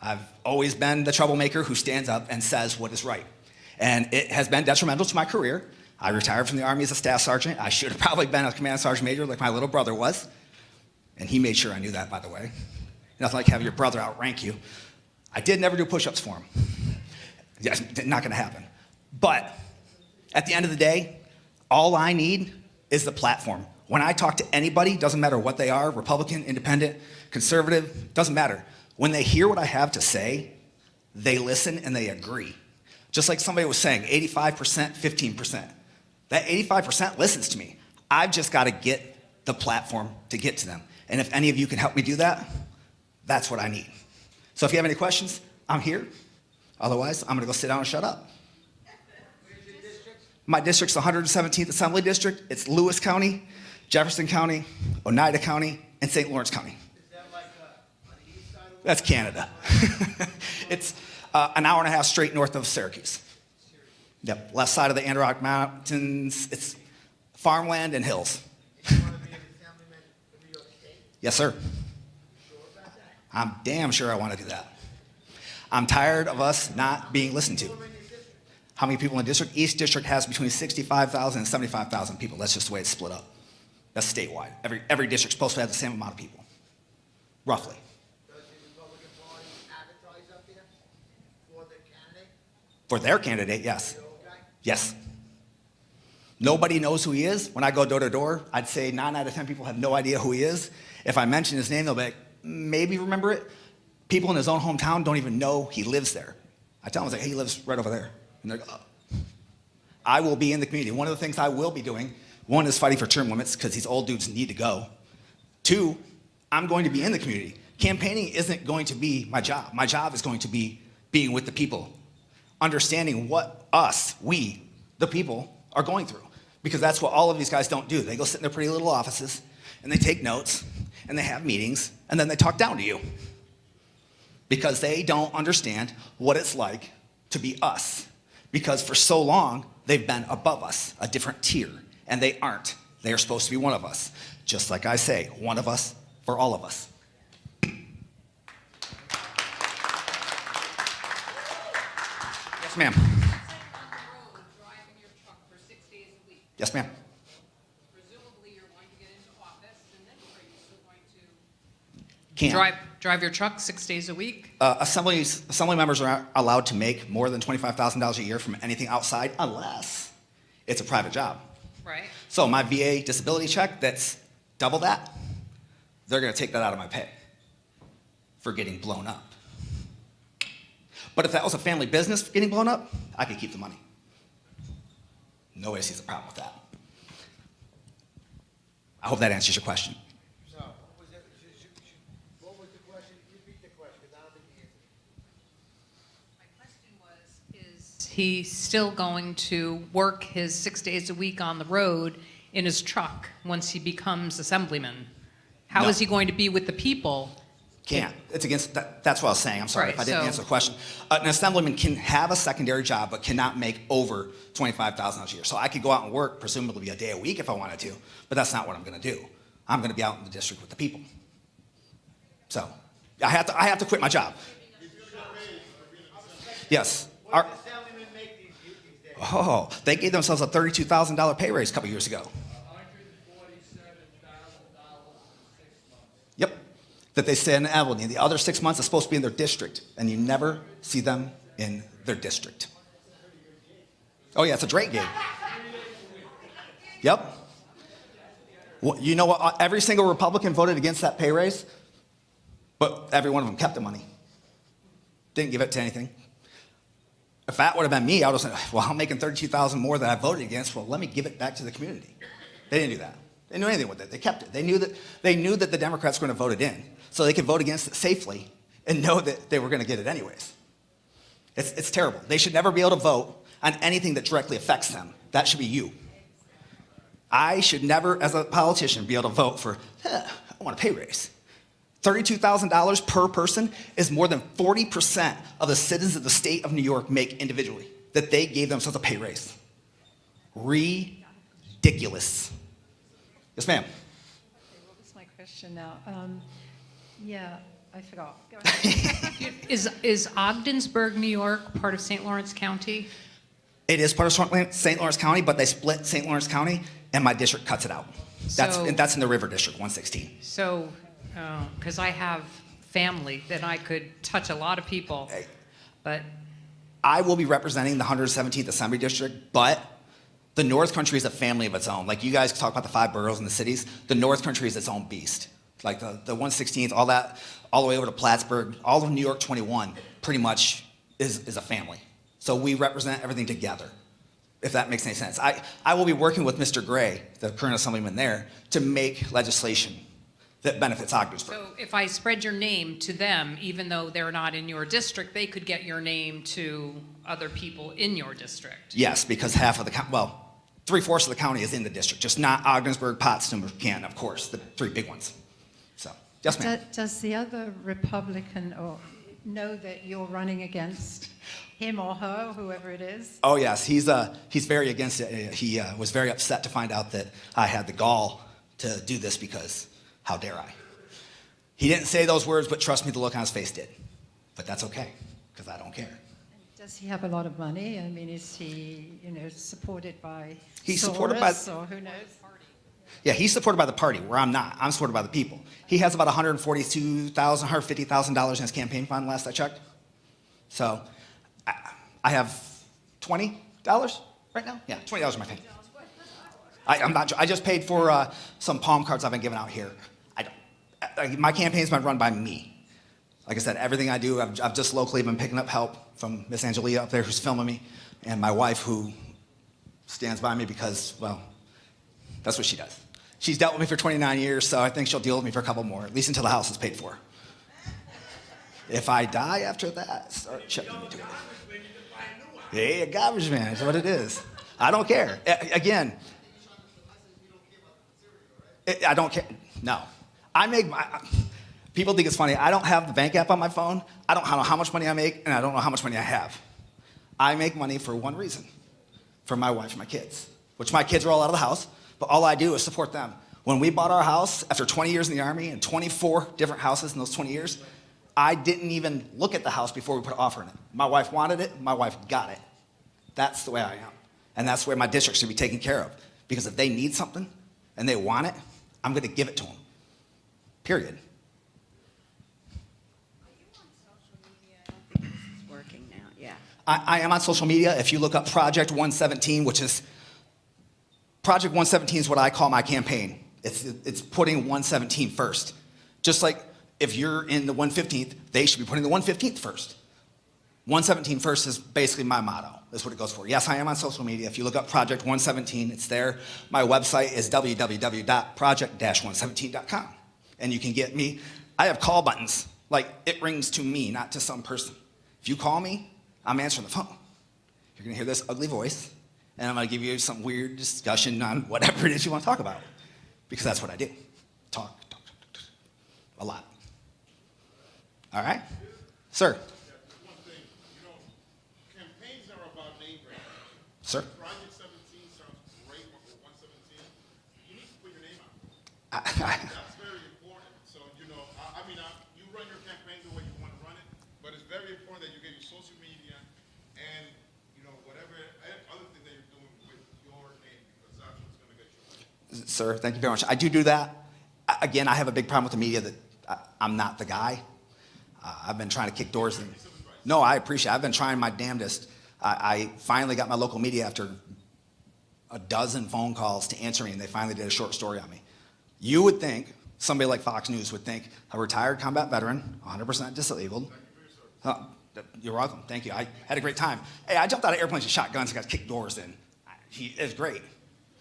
I've always been the troublemaker who stands up and says what is right. And it has been detrimental to my career. I retired from the Army as a staff sergeant. I should have probably been a command sergeant major like my little brother was. And he made sure I knew that, by the way. Nothing like having your brother outrank you. I did never do push-ups for him. Yes, not gonna happen. But at the end of the day, all I need is the platform. When I talk to anybody, doesn't matter what they are, Republican, independent, conservative, doesn't matter. When they hear what I have to say, they listen and they agree. Just like somebody was saying, 85%, 15%. That 85% listens to me. I've just got to get the platform to get to them. And if any of you can help me do that, that's what I need. So if you have any questions, I'm here. Otherwise, I'm going to go sit down and shut up. My district's the 117th Assembly District. It's Lewis County, Jefferson County, Oneida County, and St. Lawrence County. That's Canada. It's an hour and a half straight north of Syracuse. Yep, left side of the Adirondack Mountains. It's farmland and hills. Yes, sir. I'm damn sure I want to do that. I'm tired of us not being listened to. How many people in the district? East District has between 65,000 and 75,000 people. That's just the way it's split up. That's statewide. Every district's supposed to have the same amount of people, roughly. Does the Republican Party advertise up there for the candidate? For their candidate, yes. Yes. Nobody knows who he is. When I go door to door, I'd say 9 out of 10 people have no idea who he is. If I mention his name, they'll be like, maybe remember it. People in his own hometown don't even know he lives there. I tell them, like, hey, he lives right over there. And they're like, oh. I will be in the community. One of the things I will be doing, one is fighting for term limits because these old dudes need to go. 2, I'm going to be in the community. Campaigning isn't going to be my job. My job is going to be being with the people, understanding what we, the people, are going through. Because that's what all of these guys don't do. They go sit in their pretty little offices, and they take notes, and they have meetings, and then they talk down to you. Because they don't understand what it's like to be us. Because for so long, they've been above us, a different tier, and they aren't. They are supposed to be one of us. Just like I say, one of us for all of us. Yes, ma'am. Yes, ma'am. Presumably you're going to get into office, and then are you still going to drive your truck 6 days a week? Assembly members are allowed to make more than $25,000 a year from anything outside unless it's a private job. Right. So my VA disability check, that's double that, they're going to take that out of my pay for getting blown up. But if that was a family business getting blown up, I could keep the money. Nobody sees a problem with that. I hope that answers your question. So, what was the question? Repeat the question, because I don't think you answered. My question was, is he still going to work his 6 days a week on the road in his truck once he becomes assemblyman? How is he going to be with the people? Can't. It's against, that's what I was saying. I'm sorry Right, if I didn't answer the question. An assemblyman can have a secondary job, but cannot make over $25,000 a year. So I could go out and work, presumably a day a week if I wanted to, but that's not what I'm going to do. I'm going to be out in the district with the people. So I have to quit my job. Yes. They gave themselves a $32,000 pay raise a couple years ago. Yep. That they stay in Abilene. The other 6 months are supposed to be in their district, and you never see them in their district. Oh yeah, it's a great gig. Yep. Well, you know what? Every single Republican voted against that pay raise, but every one of them kept the money. Didn't give it to anything. If that would have been me, I would have said, well, I'm making $32,000 more than I voted against. Well, let me give it back to the community. They didn't do that. They didn't do anything with it. They kept it. They knew that the Democrats were going to vote it in, so they could vote against it safely and know that they were going to get it anyways. It's terrible. They should never be able to vote on anything that directly affects them. That should be you. I should never, as a politician, be able to vote for, I want a pay raise. $32,000 per person is more than 40% of the citizens of the state of New York make individually, that they gave themselves a pay raise. Ridiculous. Yes, ma'am. Okay, what was my question now? Yeah, I forgot. Go ahead. Is Ogdensburg, New York, part of St. Lawrence County? It is part of St. Lawrence County, but they split St. Lawrence County, and my district cuts it out. That's in the River District, 116. So, because I have family that I could touch a lot of people, but I will be representing the 117th Assembly District, but the North Country is a family of its own. Like you guys talk about the 5 boroughs and the cities, the North Country is its own beast. Like the 116th, all that, all the way over to Plattsburgh, all of New York 21 pretty much is a family. So we represent everything together, if that makes any sense. I will be working with Mr. Gray, the current assemblyman there, to make legislation that benefits Ogdensburg. So if I spread your name to them, even though they're not in your district, they could get your name to other people in your district? Yes, because half of the county, well, 3/4 of the county is in the district, just not Ogdensburg, Potsdam, or Canton, of course, the 3 big ones. So, yes, ma'am. Does the other Republican know that you're running against him or her, whoever it is? Oh yes, he's very against it. He was very upset to find out that I had the gall to do this because how dare I? He didn't say those words, but trust me, the look on his face did. But that's okay, because I don't care. Does he have a lot of money? I mean, is he, supported by He's Soros, supported by, or who knows? Yeah, he's supported by the party, where I'm not. I'm supported by the people. He has about $142,000, $150,000 in his campaign fund, last I checked. So I have $20 right now? Yeah, $20 in my bank. I just paid for some palm cards I've been giving out here. My campaign's been run by me. Like I said, everything I do, I've just locally been picking up help from Miss Angelia up there who's filming me, and my wife who stands by me because, well, that's what she does. She's dealt with me for 29 years, so I think she'll deal with me for a couple more, at least until the house is paid for. If I die after that, start chipping me to it. Hey, a garbage man is what it is. I don't care. Again, I don't care. No. People think it's funny. I don't have the bank app on my phone. I don't know how much money I make, and I don't know how much money I have. I make money for one reason, for my wife and my kids, which my kids are all out of the house, but all I do is support them. When we bought our house after 20 years in the Army and 24 different houses in those 20 years, I didn't even look at the house before we put an offer in it. My wife wanted it. My wife got it. That's the way I am. And that's the way my district should be taken care of. Because if they need something and they want it, I'm going to give it to them. Period. Working now, yeah. I am on social media. If you look up Project 117, Project 117 is what I call my campaign. It's putting 117 first. Just like if you're in the 115th, they should be putting the 115th first. 117 first is basically my motto. That's what it goes for. Yes, I am on social media. If you look up Project 117, it's there. My website is www.project-117.com. And you can get me. I have call buttons. Like, it rings to me, not to some person. If you call me, I'm answering the phone. You're going to hear this ugly voice, and I'm going to give you some weird discussion on whatever it is you want to talk about. Because that's what I do. Talk. A lot. All right? Sir. Sir? Project 17 sounds great, but for 117, you need to put your name out. That's very important. So, you run your campaign the way you want to run it, but it's very important that you get your social media and, whatever other thing that you're doing with your name, because that's what's going to get you. Sir, thank you very much. I do that. Again, I have a big problem with the media that I'm not the guy. I've been trying to kick doors in. No, I appreciate it. I've been trying my damnedest. I finally got my local media after a dozen phone calls to answer me, and they finally did a short story on me. You would think, somebody like Fox News would think, a retired combat veteran, 100% disabled. You're welcome. Thank you. I had a great time. Hey, I jumped out of airplanes and shot guns and got kicked doors in. It was great.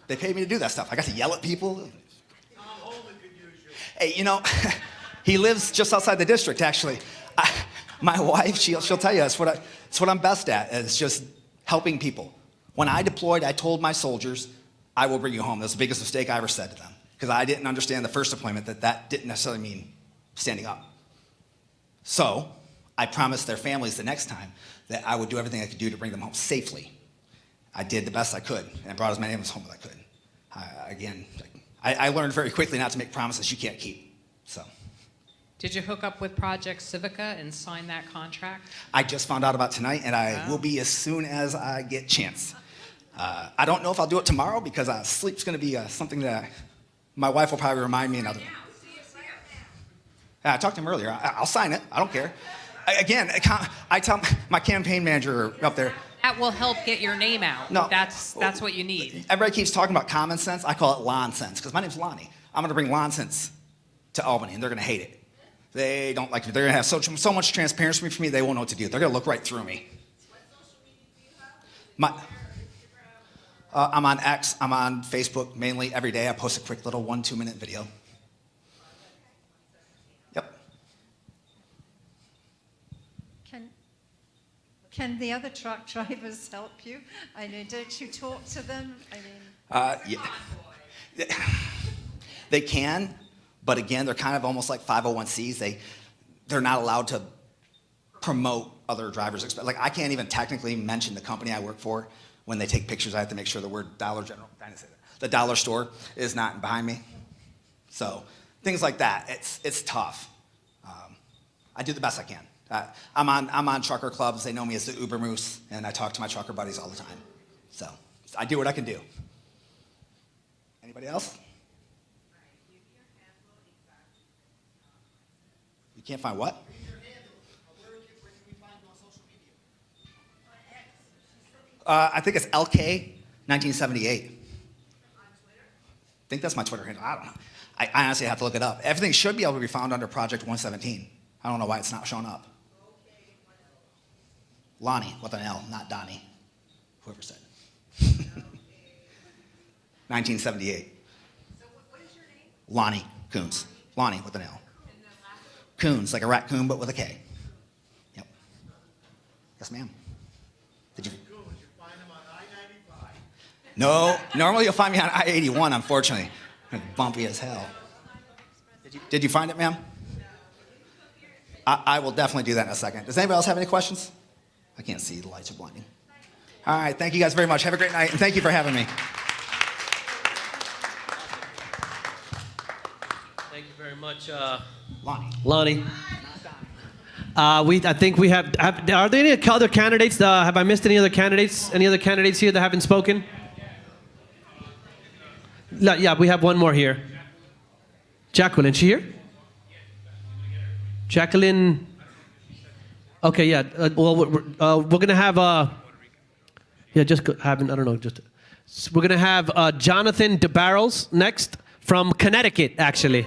They paid me to do that stuff. I got to yell at people. Hey, he lives just outside the district, actually. My wife, she'll tell you, it's what I'm best at, is just helping people. When I deployed, I told my soldiers, I will bring you home. That's the biggest mistake I ever said to them, because I didn't understand the first deployment that didn't necessarily mean standing up. So I promised their families the next time that I would do everything I could do to bring them home safely. I did the best I could, and brought as many of them home as I could. I learned very quickly not to make promises you can't keep. So. Did you hook up with Project Civica and sign that contract? I just found out about tonight, and I will be as soon as I get chance. I don't know if I'll do it tomorrow, because sleep's going to be something that my wife will probably remind me another. I talked to him earlier. I'll sign it. I don't care. Again, I tell my campaign manager up there, That will help get your name out. No. That's what you need. everybody keeps talking about common sense. I call it lawn sense because my name's Lonnie. I'm going to bring lawn sense to Albany, and they're going to hate it. They don't like me. They're going to have so much transparency for me, they won't know what to do. They're going to look right through me. I'm on X. I'm on Facebook mainly every day. I post a quick little 1-2 minute video. Yep. Can the other truck drivers help you? I mean, don't you talk to them? I mean, Yeah. They can, but again, they're kind of almost like 501c3s. They're not allowed to promote other drivers. Like I can't even technically mention the company I work for. When they take pictures, I have to make sure the word Dollar General, the dollar store, is not behind me. So things like that. It's tough. I do the best I can. I'm on trucker clubs. They know me as the Uber Moose, and I talk to my trucker buddies all the time. So I do what I can do. Anybody else? You can't find what? I think it's LK 1978. I think that's my Twitter handle. I don't know. I honestly have to look it up. Everything should be able to be found under Project 117. I don't know why it's not showing up. Lonnie with an L, not Donnie. Whoever said. 1978. So what is your name? Lonnie Coons. Lonnie with an L. Coons, like a raccoon, but with a K. Yep. Yes, ma'am. Did you? No, normally you'll find me on I-81, unfortunately. Bumpy as hell. Did you find it, ma'am? I will definitely do that in a second. Does anybody else have any questions? I can't see, the lights are blinding. All right, thank you guys very much. Have a great night, and thank you for having me. Thank you very much, Lonnie. I think we have. Are there any other candidates? Have I missed any other candidates? Any other candidates here that haven't spoken? No, yeah, we have one more here. Jacqueline, she here? Jacqueline. Okay, yeah. Well, we're gonna have. Yeah, just having. I don't know. Just. We're gonna have Jonathan DeBarrels next from Connecticut, actually.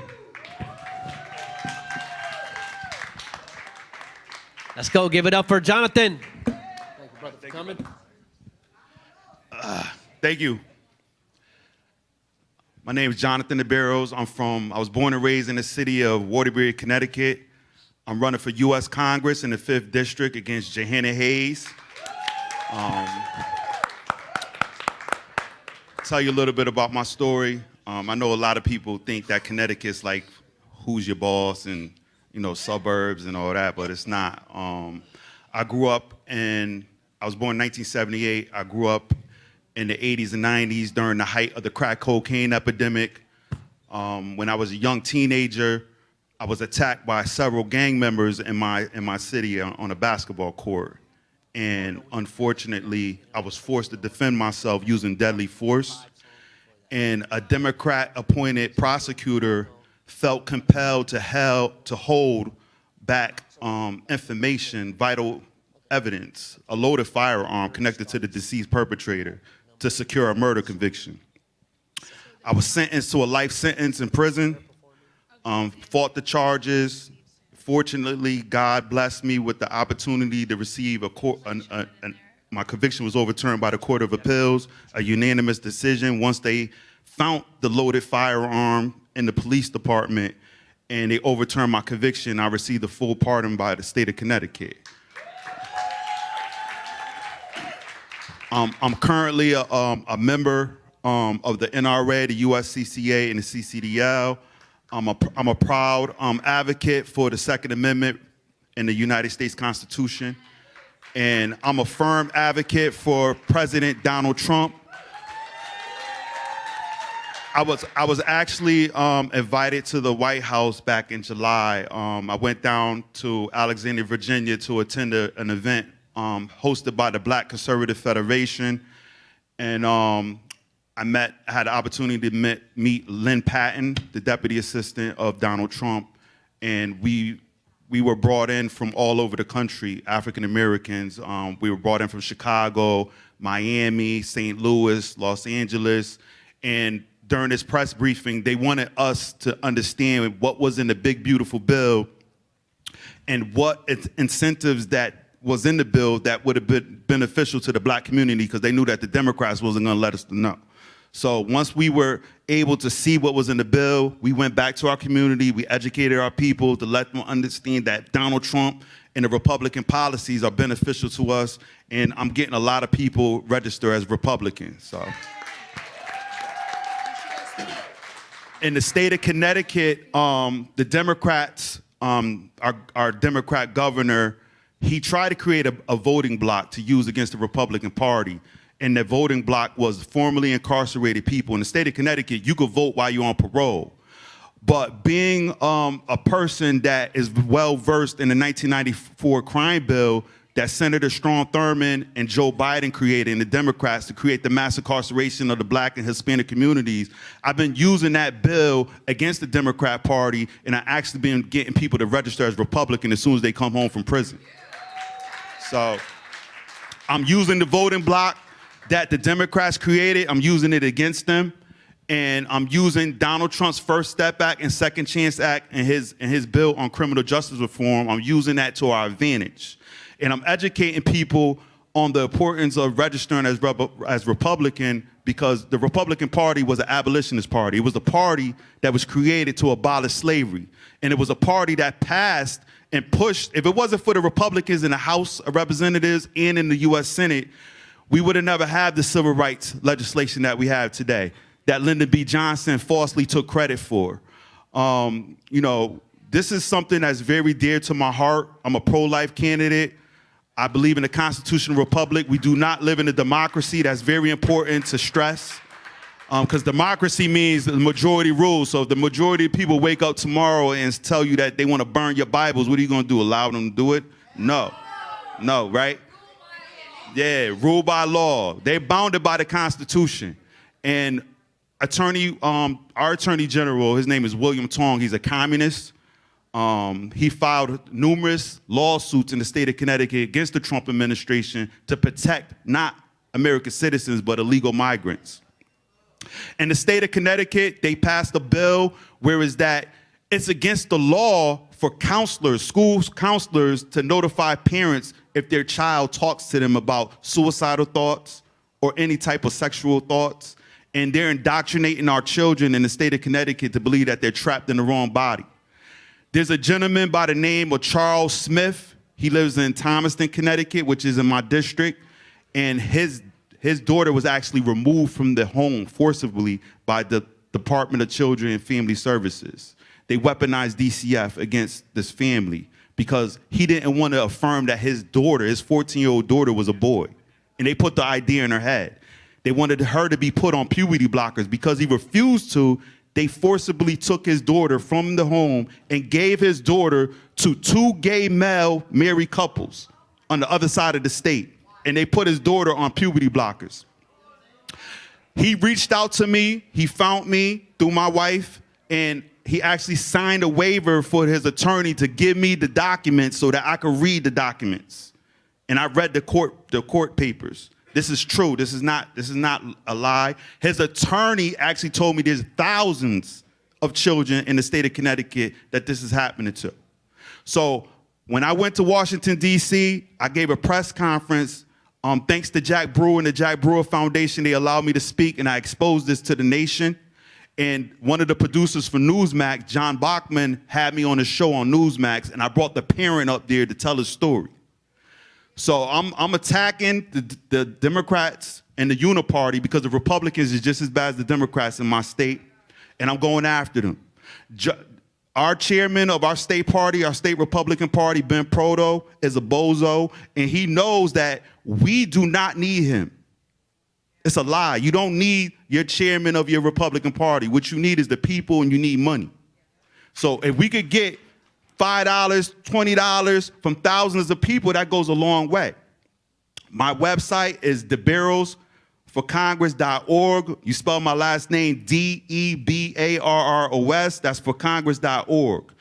Let's go. Give it up for Jonathan. Thank you, brother, for coming. Thank you. My name is Jonathan DeBarrels. I was born and raised in the city of Waterbury, Connecticut. I'm running for U.S. Congress in the 5th District against Johanna Hayes. Tell you a little bit about my story. I know a lot of people think that Connecticut's like, who's your boss and, suburbs and all that, but it's not. I was born in 1978. I grew up in the 80s and 90s during the height of the crack cocaine epidemic. When I was a young teenager, I was attacked by several gang members in my city on a basketball court. And unfortunately, I was forced to defend myself using deadly force. And a Democrat-appointed prosecutor felt compelled to hold back information, vital evidence, a loaded firearm connected to the deceased perpetrator to secure a murder conviction. I was sentenced to a life sentence in prison, fought the charges. Fortunately, God blessed me with the opportunity to receive my conviction was overturned by the Court of Appeals, a unanimous decision once they found the loaded firearm in the police department and they overturned my conviction. I received a full pardon by the state of Connecticut. I'm currently a member of the NRA, the USCCA, and the CCDL. I'm a proud advocate for the Second Amendment in the United States Constitution. And I'm a firm advocate for President Donald Trump. I was actually invited to the White House back in July. I went down to Alexandria, Virginia to attend an event hosted by the Black Conservative Federation. And I had the opportunity to meet Lynn Patton, the deputy assistant of Donald Trump. And we we were brought in from all over the country, African Americans. We were brought in from Chicago, Miami, St. Louis, Los Angeles. And during this press briefing, they wanted us to understand what was in the big, beautiful bill and what incentives that was in the bill that would have been beneficial to the black community, because they knew that the Democrats wasn't going to let us know. So once we were able to see what was in the bill, we went back to our community, we educated our people to let them understand that Donald Trump and the Republican policies are beneficial to us, and I'm getting a lot of people register as Republicans. So, in the state of Connecticut, the Democrats, our Democrat governor, he tried to create a voting bloc to use against the Republican Party. And the voting bloc was formerly incarcerated people. In the state of Connecticut, you could vote while you're on parole. But being a person that is well-versed in the 1994 crime bill that Senator Strom Thurmond and Joe Biden created, and the Democrats, to create the mass incarceration of the black and Hispanic communities, I've been using that bill against the Democrat Party, and I actually been getting people to register as Republican as soon as they come home from prison. So I'm using the voting bloc that the Democrats created, I'm using it against them. And I'm using Donald Trump's First Step Act and Second Chance Act and his bill on criminal justice reform. I'm using that to our advantage. And I'm educating people on the importance of registering as Republican, because the Republican Party was an abolitionist party. It was a party that was created to abolish slavery. And it was a party that passed and pushed. If it wasn't for the Republicans in the House of Representatives and in the U.S. Senate, we would have never had the civil rights legislation that we have today, that Lyndon B. Johnson falsely took credit for. You know, this is something that's very dear to my heart. I'm a pro-life candidate. I believe in a constitutional republic. We do not live in a democracy. That's very important to stress, because democracy means the majority rules. So if the majority of people wake up tomorrow and tell you that they want to burn your Bibles, what are you going to do? Allow them to do it? No. No, right? Yeah, rule by law. They're bounded by the Constitution. And our Attorney General, his name is William Tong. He's a communist. He filed numerous lawsuits in the state of Connecticut against the Trump administration to protect not American citizens, but illegal migrants. In the state of Connecticut, they passed a bill where it's against the law for counselors, school counselors, to notify parents if their child talks to them about suicidal thoughts or any type of sexual thoughts. And they're indoctrinating our children in the state of Connecticut to believe that they're trapped in the wrong body. There's a gentleman by the name of Charles Smith. He lives in Thomaston, Connecticut, which is in my district. And his daughter was actually removed from the home forcibly by the Department of Children and Family Services. They weaponized DCF against this family because he didn't want to affirm that his daughter, his 14-year-old daughter, was a boy. And they put the idea in her head. They wanted her to be put on puberty blockers. Because he refused to, they forcibly took his daughter from the home and gave his daughter to 2 gay male married couples on the other side of the state. And they put his daughter on puberty blockers. He reached out to me. He found me through my wife, and he actually signed a waiver for his attorney to give me the documents so that I could read the documents. And I read the court papers. This is true. This is not a lie. His attorney actually told me there's thousands of children in the state of Connecticut that this is happening to. So when I went to Washington, D.C., I gave a press conference. Thanks to Jack Brewer and the Jack Brewer Foundation, they allowed me to speak, and I exposed this to the nation. And one of the producers for Newsmax, John Bachman, had me on his show on Newsmax, and I brought the parent up there to tell his story. So I'm attacking the Democrats and the Uniparty because the Republicans is just as bad as the Democrats in my state, and I'm going after them. Our chairman of our state party, our state Republican Party, Ben Proto, is a bozo, and he knows that we do not need him. It's a lie. You don't need your chairman of your Republican Party. What you need is the people, and you need money. So if we could get $5, $20 from thousands of people, that goes a long way. My website is forcongress.org. You spell my last name DEBARROS. That's forcongress.org.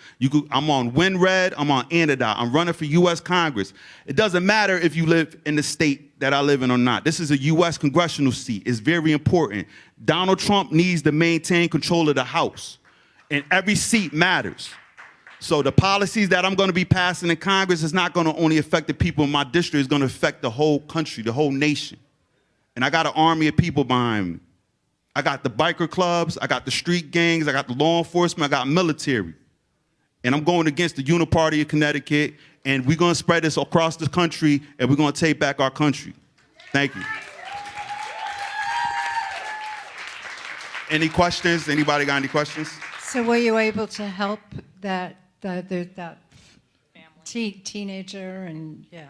I'm on WinRed. I'm on Antidote. I'm running for U.S. Congress. It doesn't matter if you live in the state that I live in or not. This is a U.S. congressional seat. It's very important. Donald Trump needs to maintain control of the House, and every seat matters. So the policies that I'm going to be passing in Congress is not going to only affect the people in my district. It's going to affect the whole country, the whole nation. And I got an army of people behind me. I got the biker clubs, I got the street gangs, I got the law enforcement, I got military. And I'm going against the Uniparty of Connecticut, and we're going to spread this across the country, and we're going to take back our country. Thank you. Any questions? Anybody got any questions? So were you able to help that teenager and yeah?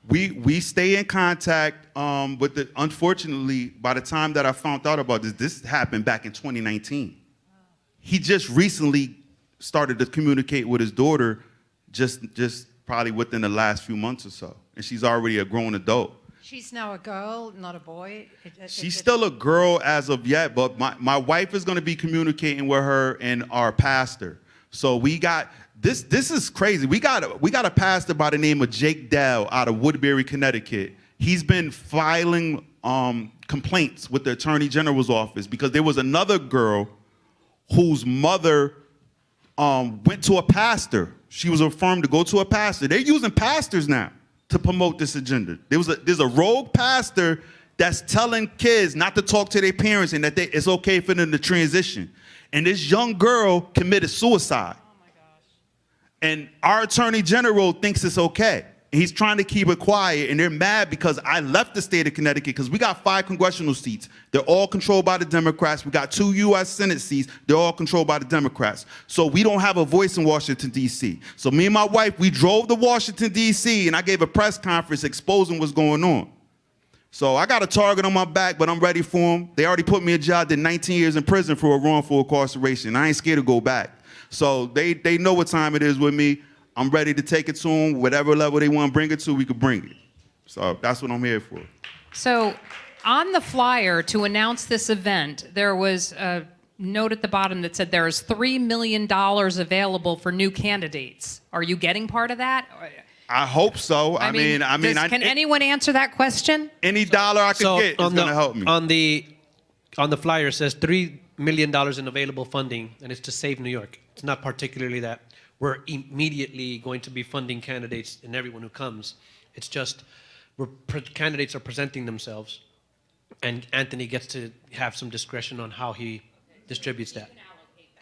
We stay in contact with the, unfortunately, by the time that I found out about this happened back in 2019. He just recently started to communicate with his daughter just probably within the last few months or so. And she's already a grown adult. She's now a girl, not a boy. She's still a girl as of yet, but my wife is going to be communicating with her and our pastor. So we got, this is crazy. We got a pastor by the name of Jake Dell out of Woodbury, Connecticut. He's been filing complaints with the Attorney General's office because there was another girl whose mother went to a pastor. She was affirmed to go to a pastor. They're using pastors now to promote this agenda. There's a rogue pastor that's telling kids not to talk to their parents and that it's okay for them to transition. And this young girl committed suicide. Oh my gosh. And our Attorney General thinks it's okay. He's trying to keep it quiet, and they're mad because I left the state of Connecticut because we got 5 congressional seats. They're all controlled by the Democrats. We got 2 U.S. Senate seats. They're all controlled by the Democrats. So we don't have a voice in Washington, D.C. So me and my wife, we drove to Washington, D.C., and I gave a press conference exposing what's going on. So I got a target on my back, but I'm ready for them. They already put me in jail. I did 19 years in prison for a wrongful incarceration. I ain't scared to go back. So they know what time it is with me. I'm ready to take it to them. Whatever level they want to bring it to, we could bring it. So that's what I'm here for. So on the flyer to announce this event, there was a note at the bottom that said there is $3 million available for new candidates. Are you getting part of that? I hope so. Can anyone answer that question? Any dollar I could get is going to help me. On the flyer, it says $3 million in available funding, and it's to save New York. It's not particularly that we're immediately going to be funding candidates and everyone who comes. It's just candidates are presenting themselves, and Anthony gets to have some discretion on how he distributes that.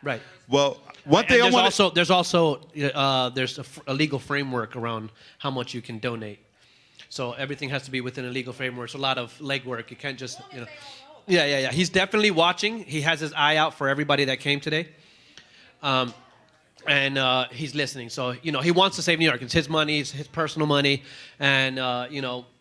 Right. Well, one thing there's also a legal framework around how much you can donate. So everything has to be within a legal framework. It's a lot of legwork. You can't just, Yeah. He's definitely watching. He has his eye out for everybody that came today. And he's listening. So, he wants to save New York. It's his money, it's his personal money. And,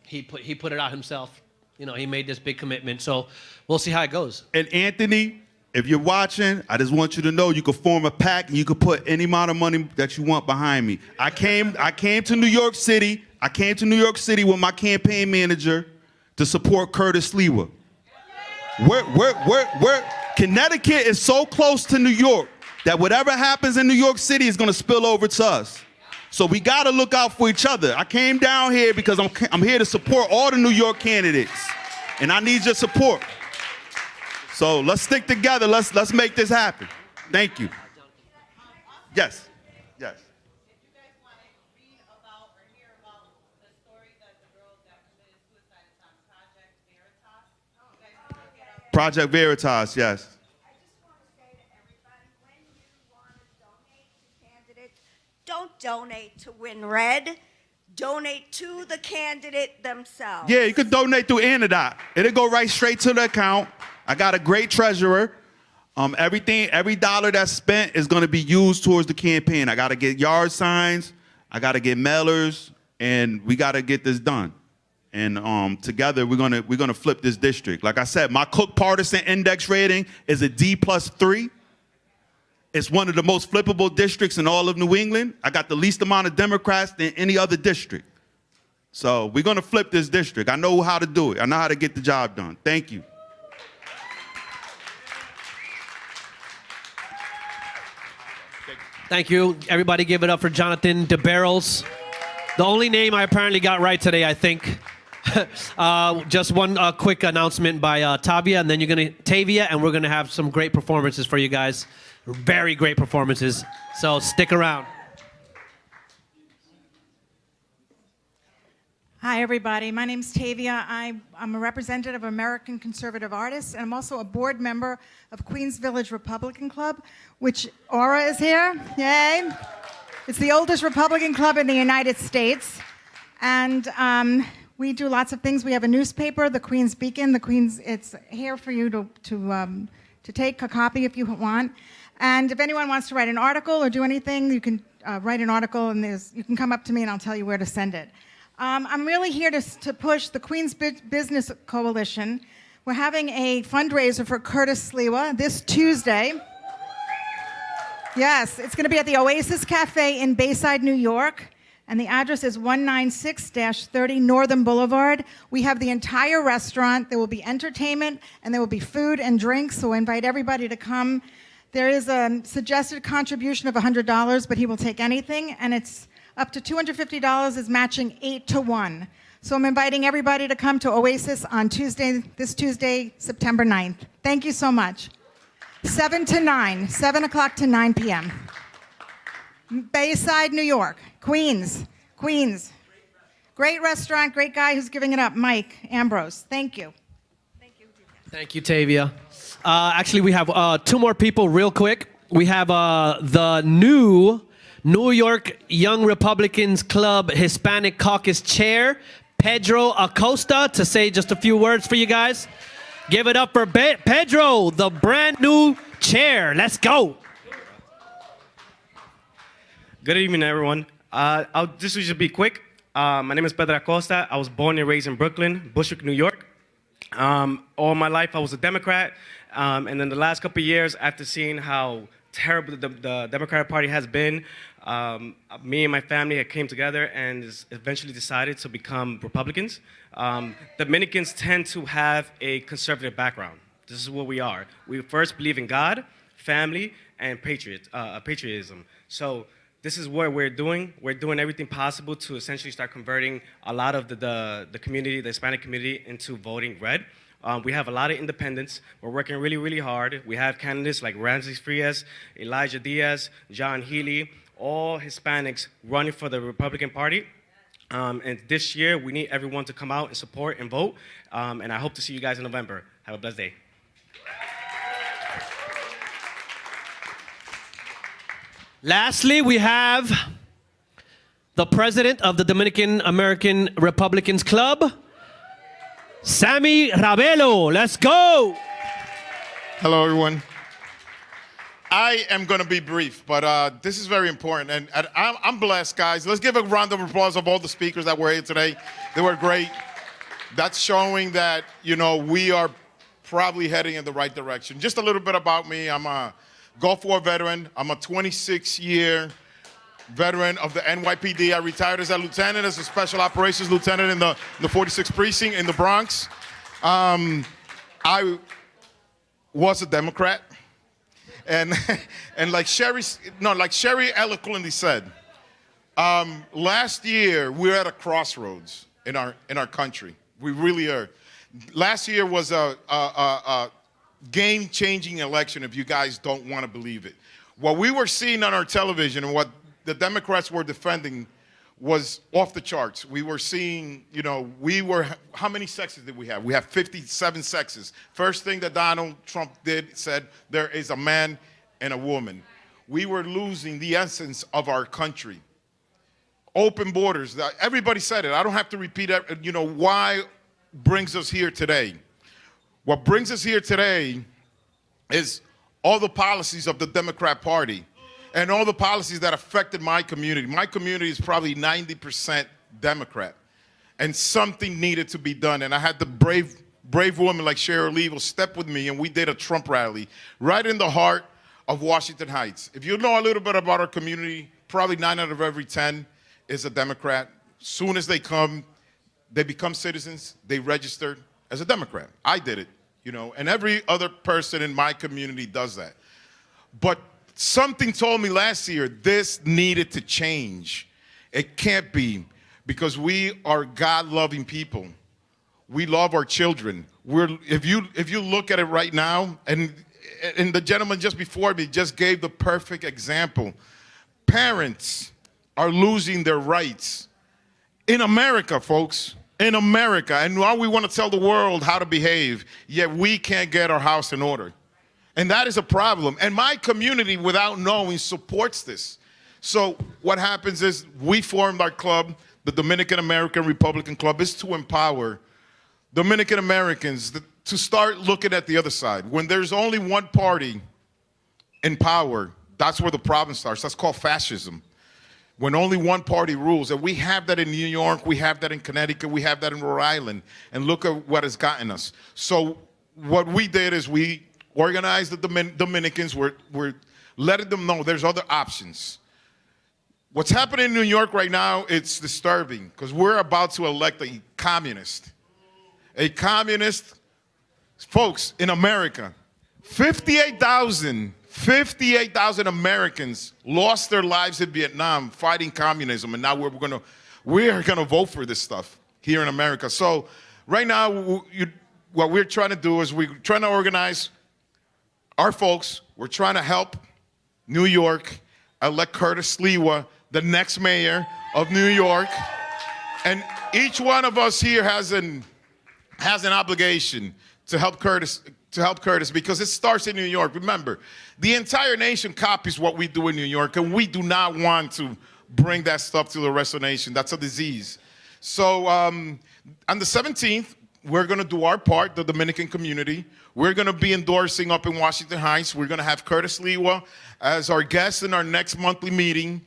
he put it out himself. He made this big commitment. So we'll see how it goes. And Anthony, if you're watching, I just want you to know you can form a PAC and you can put any amount of money that you want behind me. I came to New York City. I came to New York City with my campaign manager to support Curtis Lewa. Connecticut is so close to New York that whatever happens in New York City is going to spill over to us. So we got to look out for each other. I came down here because I'm here to support all the New York candidates, and I need your support. So let's stick together. Let's make this happen. Thank you. Yes. Yes. Project Veritas, yes. Don't donate to WinRed. Donate to the candidate themselves. Yeah, you could donate through Antidote. It'll go right straight to the account. I got a great treasurer. Every dollar that's spent is going to be used towards the campaign. I got to get yard signs. I got to get mailers, and we got to get this done. And together we're gonna flip this district. Like I said, my Cook Partisan Index rating is a D+3. It's one of the most flippable districts in all of New England. I got the least amount of Democrats than any other district. So we're going to flip this district. I know how to do it. I know how to get the job done. Thank you. Thank you. Everybody give it up for Jonathan DeBarrels. The only name I apparently got right today, I think. Just one quick announcement by Tavia, and then Tavia, and we're gonna have some great performances for you guys. Very great performances. So stick around. Hi, everybody. My name's Tavia. I'm a representative of American Conservative Artists, and I'm also a board member of Queens Village Republican Club, which Aura is here. Yay. It's the oldest Republican club in the United States. And we do lots of things. We have a newspaper, the Queens Beacon. It's here for you to take a copy if you want. And if anyone wants to write an article or do anything, you can write an article, and you can come up to me and I'll tell you where to send it. I'm really here to push the Queens Business Coalition. We're having a fundraiser for Curtis Sliwa this Tuesday. Yes, it's going to be at the Oasis Cafe in Bayside, New York, and the address is 196-30 Northern Boulevard. We have the entire restaurant. There will be entertainment, and there will be food and drinks, so I invite everybody to come. There is a suggested contribution of $100, but he will take anything, and it's up to $250 is matching 8-1. So I'm inviting everybody to come to Oasis on this Tuesday, September 9th. Thank you so much. 7 o'clock to 9 p.m. Bayside, New York, Queens. Great restaurant, great guy who's giving it up, Mike Ambrose. Thank you. Thank you, Tavia. Actually, we have 2 more people real quick. We have the new New York Young Republicans Club Hispanic Caucus Chair, Pedro Acosta, to say just a few words for you guys. Give it up for Pedro, the brand new chair. Let's go. Good evening, everyone. This will just be quick. My name is Pedro Acosta. I was born and raised in Brooklyn, Bushwick, New York. All my life, I was a Democrat. And then the last couple of years, after seeing how terrible the Democratic Party has been, me and my family had came together and eventually decided to become Republicans. Dominicans tend to have a conservative background. This is what we are. We first believe in God, family, and patriotism. So this is what we're doing. We're doing everything possible to essentially start converting a lot of the community, the Hispanic community, into voting red. We have a lot of independents. We're working really, really hard. We have candidates like Ramsey Frias, Elijah Diaz, John Healy, all Hispanics running for the Republican Party. And this year, we need everyone to come out and support and vote. And I hope to see you guys in November. Have a blessed day. Lastly, we have the president of the Dominican American Republicans Club, Sammy Ravelo. Let's go. Hello, everyone. I am going to be brief, but this is very important. And I'm blessed, guys. Let's give a round of applause of all the speakers that were here today. They were great. That's showing that, we are probably heading in the right direction. Just a little bit about me. I'm a Gulf War veteran. I'm a 26-year veteran of the NYPD. I retired as a lieutenant, as a special operations lieutenant in the 46th precinct in the Bronx. I was a Democrat. And like Sherry eloquently said, last year we were at a crossroads in our country. We really are. Last year was a game-changing election, if you guys don't want to believe it. What we were seeing on our television and what the Democrats were defending was off the charts. We were seeing, how many sexes did we have? We have 57 sexes. First thing that Donald Trump said, there is a man and a woman. We were losing the essence of our country. Open borders, everybody said it. I don't have to repeat it. Why brings us here today? What brings us here today is all the policies of the Democrat Party and all the policies that affected my community. My community is probably 90% Democrat, and something needed to be done. And I had the brave woman like Cheryl Lee step with me, and we did a Trump rally right in the heart of Washington Heights. If you know a little bit about our community, probably 9 out of every 10 is a Democrat. Soon as they come, they become citizens, they registered as a Democrat. I did it, and every other person in my community does that. But something told me last year this needed to change. It can't be, because we are God-loving people. We love our children. If you look at it right now, and the gentleman just before me just gave the perfect example. Parents are losing their rights in America, folks. In America. And now we want to tell the world how to behave, yet we can't get our house in order. And that is a problem. And my community, without knowing, supports this. So what happens is we formed our club, the Dominican American Republican Club, is to empower Dominican Americans to start looking at the other side. When there's only one party in power, that's where the problem starts. That's called fascism. When only one party rules. And we have that in New York, we have that in Connecticut, we have that in Rhode Island. And look at what has gotten us. So what we did is we organized the Dominicans. We're letting them know there's other options. What's happening in New York right now, it's disturbing, because we're about to elect a communist. A communist, folks, in America. 58,000 Americans lost their lives in Vietnam fighting communism, and now we're gonna vote for this stuff here in America. So right now, what we're trying to do is we're trying to organize our folks. We're trying to help New York elect Curtis Sliwa, the next mayor of New York, and each one of us here has an obligation to help Curtis, because it starts in New York. Remember, the entire nation copies what we do in New York, and we do not want to bring that stuff to the rest of the nation. That's a disease. So on the 17th, we're going to do our part, the Dominican community. We're going to be endorsing up in Washington Heights. We're going to have Curtis Sliwa as our guest in our next monthly meeting.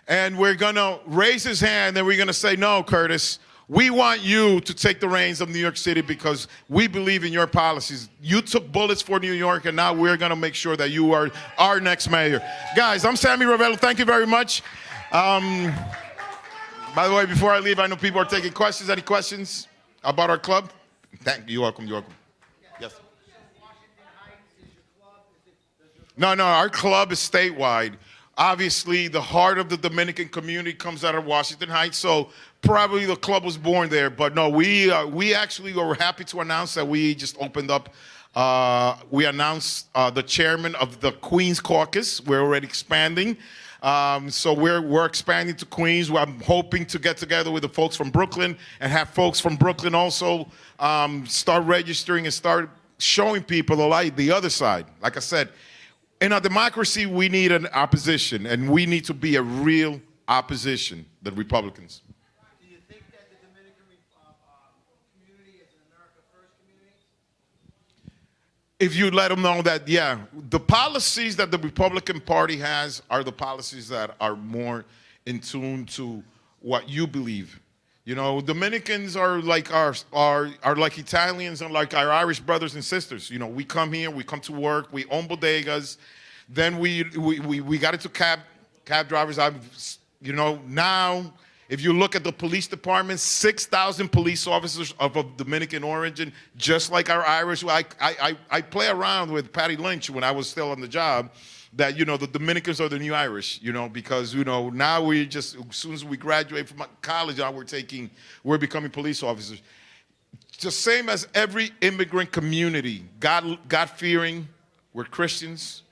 And we're going to raise his hand, and we're going to say, no, Curtis, we want you to take the reins of New York City because we believe in your policies. You took bullets for New York, and now we're going to make sure that you are our next mayor. Guys, I'm Sammy Ravello. Thank you very much. By the way, before I leave, I know people are taking questions. Any questions about our club? Thank you. You're welcome. You're welcome. Yes. No, our club is statewide. Obviously, the heart of the Dominican community comes out of Washington Heights, so probably the club was born there. But no, we actually were happy to announce that we just opened up. We announced the chairman of the Queens Caucus. We're already expanding. So we're expanding to Queens. I'm hoping to get together with the folks from Brooklyn and have folks from Brooklyn also start registering and start showing people the light, the other side. Like I said, in a democracy, we need an opposition, and we need to be a real opposition, the Republicans. Do you think that the Dominican community is an America First community? If you let them know that, yeah, the policies that the Republican Party has are the policies that are more in tune to what you believe. You know, Dominicans are like are like Italians and like our Irish brothers and sisters. You know, we come here, we come to work, we own bodegas. Then we got into cab drivers. Now, if you look at the police department, 6,000 police officers of Dominican origin, just like our Irish. I play around with Patty Lynch when I was still on the job, that, the Dominicans are the new Irish, because, now we just, as soon as we graduate from college, we're becoming police officers. Just same as every immigrant community, God-fearing, we're Christians.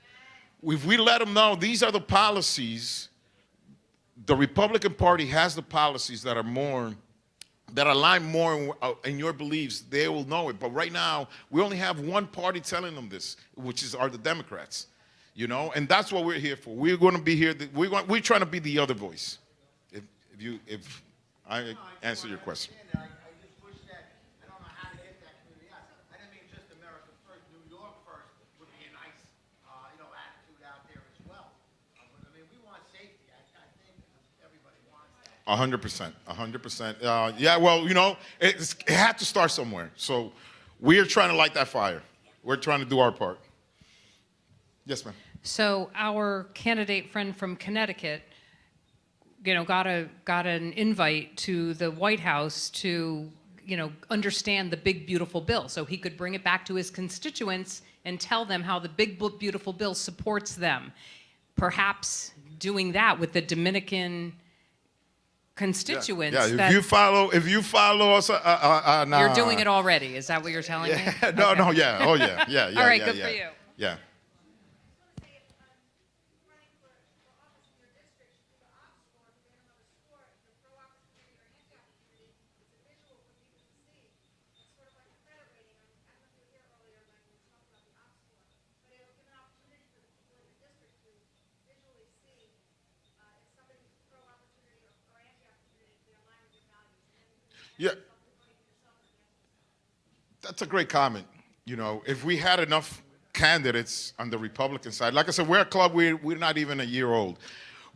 If we let them know these are the policies, the Republican Party has the policies that align more in your beliefs, they will know it. But right now, we only have one party telling them this, which are the Democrats. And that's what we're here for. We're going to be here. We're trying to be the other voice. If I answer your question. I just wish that, I don't know how to get that community out. I didn't mean just America First, New York First would be a nice, attitude out there as well. But, we want safety. I think everybody wants that. 100%. Yeah, well, it had to start somewhere. So we're trying to light that fire. We're trying to do our part. Yes, ma'am. So our candidate friend from Connecticut got an invite to the White House to, understand the big beautiful bill, so he could bring it back to his constituents and tell them how the big beautiful bill supports them. Perhaps doing that with the Dominican constituents. Yeah, that if you follow us, you're doing it already. Is that what you're telling me? No, Okay. no, yeah, oh yeah, yeah, yeah. All right, yeah, good yeah. for you. Yeah. Yeah. That's a great comment. If we had enough candidates on the Republican side, like I said, we're a club, we're not even a year old.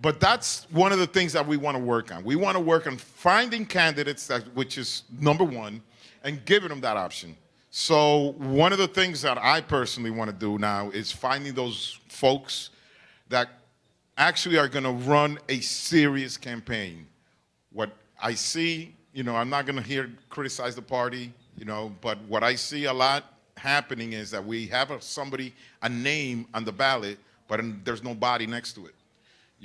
But that's one of the things that we want to work on. We want to work on finding candidates, which is number one, and giving them that option. So one of the things that I personally want to do now is finding those folks that actually are going to run a serious campaign. What I see, I'm not going to criticize the party, but what I see a lot happening is that we have a name on the ballot, but there's no body next to it,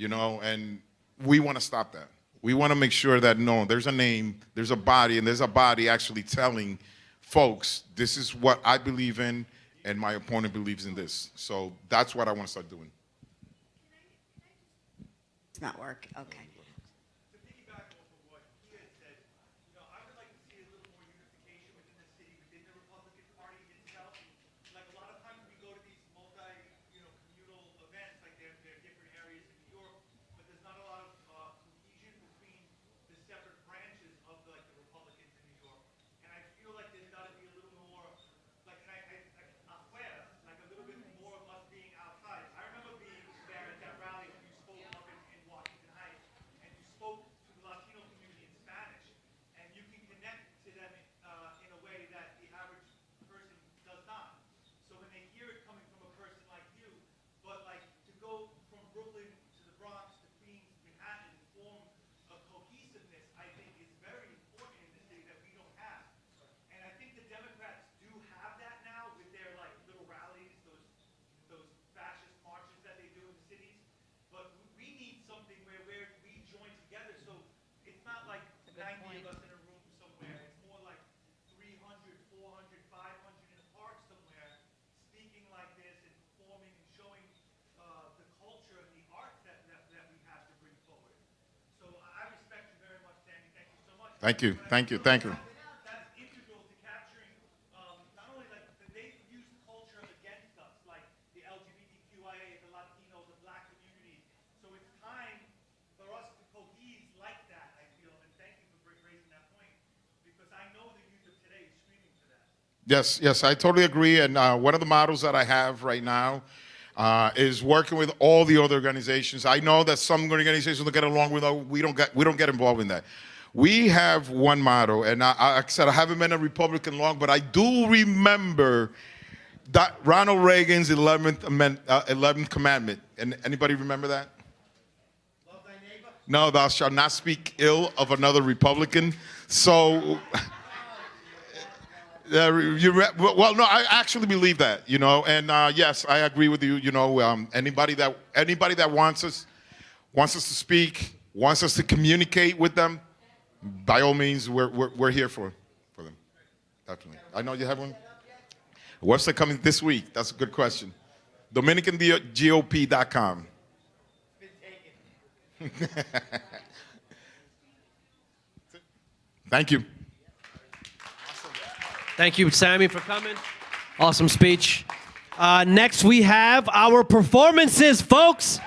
and we want to stop that. We want to make sure that, no, there's a name, there's a body, and there's a body actually telling folks, this is what I believe in, and my opponent believes in this. So that's what I want to start doing. It's not work. Okay. Thank you, thank you, thank you. Yes, I totally agree. And one of the models that I have right now is working with all the other organizations. I know that some organizations don't get along with us. We don't get involved in that. We have one motto, and like I said, I haven't been a Republican long, but I do remember that Ronald Reagan's 11th commandment. And anybody remember that? Love thy neighbor? No, thou shalt not speak ill of another Republican. So, well, no, I actually believe that, and yes, I agree with you. Anybody that wants us to speak, wants us to communicate with them, by all means, we're here for them. Definitely. I know you have one. What's that coming this week? That's a good question. DominicanGOP.com. Thank you. Thank you, Sammy, for coming. Awesome speech. Next, we have our performances, folks.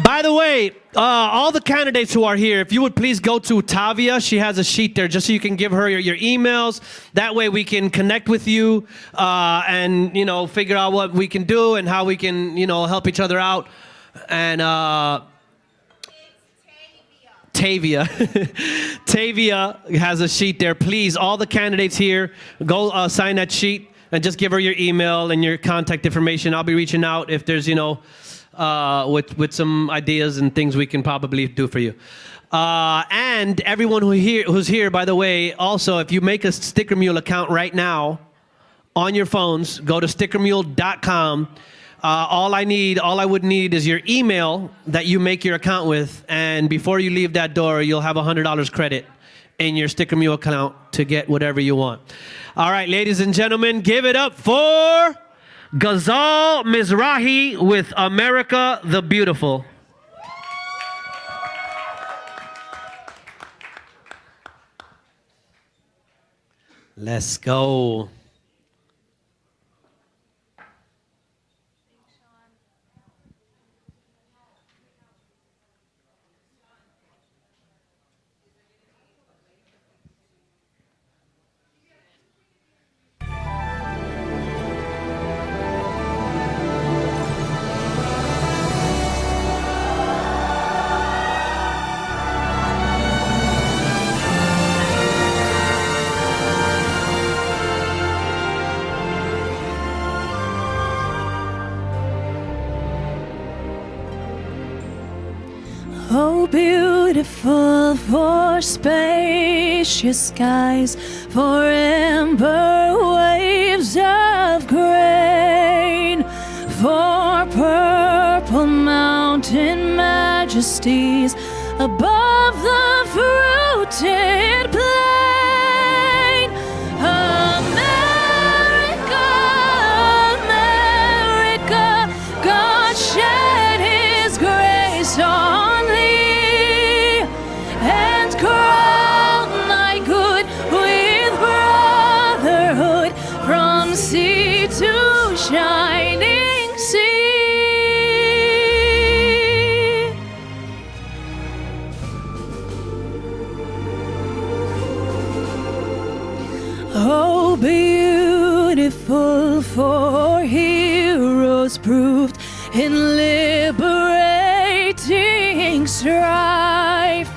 By the way, all the candidates who are here, if you would please go to Tavia. She has a sheet there just so you can give her your emails. That way we can connect with you and, figure out what we can do and how we can, help each other out. And Tavia. Tavia has a sheet there. Please, all the candidates here, go sign that sheet and just give her your email and your contact information. I'll be reaching out if there's, with some ideas and things we can probably do for you. And everyone who's here, by the way, also, if you make a Sticker Mule account right now on your phones, go to stickermule.com. All I would need is your email that you make your account with, and before you leave that door, you'll have $100 credit in your Sticker Mule account to get whatever you want. All right, ladies and gentlemen, give it up for Ghazal Mizrahi with America the Beautiful. Let's go. Oh, beautiful for spacious skies, for amber waves of grain, for purple mountain majesties above the fruited plain. America, America, God shed His grace on thee, and crown thy good with brotherhood from sea to shining sea. Oh, beautiful for heroes proved in liberating strife,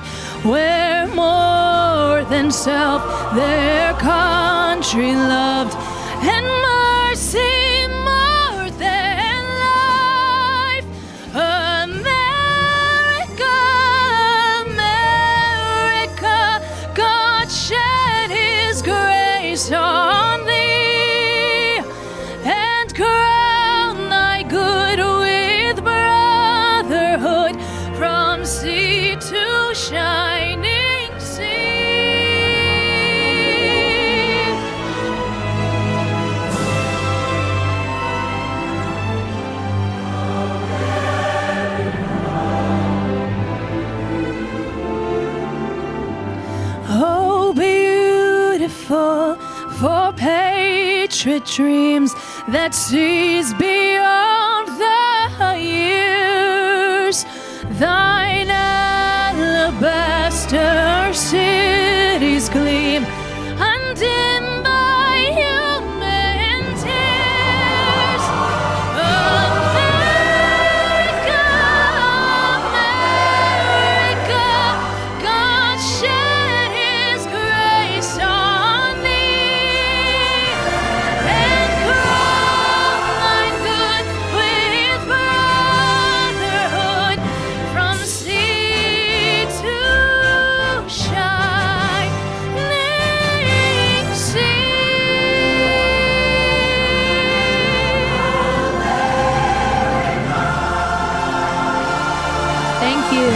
where more than self their country loved, and mercy more than life. America, America, God shed His grace on thee, and crown thy good with brotherhood from sea to shining sea. Oh, beautiful for patriot dreams that sees beyond the years. Thine alabaster cities gleam, undimmed by human tears. America, America, God shed His grace on thee, and crown thine good with brotherhood from sea to shining sea. Thank you.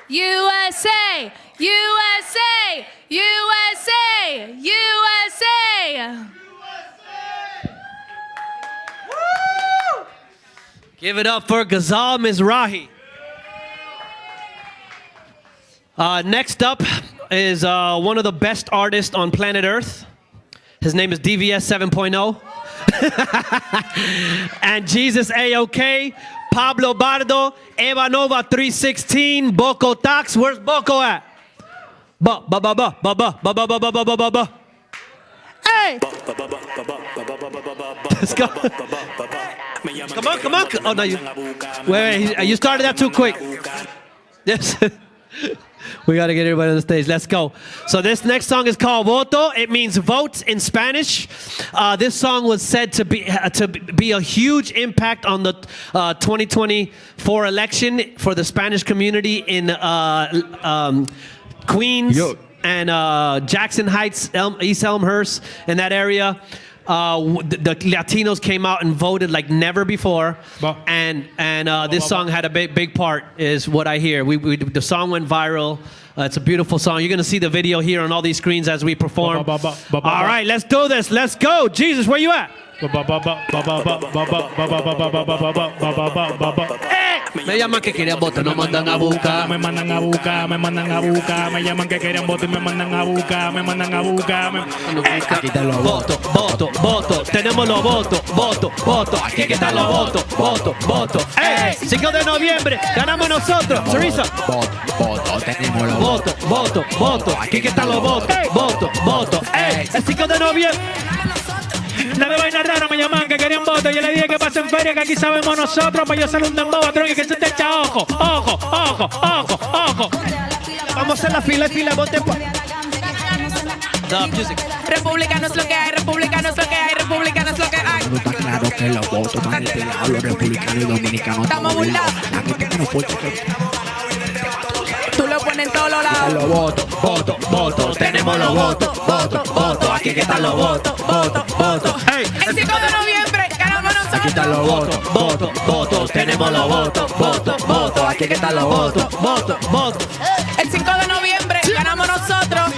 USA, USA, USA, USA. Give it up for Ghazal Mizrahi. Next up is one of the best artists on planet Earth. His name is DVS 7.0. And Jesus A.O.K., Pablo Bardo, Eva Nova 316, Boko Tax. Where's Boko at? Ba ba ba ba ba ba ba ba ba ba ba ba ba. Hey! Let's go. Come on, come on. Oh, no, you. Wait, you started that too quick. Yes. We got to get everybody on the stage. Let's go. So this next song is called Voto. It means vote in Spanish. This song was said to be a huge impact on the 2024 election for the Spanish community in Queens and Jackson Heights, East Elmhurst, in that area. The Latinos came out and voted like never before, and this song had a big part, is what I hear. The song went viral. It's a beautiful song. You're gonna see the video here on all these screens as we perform. All right, let's do this. Let's go. Jesus, where you at? Me llaman que querían voto, no mandan a buscar. Me mandan a buscar, me mandan a buscar. Me llaman que querían voto y me mandan a buscar, me mandan a buscar. Aquí están los votos, votos, votos. Tenemos los votos, votos, votos. Aquí están los votos, votos, votos. ¡Ey! 5 de noviembre, ganamos nosotros. Teresa. Votos, tenemos los votos, votos, votos. Aquí están los votos, votos, votos. ¡Ey! El 5 de noviembre. La de vaina rara me llaman que querían voto. Yo le dije que pasen feria, que aquí sabemos nosotros. Pues yo salgo un dembow a tron y que se te echa ojo, ojo, ojo, ojo, ojo. Vamos a hacer la fila, voten. Republicano es lo que hay, republicano es lo que hay, republicano es lo que hay. No está claro que los votos van integrados, los republicanos y dominicanos estamos burlados. Aquí tenemos fuerza que... Tú lo pones en todos los lados. Los votos, votos, votos. Tenemos los votos, votos, votos. Aquí están los votos, votos, votos. ¡Hey! El 5 de noviembre ganamos nosotros. Aquí están los votos, votos, votos. Tenemos los votos, votos, votos. Aquí están los votos, votos, votos. El 5 de noviembre ganamos nosotros.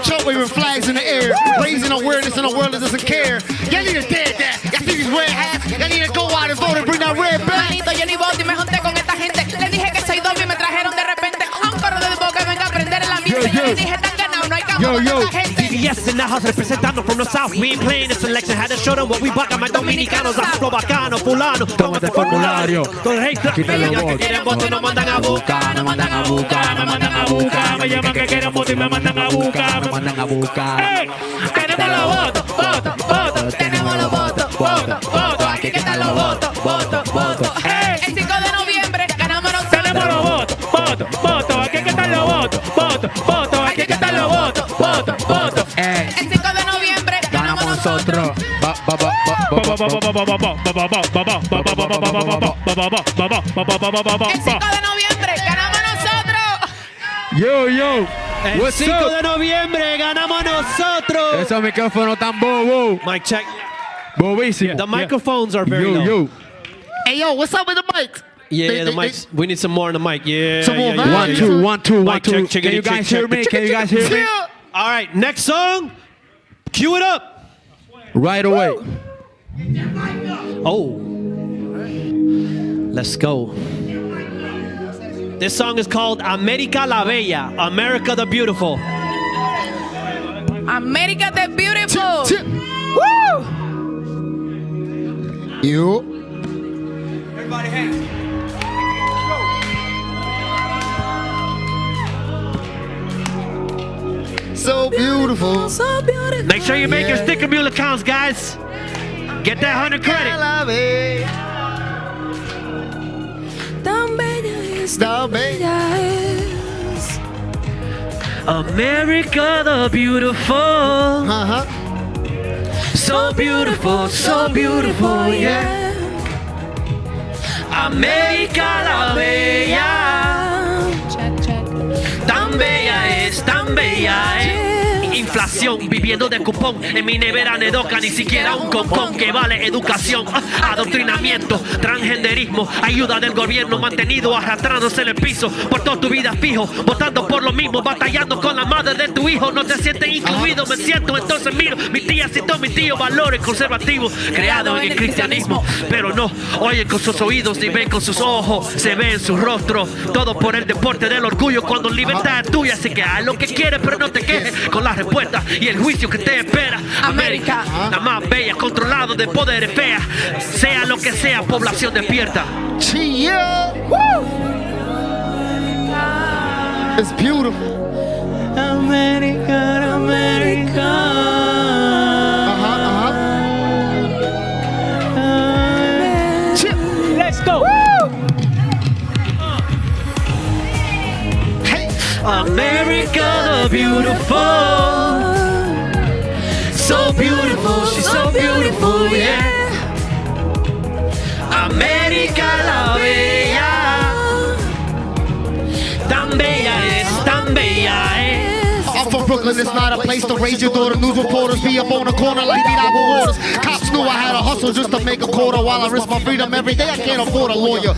Trump waving flags in the air, raising awareness in a world that doesn't care. Y'all need to dead that. Y'all see these red hats? Y'all need to go out and vote and bring that red back. Manito, yo ni voto y me junté con esta gente. Le dije que soy doble y me trajeron de repente a un corro de boca que venga a aprender el ambiente. Yo le dije tan ganado, no hay campo con esta gente. Yes, in the house representando from the south. We ain't playing this election. Had to show them what we back. My dominicanos, afro bacano, fulano. Toma este formulario. Aquí te lo voto. que quieren voto y nos mandan a buscar, nos mandan a buscar, me mandan a buscar. Me llaman que quieren voto y me mandan a buscar, me mandan a buscar. Tenemos los votos, votos, votos. Tenemos los votos, votos, votos. Aquí están los votos, votos, votos. El 5 de noviembre ganamos nosotros. Tenemos los votos, votos, votos. Aquí están los votos, votos, votos. Aquí están los votos, votos, votos. El 5 de noviembre ganamos nosotros. El 5 de noviembre ganamos nosotros. Yo, yo. El 5 de noviembre ganamos nosotros. Esos micrófonos tan bobo. Mic check. Bobísimo. The microphones are very low. Yo. Hey, yo, what's up with the mics? Yeah, the mics. We need some more on the mic. Yeah. Some more, man. 1, 2, 1, 2, 1, Mic 2. check, Can you guys hear me? Can you guys hear me? All right, next song. Cue it up. Right away. Oh. Let's go. This song is called America la Bella, America the Beautiful. America the beautiful. Woo! You. Everybody hands. So beautiful. So beautiful. Make sure you make your sticker mule accounts, guys. Get that 100 credit. Tan bella es, tan bella es. America the beautiful. So beautiful, yeah. America la bella. Tan bella es, tan bella es. Inflación, viviendo de cupón. En mi nevera nedoca, ni siquiera un concón que vale educación. Adoctrinamiento, transgenderismo, ayuda del gobierno mantenido arrastrándose en el piso. Por toda tu vida fijo, votando por lo mismo, batallando con la madre de tu hijo. No te sientes incluido, me siento, entonces miro. Mi tía citó mi tío, valores conservativos, creados en el cristianismo. Pero no oyen con sus oídos ni ven con sus ojos, se ve en su rostro. Todo por el deporte del orgullo, cuando libertad es tuya. Así que haz lo que quieres, pero no te quejes con la respuesta y el juicio que te espera. América, la más bella, controlado de poderes feas. Sea lo que sea, población despierta. Yeah. Woo! It's beautiful. America, America. beautiful. So beautiful, she's so beautiful, yeah. América la bella. Tan bella es, tan bella es. I'm from Brooklyn, it's not a place to raise your daughter. News reporters be up on the corner like Niagara waters. Cops knew I had a hustle just to make a quarter while I risk my freedom every day. I can't afford a lawyer.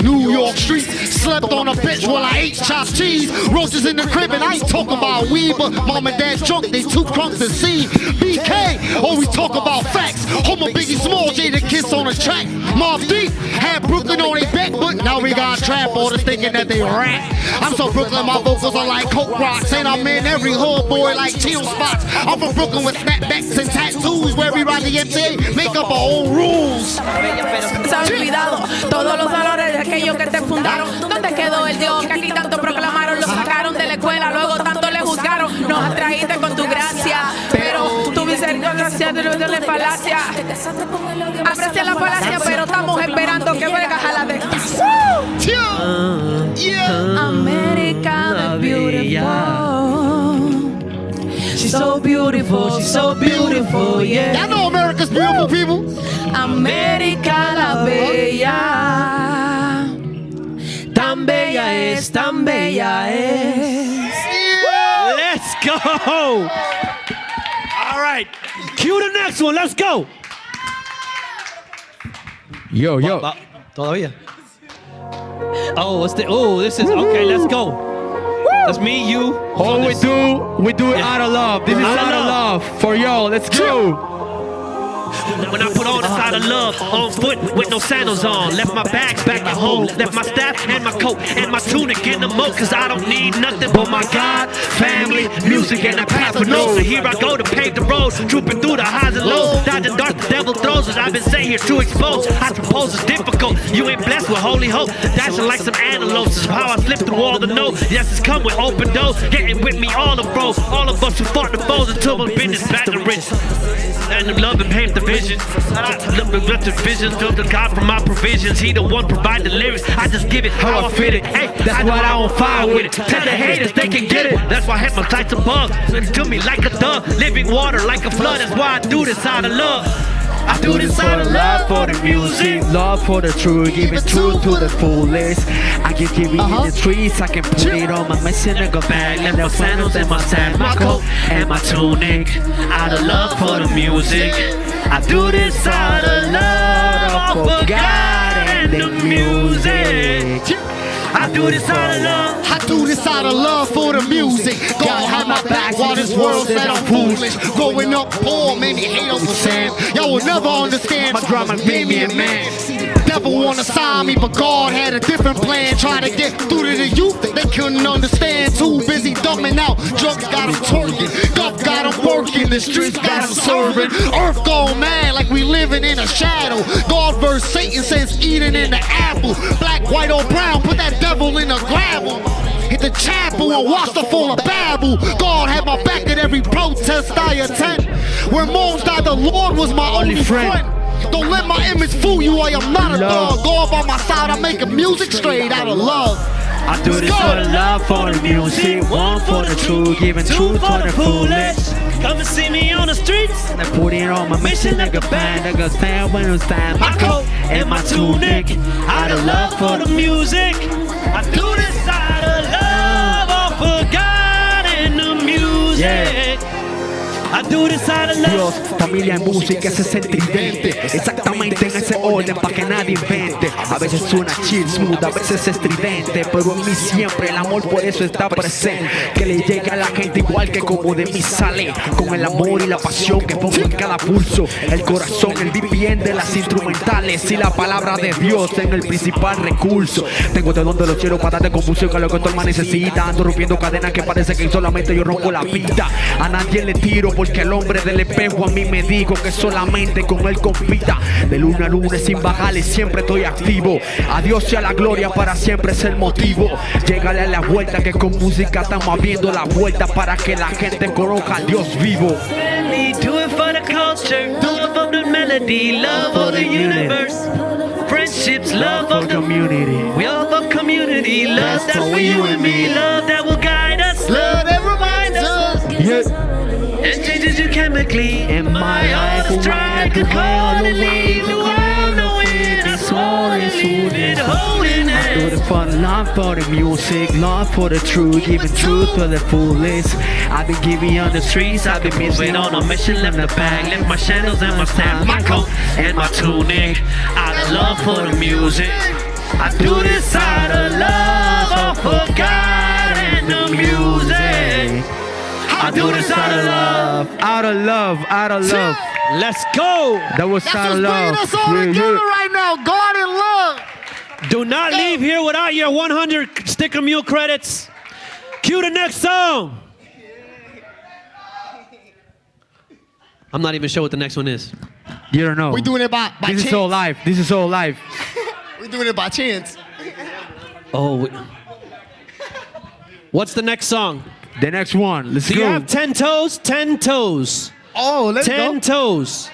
New York streets, slept on a bench while I ate chopped cheese. Roaches in the crib and I ain't talking about weed, but mom and dad drunk, they too crunk to see. BK, always talk about facts. Homer Biggie Small, Jada Kiss on the track. Mobb Deep had Brooklyn on their back, but now we got trap artists thinking that they rap. I'm so Brooklyn, my vocals are like coke rocks, and I'm in every hood boy like chill spots. I'm from Brooklyn with snapbacks and tattoos, where we ride the MTA, make up our own rules. Se han olvidado todos los valores de aquellos que te fundaron. ¿Dónde quedó el Dios que aquí tanto proclamaron? Lo sacaron de la escuela, luego tanto le juzgaron. Nos atrajiste con tu gracia, pero tu misericordia no tiene falacia. Aprecia la falacia, pero estamos esperando que vengas a la de. America, beautiful. She's so beautiful, she's so beautiful, yeah. Y'all know America's beautiful, people. América la bella. Tan bella es, tan bella es. Let's go. All right. Cue the next one. Let's go. Yo. Todavía. Oh, this is okay. Let's go. That's me, you. All we do it out of love. This is out of love for y'all. Let's go. When I put on a side of love, on foot with no sandals on. Left my bags back at home. Left my staff and my coat and my tunic in the moat. Cause I don't need nothing but my God, family, music, and a path of no. So here I go to pave the road, trooping through the highs and lows. Dodging darts the devil throws us. I've been sent here to expose. I suppose it's difficult. You ain't blessed with holy hope. Dashing like some antelopes is how I slip through all the no. Yes, it's come with open doors. Getting with me all the bros. All of us who fought the foes until my business back to rich. And the love and paint the vision. I look the vision, build the God from my provisions. He the one provide the lyrics. I just give it how I fit it. Hey, that's why I on fire with it. Tell the haters they can get it. That's why I hit my sights above. Listen to me like a dove, living water like a flood. That's why I do this out of love. I do this out of love for the music, love for the truth, giving truth to the fullest. I can give it in the streets, I can put it on my messing nigga bag. Left my sandals and my sack, my coat and my tunic. Out of love for the music, I do this out of love for God and the music. I do this out of love. I do this out of love for the music. God have my back while this world said I'm foolish. Growing up poor, many haters were saying y'all will never understand my drama made me a man. Devil wanna sign me, but God had a different plan. Trying to get through to the youth, they couldn't understand. Too busy dumbing out, drugs got them twerking, Guff got them working, the streets got them serving. Earth gone mad like we living in a shadow. God versus Satan says eating in the apple. Black, white, or brown, put that devil in the gravel. Hit the chapel and watch the full of Babel. God had my back at every protest I attend. When moms died, the Lord was my only friend. Don't let my image fool you, I am not a dog. God by my side, I'm making music straight out of love. I do this for the love, for the music, one for the truth, giving truth for the foolish. Come and see me on the streets. I put it on my mission like a band, like a stand when it's time. My coat and my tunic, out of love for the music. I do this out of love, all for God and the music. Yeah. I do this out of love. Dios, familia y música, ese es el tridente. Exactamente en ese orden para que nadie invente. A veces suena chill, smooth, a veces estridente, pero en mí siempre el amor por eso está presente. Que le llegue a la gente igual que como de mí sale. Con el amor y la pasión que pongo en cada pulso. El corazón, el BPM de las instrumentales y la palabra de Dios en el principal recurso. Tengo de donde los quiero para darte confusión a lo que tu alma necesita. Ando rompiendo cadenas que parece que solamente yo rompo la vida. A nadie le tiro porque el hombre del espejo a mí me dijo que solamente con él compita. De luna a luna sin bajarle siempre estoy activo. A Dios sea la gloria, para siempre es el motivo. Llegale a la vuelta que con música estamos abriendo la vuelta para que la gente conozca a Dios vivo. Do it for the culture, love of the melody, love of the universe. Friendships, love of the community. We all love community, love that's for you and me, love that will guide us. Love that hit. It changes you chemically. In my life, on strike accordingly. The world knowing our soul is rooted, holding I do it. it for the love, for the music, love for the truth, giving truth for the foolish. I've been giving on the streets, I've been Moving on a mission, left the bag, left my shadows and my staff, my coat and my tunic. Out of love for the music, I do this out of love, all for God and the music. I do this out of love. Out of love, out of love. Let's go. That was That's out what's of bringing love. us all Yeah, together yeah. right now. God and love. Do not leave here without your 100 sticker mule credits. Cue the next song. I'm not even sure what the next one is. You don't know. We doing it by This chance. is all live. This is all live. We doing it by chance. Oh. What's the next song? The next one. Let's Do go. you have 10 toes? 10 toes. Oh, let's 10 go. toes.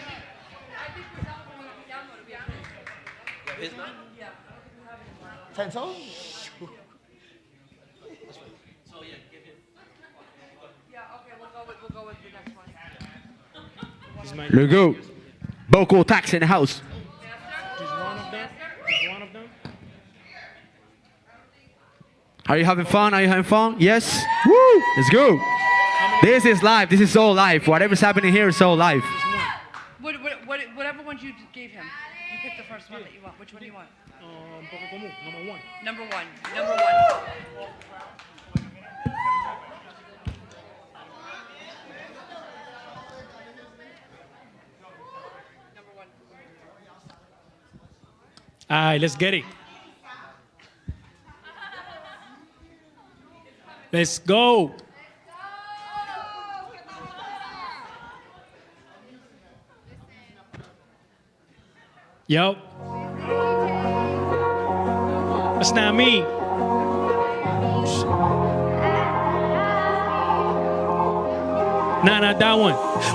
Let's go. Vocal tax in the house. Are you having fun? Are you having fun? Yes? Woo! Let's go. This is live. This is all live. Whatever's happening here is all live. Whatever one you gave him, you pick the first one that you want. Which one do you want? Number one. Number one. All right, let's get it. Let's go. Yo. That's not me. Nah, not that one.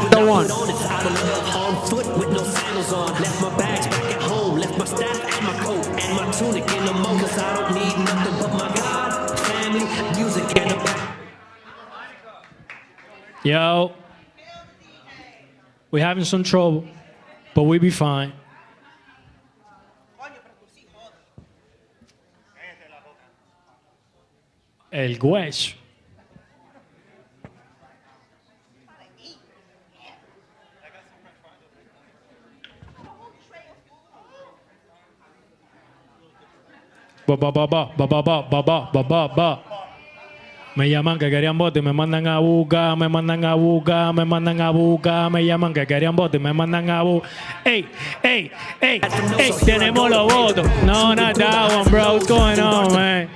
That one. On foot with no sandals on. Left my bags back at home. Left my staff and my coat and my tunic in the mo. Cause I don't need nothing but my God, family, music, and a back. Yo. We're having some trouble, but we be fine. El hueso. Ba. Me llaman que querían bote, me mandan a buscar, me mandan a buscar, me mandan a buscar, me llaman que querían bote, me mandan a buscar. Ey, tenemos los votos. No, not that one, bro. What's going on, man?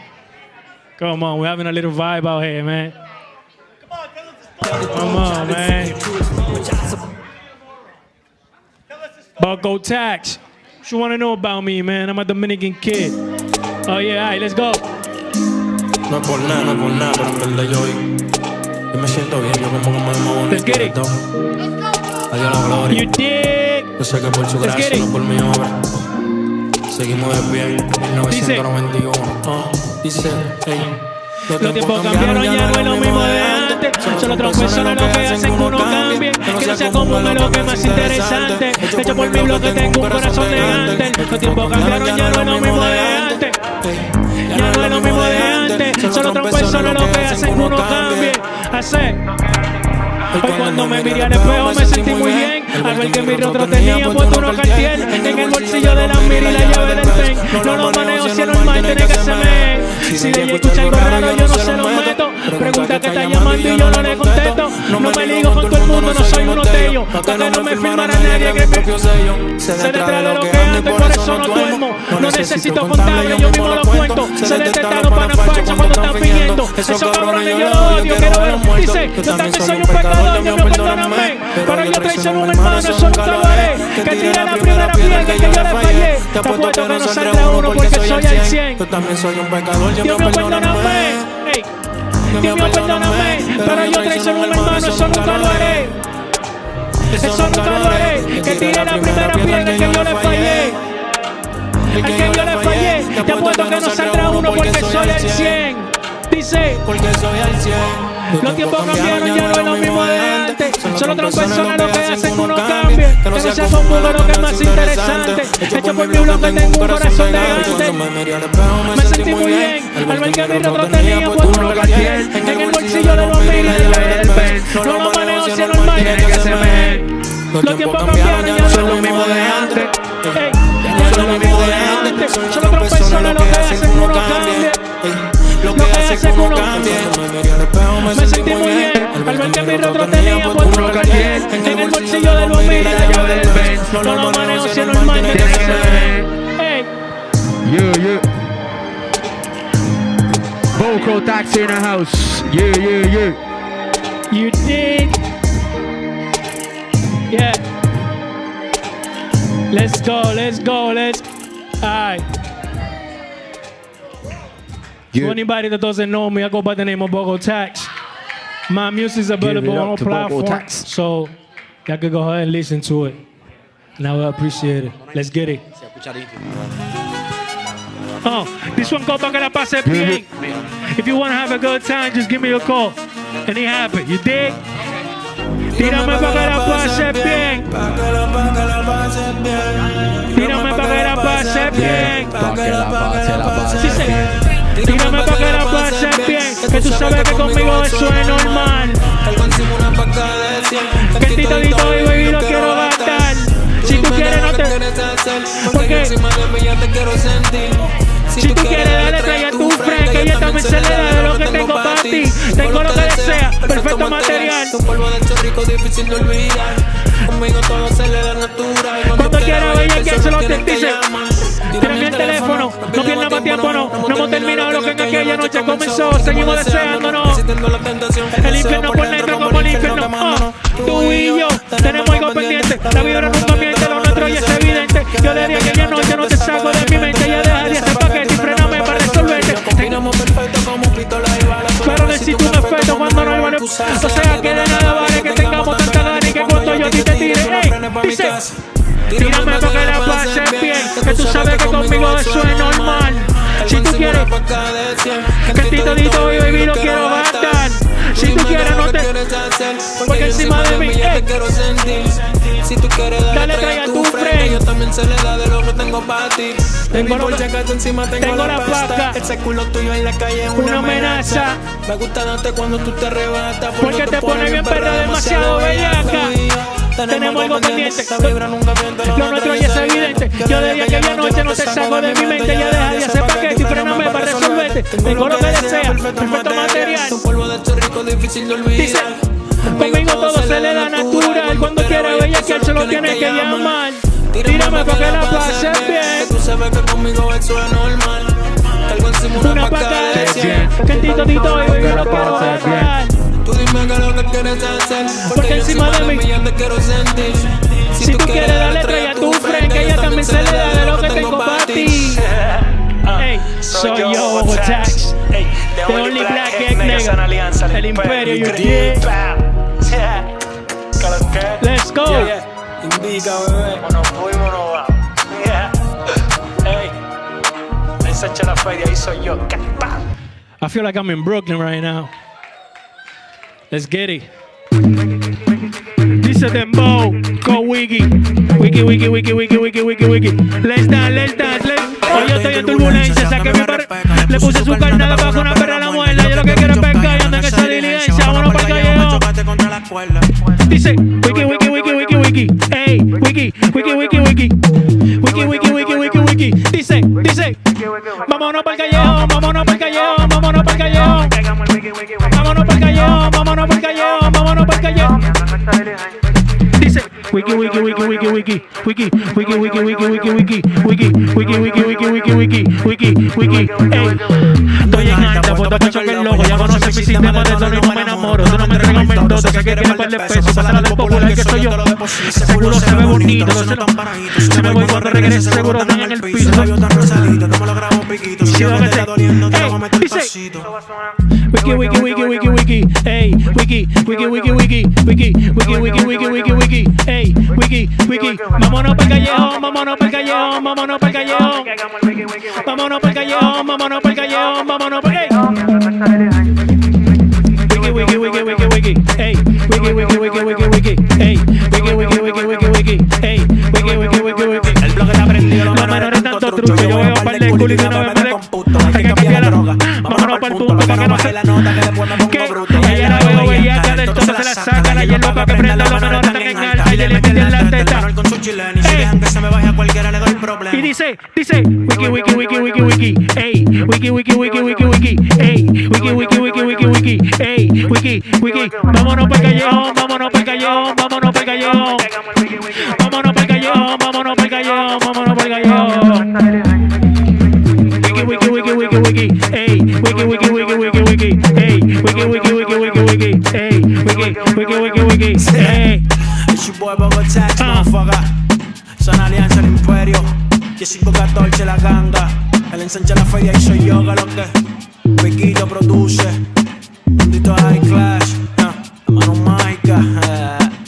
Come on, we're having a little vibe out here, man. Come on, man. Bucko Tax. What you want to know about me, man? I'm a Dominican kid. Oh, yeah, all right, let's go. No es por nada, pero en verdad yo me siento bien, yo como me muevo Let's get it. Adiós la gloria. You dig? Yo sé que por su Let's get gracia, it. no por mi obra. Seguimos de pie, 1991. Dice, hey. Los tiempos cambiaron, ya no es lo mismo de antes. Son otras personas lo que hacen que uno cambie. Que no sea común es lo que es más interesante. Hecho por mi bloque tengo un corazón de antes. Los tiempos cambiaron, ya no es lo mismo de antes. Ya no es lo mismo de antes. Son otras personas lo que hacen que uno cambie. Hace. Hoy cuando me miré al espejo me sentí muy bien. Al ver que mi rostro tenía puesto unos Cartier en el bolsillo de la mira y la llave del pen. No lo manejo si es normal, tiene que hacerme. Si de ella escucha algo raro yo no se lo meto. Pregunta que está llamando y yo no le contesto. No me ligo con todo el mundo, no soy uno de ellos. Pa' que no me firmara nadie que me... Sé detrás de lo que ando y por eso no duermo. No necesito contarlo, yo mismo lo cuento. Sé detectar para no facha cuando están pidiendo. Esos cabrones yo los odio, quiero ver. Dice, yo también soy un pecador, Dios mío, perdóname. Pero yo traiciono a un hermano, eso nunca lo haré. Que tiré la primera piedra que yo le fallé. Te apuesto que no saldrá uno porque soy al 100. Yo también soy un pecador, Dios mío, perdóname. Dios mío, perdóname. Pero yo traiciono a un hermano, eso nunca lo haré. Eso nunca lo haré. Que tiré la primera piedra que yo le fallé. El que yo le fallé. Te apuesto que no saldrá uno porque soy al 100. Dice, porque soy al 100. los tiempos cambiaron, ya no es lo mismo de antes. Son otras personas lo que hacen que uno cambie. Que no sea con números que es más interesante. Hecho por mi bloque tengo un corazón de antes. Me sentí muy bien al ver que mi rostro tenía puesto un cartier en el bolsillo de los miles de del Benz. No lo manejo si es normal que se me. Los tiempos cambiaron, ya no son lo mismo de antes. Son lo mismo de antes. Son otras personas lo que hacen que uno cambie. Lo que hace que uno cambie. Me sentí muy bien al ver que mi rostro tenía puesto un cartier en el bolsillo de los miles del Benz. No lo manejo si es normal que se me. Yeah. Vocal taxi in the house. Yeah. You dig? Yeah. Let's go. Alright. To anybody that doesn't know me, I go by the name of Vocal Tax. My music is available on all platforms, so y'all can go ahead and listen to it. And I will appreciate it. Let's get it. This one go para que la pase bien. If you want to have a good time, just give me a call. And it happen. You dig? Tírame para que la pase bien. Tírame para que la pase bien. Sí, sí. Tírame para que la pase bien. Que tú sabes que conmigo eso es normal. Que el tito y baby lo quiero gastar. Si tú quieres no te... Porque si tú quieres dale trae a tu friend, que ella también se le da de lo que tengo para ti. Tengo lo que desea, perfecto material. Un polvo de hecho rico, difícil de olvidar. Conmigo todo se le da natural. Cuando quiera bella que se lo te dice. Tírame el teléfono, no pierdas más tiempo, no hemos terminado lo que en aquella noche comenzó. Seguimos deseándonos. El infierno por dentro como el infierno. Tú y yo tenemos algo pendiente. La vida nunca miente, lo nuestro y es evidente. Yo le dije aquella noche no te saco de mi mente. Ya deja de hacer paquete y fréname para resolverte. Combinamos perfecto como pistola y bala. Pero necesito un efecto cuando no hay vale. O sea que de nada vale que tengamos tanta gana y que cuando yo a ti te tire. Dice, tírame para que la pase bien. Que tú sabes que conmigo eso es normal. Si tú quieres que el tito y baby lo quiero gastar. Si tú quieres no te... Porque encima de mí, si tú quieres dale trae a tu friend. Yo también se le da de lo que tengo para ti. Tengo la placa. Ese culo tuyo en la calle es una amenaza. Me gusta darte cuando tú te arrebatas. Porque te pone bien perra demasiado bellaca. Tenemos algo pendiente. Lo nuestro ya es evidente. Yo de día que aquella noche no te saco de mi mente. Ya deja de hacer paquete y fréname para resolverte. Tengo lo que desea, perfecto material. Un polvo de hecho rico, difícil de olvidar. Conmigo todo se le da natural. Cuando quiera bella que él se lo tiene que llamar. Tírame para que la pase bien. Tú sabes que conmigo eso es normal. Algo encima una paca de 100. Que el tito y baby lo quiero agarrar. Tú dime que lo que quieres hacer. Porque encima de mí ya te quiero sentir. Si tú quieres darle trae a tu friend, que ella también se le da de lo que tengo para ti. Hey, soy yo, Vocal Tax. The only black egg nigga. El imperio, you dig? Let's go. Indica, bebé. Nos fuimos, nos vamos. Hey, esa echa la feria y soy yo. I feel like I'm in Brooklyn right now. Let's get it. Dice Dembow, go wiki. Wiki. Let's dance. Hoy yo estoy en turbulencia, saqué mi perra. Le puse su carnada bajo una perra a la muela. Yo lo que quiero es pescar y ando en esa diligencia. Vámonos para el callejón. Dice, wiki. Ey, wiki. Dice, vámonos para el callejón. Dice, wiki. Ey, estoy en alta, puesto que choque el loco. Ya conoces mi sistema de tono y no me enamoro. Tú no me reglamento, sé que quieres par de pesos. Pásala del popular que soy yo. Seguro se ve bonito. Se me voy cuando regrese, seguro están en el piso. piquito. Si yo te está doliendo, te lo voy a meter pasito. Wiki, wiki, wiki, wiki, wiki, ey, wiki, wiki, wiki, wiki, wiki, wiki, wiki, wiki, wiki, wiki, ey, wiki, wiki, vámonos pa'l callejón, vámonos pa'l callejón, vámonos pa'l callejón, vámonos pa'l callejón, vámonos pa'l callejón, vámonos pa'l wiki, wiki, wiki, wiki, ey, wiki, wiki, wiki, wiki, wiki, ey, wiki, wiki, wiki, wiki, wiki, ey, wiki, wiki, wiki, wiki. El bloque está prendido, los menores tanto trucho, yo veo un par de culo y no me de computo, hay que cambiar la droga, vámonos pa'l punto, pa' que no se la nota, que después me pongo bruto. Ella la veo bellaca, del todo se la saca, la hierba pa' que prenda, los menores están en alta, y le meten la teta. Con su chileno, y si dejan que se me baje a cualquiera le doy problema. Y dice, wiki, wiki, wiki, wiki, wiki, ey, wiki, wiki, wiki, wiki, wiki, ey, wiki, wiki, wiki, wiki, wiki, ey, wiki, wiki, vámonos pa'l callejón, vámonos pa'l callejón, vámonos pa'l callejón, vámonos pa'l callejón, vámonos pa'l callejón, vámonos pa'l callejón. Wiki, wiki, wiki, wiki, wiki, ey, wiki, wiki, wiki, wiki, wiki, ey, wiki, wiki, wiki, wiki, wiki, ey, wiki, wiki, wiki, wiki, ey. It's your boy Bogotá, motherfucker. Son Alianza el Imperio. 1514 la ganga. El ensanche la feria y soy yo que lo que. Piquito produce. Bendito high class. La mano mágica.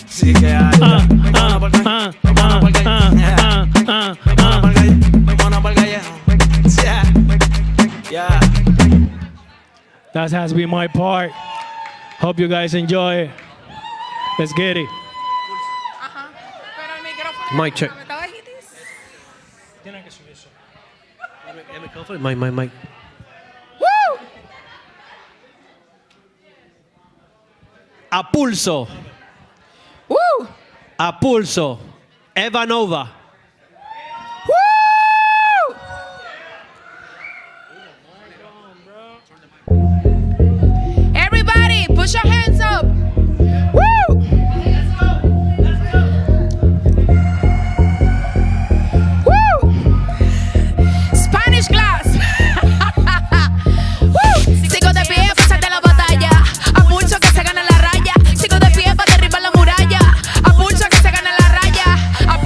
Sí que hay. Vámonos pa'l callejón. Vámonos pa'l callejón. Yeah. That has been my part. Hope you guys enjoy it. Let's get it. Mic check. Mic. Woo! A pulso. Woo! A pulso. Evanova. Woo! Everybody, put your hands up. Woo! Woo! Spanish class. Woo! Sigo de pie, pásate la batalla. A pulso que se gana la raya. Sigo de pie para derribar la muralla. A pulso que se gana la raya. A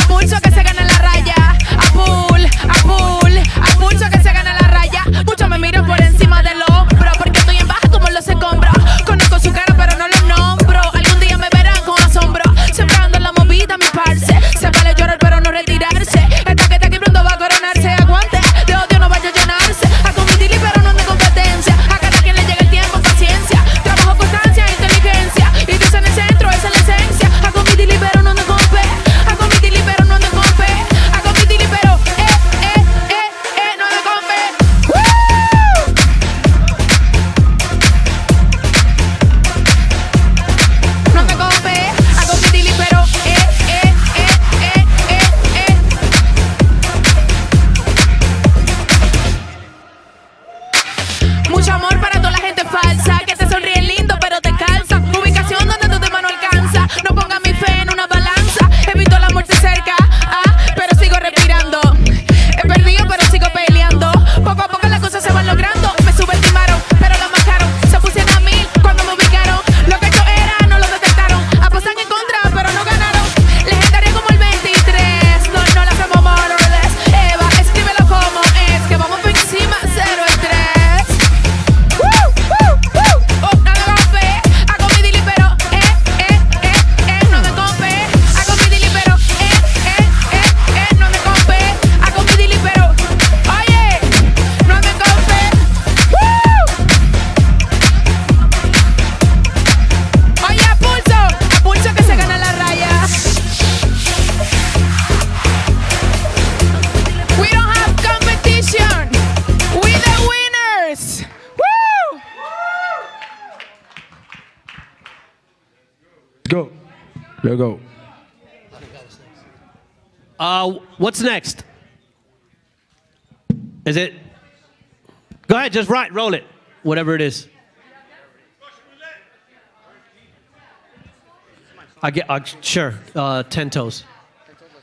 pulso que se gana la raya. A pulso que se gana la raya. Muchos me miran por encima del hombro porque estoy en baja como los escombros. Conozco su cara pero no lo nombro. Algún día me verán con asombro. Siempre ando en la movida, mi parce. Se vale llorar pero no retirarse. Esta que está aquí pronto va a coronarse. Aguante, de odio no vaya a llenarse. A competir pero no de competencia. A cada quien le llega el tiempo, paciencia. Trabajo, constancia, inteligencia. Y tú en el centro, esa es la esencia. A competir pero no de compe. A competir pero no de compe. A competir pero no de compe. ¡Woo! No me compe, hago mi dili, pero Mucho amor para toda la gente falsa que te sonríe lindo pero te calza. Ubicación donde tu mano alcanza. No ponga mi fe en una balanza. Evito la muerte cerca, pero sigo respirando. He perdido pero sigo peleando. Poco a poco las cosas se van logrando. Me subestimaron, pero lo marcaron. Se pusieron a 1000 cuando me ubicaron. Lo que yo era no lo detectaron. Apostaron en contra, pero no ganaron. Legendaria como el 23. No la hacemos more or less. Eva, escríbelo como es. Que vamos por encima, cero estrés. Oh, no me compe. Hago mi dili, pero no me compe. Hago mi dili, pero no me compe. Hago mi dili, pero oye, no me compe. Oye, a pulso que se gana la raya. We don't have competition. We the winners. Woo! Go. Let's go. What's next? Is it? Go ahead, just roll it. Whatever it is. I get, sure, 10 toes.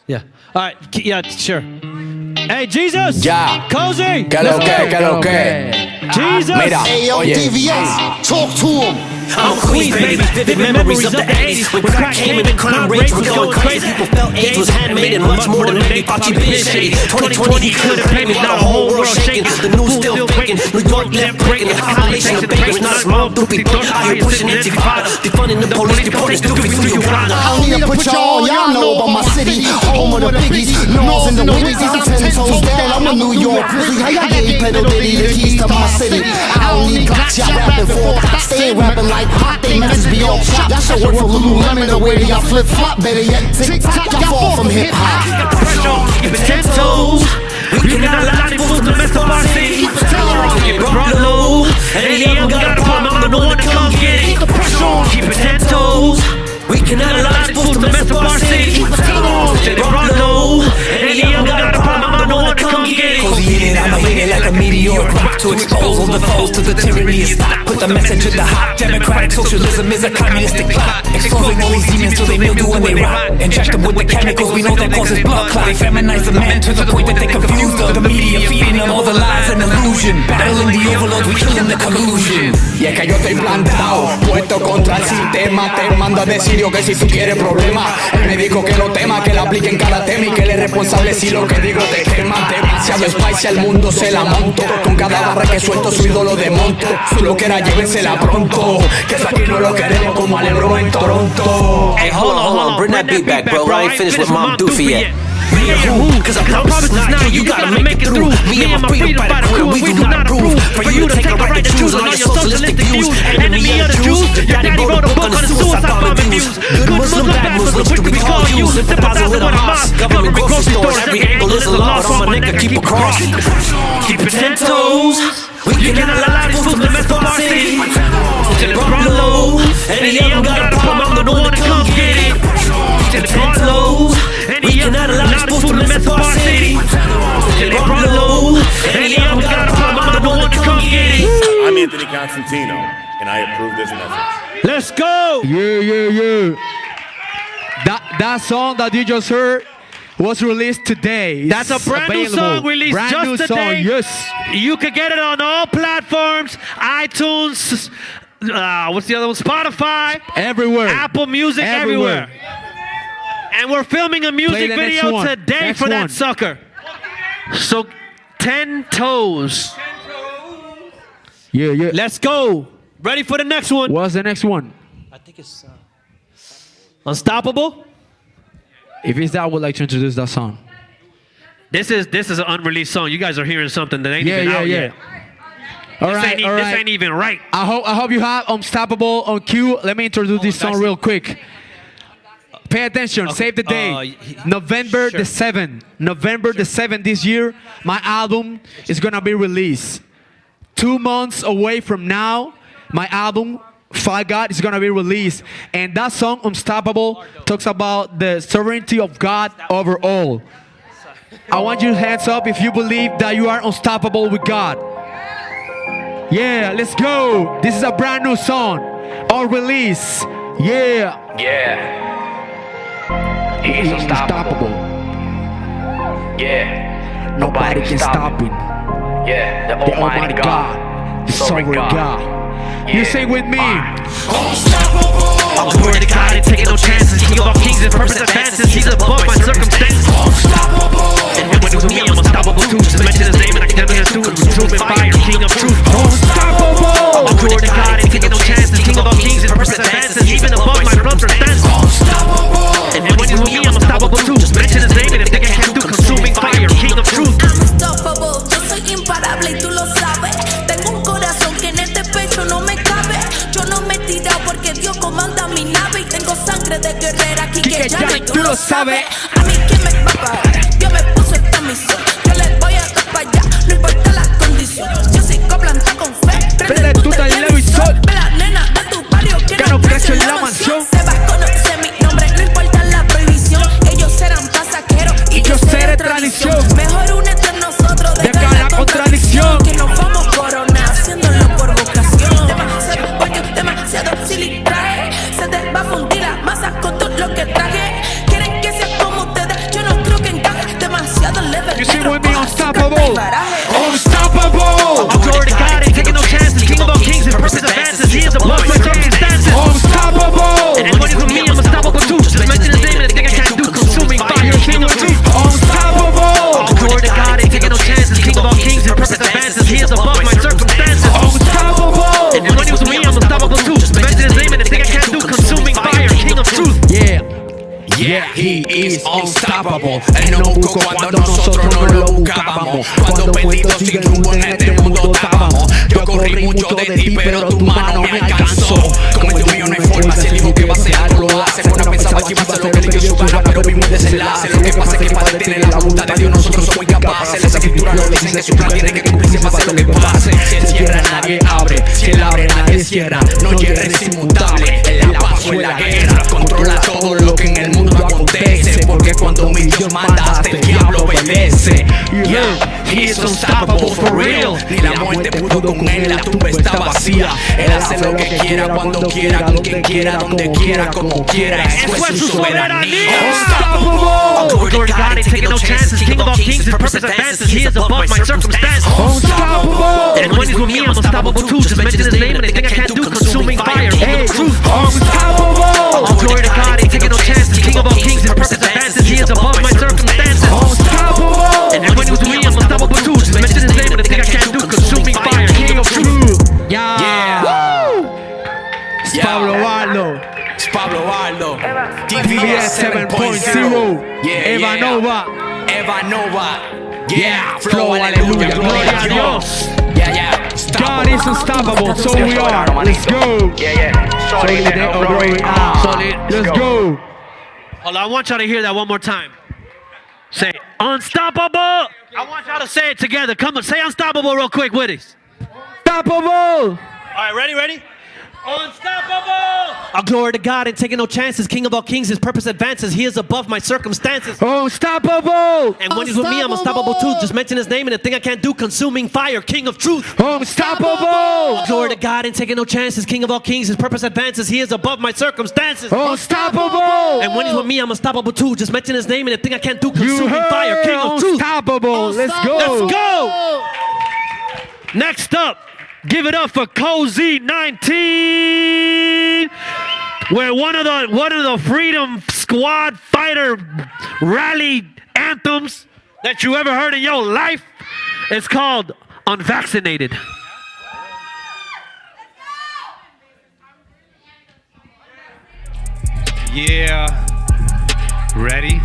Yeah. All right, yeah, sure. Hey, Jesus! Ya. Cozy! Que lo que, que lo que. Jesus! Mira, Hey, yo, oye. DVS, talk to him. I'm Queens, baby. Vivid memories of the 80s when crack came and crime rates was going crazy. People felt AIDS was handmade and much more than they thought you been shady. 2020 couldn't pay me, now the whole world shaking. The news still faking, New York left breaking. The compilation of papers, not a small duplicate. Out here pushing intifada, defunding the police, deporting stupid to Uganda. I don't need to put y'all on, y'all know about my city. Home of the piggies, North and the Wiggies. I'm 10 toes down, I'm a New York grizzly. How y'all gave Pedal Diddy the keys to my city? I don't need glocks, y'all rapping for I stay rapping like pop, they message be all shot. Y'all should work for Lululemon the way that y'all flip flop. Better yet, TikTok, y'all fall from hip hop. Keep it 10 toes. We cannot allow these fools to mess up our city. Get brought low. And any of them got a problem, I'm the one to come get it. Keep it 10 toes. We cannot allow these fools to mess up our city. Get brought low. And any of them got a problem, I'm the one to come get it. Cozy in it, I'm a like a meteoric rock to expose all the foes to the tyranny is stop. Put the message to the hot. Democratic socialism is a communistic plot. Exposing all these demons till they mildew when they rot. Inject them with the chemicals we know that causes blood clot. They feminize the men to the point that they confuse the media, feeding them all the lies and illusion. Battling the overlords, we killing the collusion. Y es que yo estoy plantado, puesto contra el sistema. Te mando a decir yo que si tú quieres problemas, él me dijo que lo tema, que lo aplique en cada tema y que él es responsable si lo que digo te quema. Demasiado spicy al mundo se la monto, con cada barra que suelto su ídolo de monto. Su loquera llévensela pronto, que eso aquí no lo queremos como a LeBron en Toronto. Hey, hold on, bring that beat back, bro. I ain't finished with Mom Doofy yet. Me and who? Cause I promise it's not you gotta make it through. Me and my freedom fighter crew, we do not approve for you to take a right to choose on all your socialistic views. Enemy of the Jews, your daddy wrote a book on the suicide bombing views. Good Muslim, bad Muslims, which we call you. Sympathizing with a mosque, government grocery stores, every angle is a law. But my nigga, keep it cross. Keep it 10 toes. We cannot allow these fools to mess up our city. Till it's brought low. Any of them got a problem, I'm the one to come get it. Till it's brought low. We cannot allow these fools to mess up our city. Till it's brought low. Any of them got a problem, I'm the one to come get it. I'm Anthony Constantino, and I approve this message. Let's go! Yeah. That song that you just heard was released today. That's a brand new song released brand just new today. Song, yes. You can get it on all platforms, iTunes, what's the other one? Spotify. Everywhere. Apple Music, everywhere. And we're filming a music video today for that sucker. So, 10 toes. Yeah. Let's go. Ready for the next one? What's the next one? I think it's Unstoppable. If it's that, I would like to introduce that song. This is an unreleased song. You guys are hearing something that ain't even out yet. All right. This ain't even right. I hope you have Unstoppable on cue. Let me introduce this song real quick. Pay attention. Save the day. November the 7th. November the 7th this year, my album is gonna be released. 2 months away from now, my album Fight God is gonna be released, and that song Unstoppable talks about the sovereignty of God over all. I want you hands up if you believe that you are unstoppable with God. Yeah, let's go. This is a brand new song on release. Yeah. He's unstoppable. Yeah. Nobody can stop him. Yeah. The Almighty God. The sovereign God. You sing with me. Unstoppable. I'm the word of God, ain't taking no chances. King of all kings and purpose advances. He's above my circumstances. Unstoppable. And when he's with me, I'm unstoppable too. Just mention his name and I can never hear through it. Consuming fire, King of truth. Unstoppable. I'm the word of God, ain't taking no chances. King of all kings and purpose advances. Even above my circumstances. Unstoppable. And when he's with me, I'm unstoppable too. Just mention his name and I think I can do. Consuming fire, King of truth. Unstoppable. Yo soy imparable y tú lo sabes. Tengo un corazón que en este pecho no me cabe. Yo no me he tirado porque Dios comanda mi nave. Y tengo sangre de guerrera aquí que ya tú lo sabes. A mí que me va a parar. Dios me puso esta misión. Yo le voy a dar para allá, no importa la condición. Yo sigo planta con fe. Prende tu televisor. Ve la nena de tu barrio que no crece en la mansión. Se va a conocer mi nombre, no importa la prohibición. Ellos serán pasajeros y yo seré tradición. Mejor únete a nosotros de cada contradicción. Que nos vamos coronar haciéndolo por vocación. Demasiado, porque demasiado si trae. Se te va a fundir la masa con todo lo que traje. Quieren que sea como ustedes, yo no creo que encaje. Demasiado level. You sing with me, unstoppable. Unstoppable. I'm the word of God, ain't taking no chances. King of all kings and purpose advances. He is above my circumstances. unstoppable. Él no buscó cuando nosotros no lo buscábamos. Cuando perdidos sin rumbo en este mundo estábamos. Yo corrí mucho de ti, pero tu mano me alcanzó. Como el Dios mío no hay forma, si él dijo que va a hacer algo lo hace. Una pensaba que iba a hacer lo que le dio su gana, pero vimos el desenlace. Lo que pasa es que para detener la voluntad de Dios nosotros somos incapaces. Las escrituras lo dicen que su plan tiene que cumplirse, pase lo que pase. Si él cierra nadie abre, si él abre nadie cierra. No hierre es inmutable, en la paz o en la guerra. Controla todo lo que en el mundo acontece, porque cuando mi Dios manda hasta el diablo obedece. Yeah, he is unstoppable for real. Ni la muerte pudo con él, la tumba está vacía. Él hace lo que quiera, cuando quiera, con quien quiera, donde quiera, como quiera. Eso es su soberanía. Unstoppable. Glory to God, ain't taking no chances. King of all kings, his purpose advances. He is above my circumstances. Unstoppable. And when he's with me, I'm unstoppable too. Just mention his name and they think I can't do. Consuming fire, king of truth. Unstoppable. Glory to God, ain't taking no chances. King of all kings, his purpose advances. He is above my circumstances. Unstoppable. And when he's with me, I'm unstoppable too. Just mention his name and they think I can't do. Consuming fire, king of truth. Yeah. It's Pablo Bardo. It's Pablo Bardo. TVS 7.0. Yeah, Eva Nova. Eva Nova. Yeah, Flow, aleluya, gloria a Dios. Yeah. God is unstoppable, so we are. Let's go. Solid, let's go. Hold on, I want y'all to hear that one more time. Say, unstoppable. I want y'all to say it together. Come on, say unstoppable real quick with us. Unstoppable. All right, ready? Unstoppable! Glory to God, ain't taking no chances. King of all kings, his purpose advances. He is above my circumstances. Unstoppable! And when he's with me, I'm unstoppable too. Just mention his name and the thing I can't do. Consuming fire, king of truth. Unstoppable! Glory to God, ain't taking no chances. King of all kings, his purpose advances. He is above my circumstances. Unstoppable! And when he's with me, I'm unstoppable too. Just mention his name and the thing I can't do. Consuming fire, king of truth. Unstoppable! Let's go! Let's go! Next up. Give it up for Cozy 19, where one of the Freedom Squad fighter rally anthems that you ever heard in your life is called Unvaccinated. Yeah. Ready.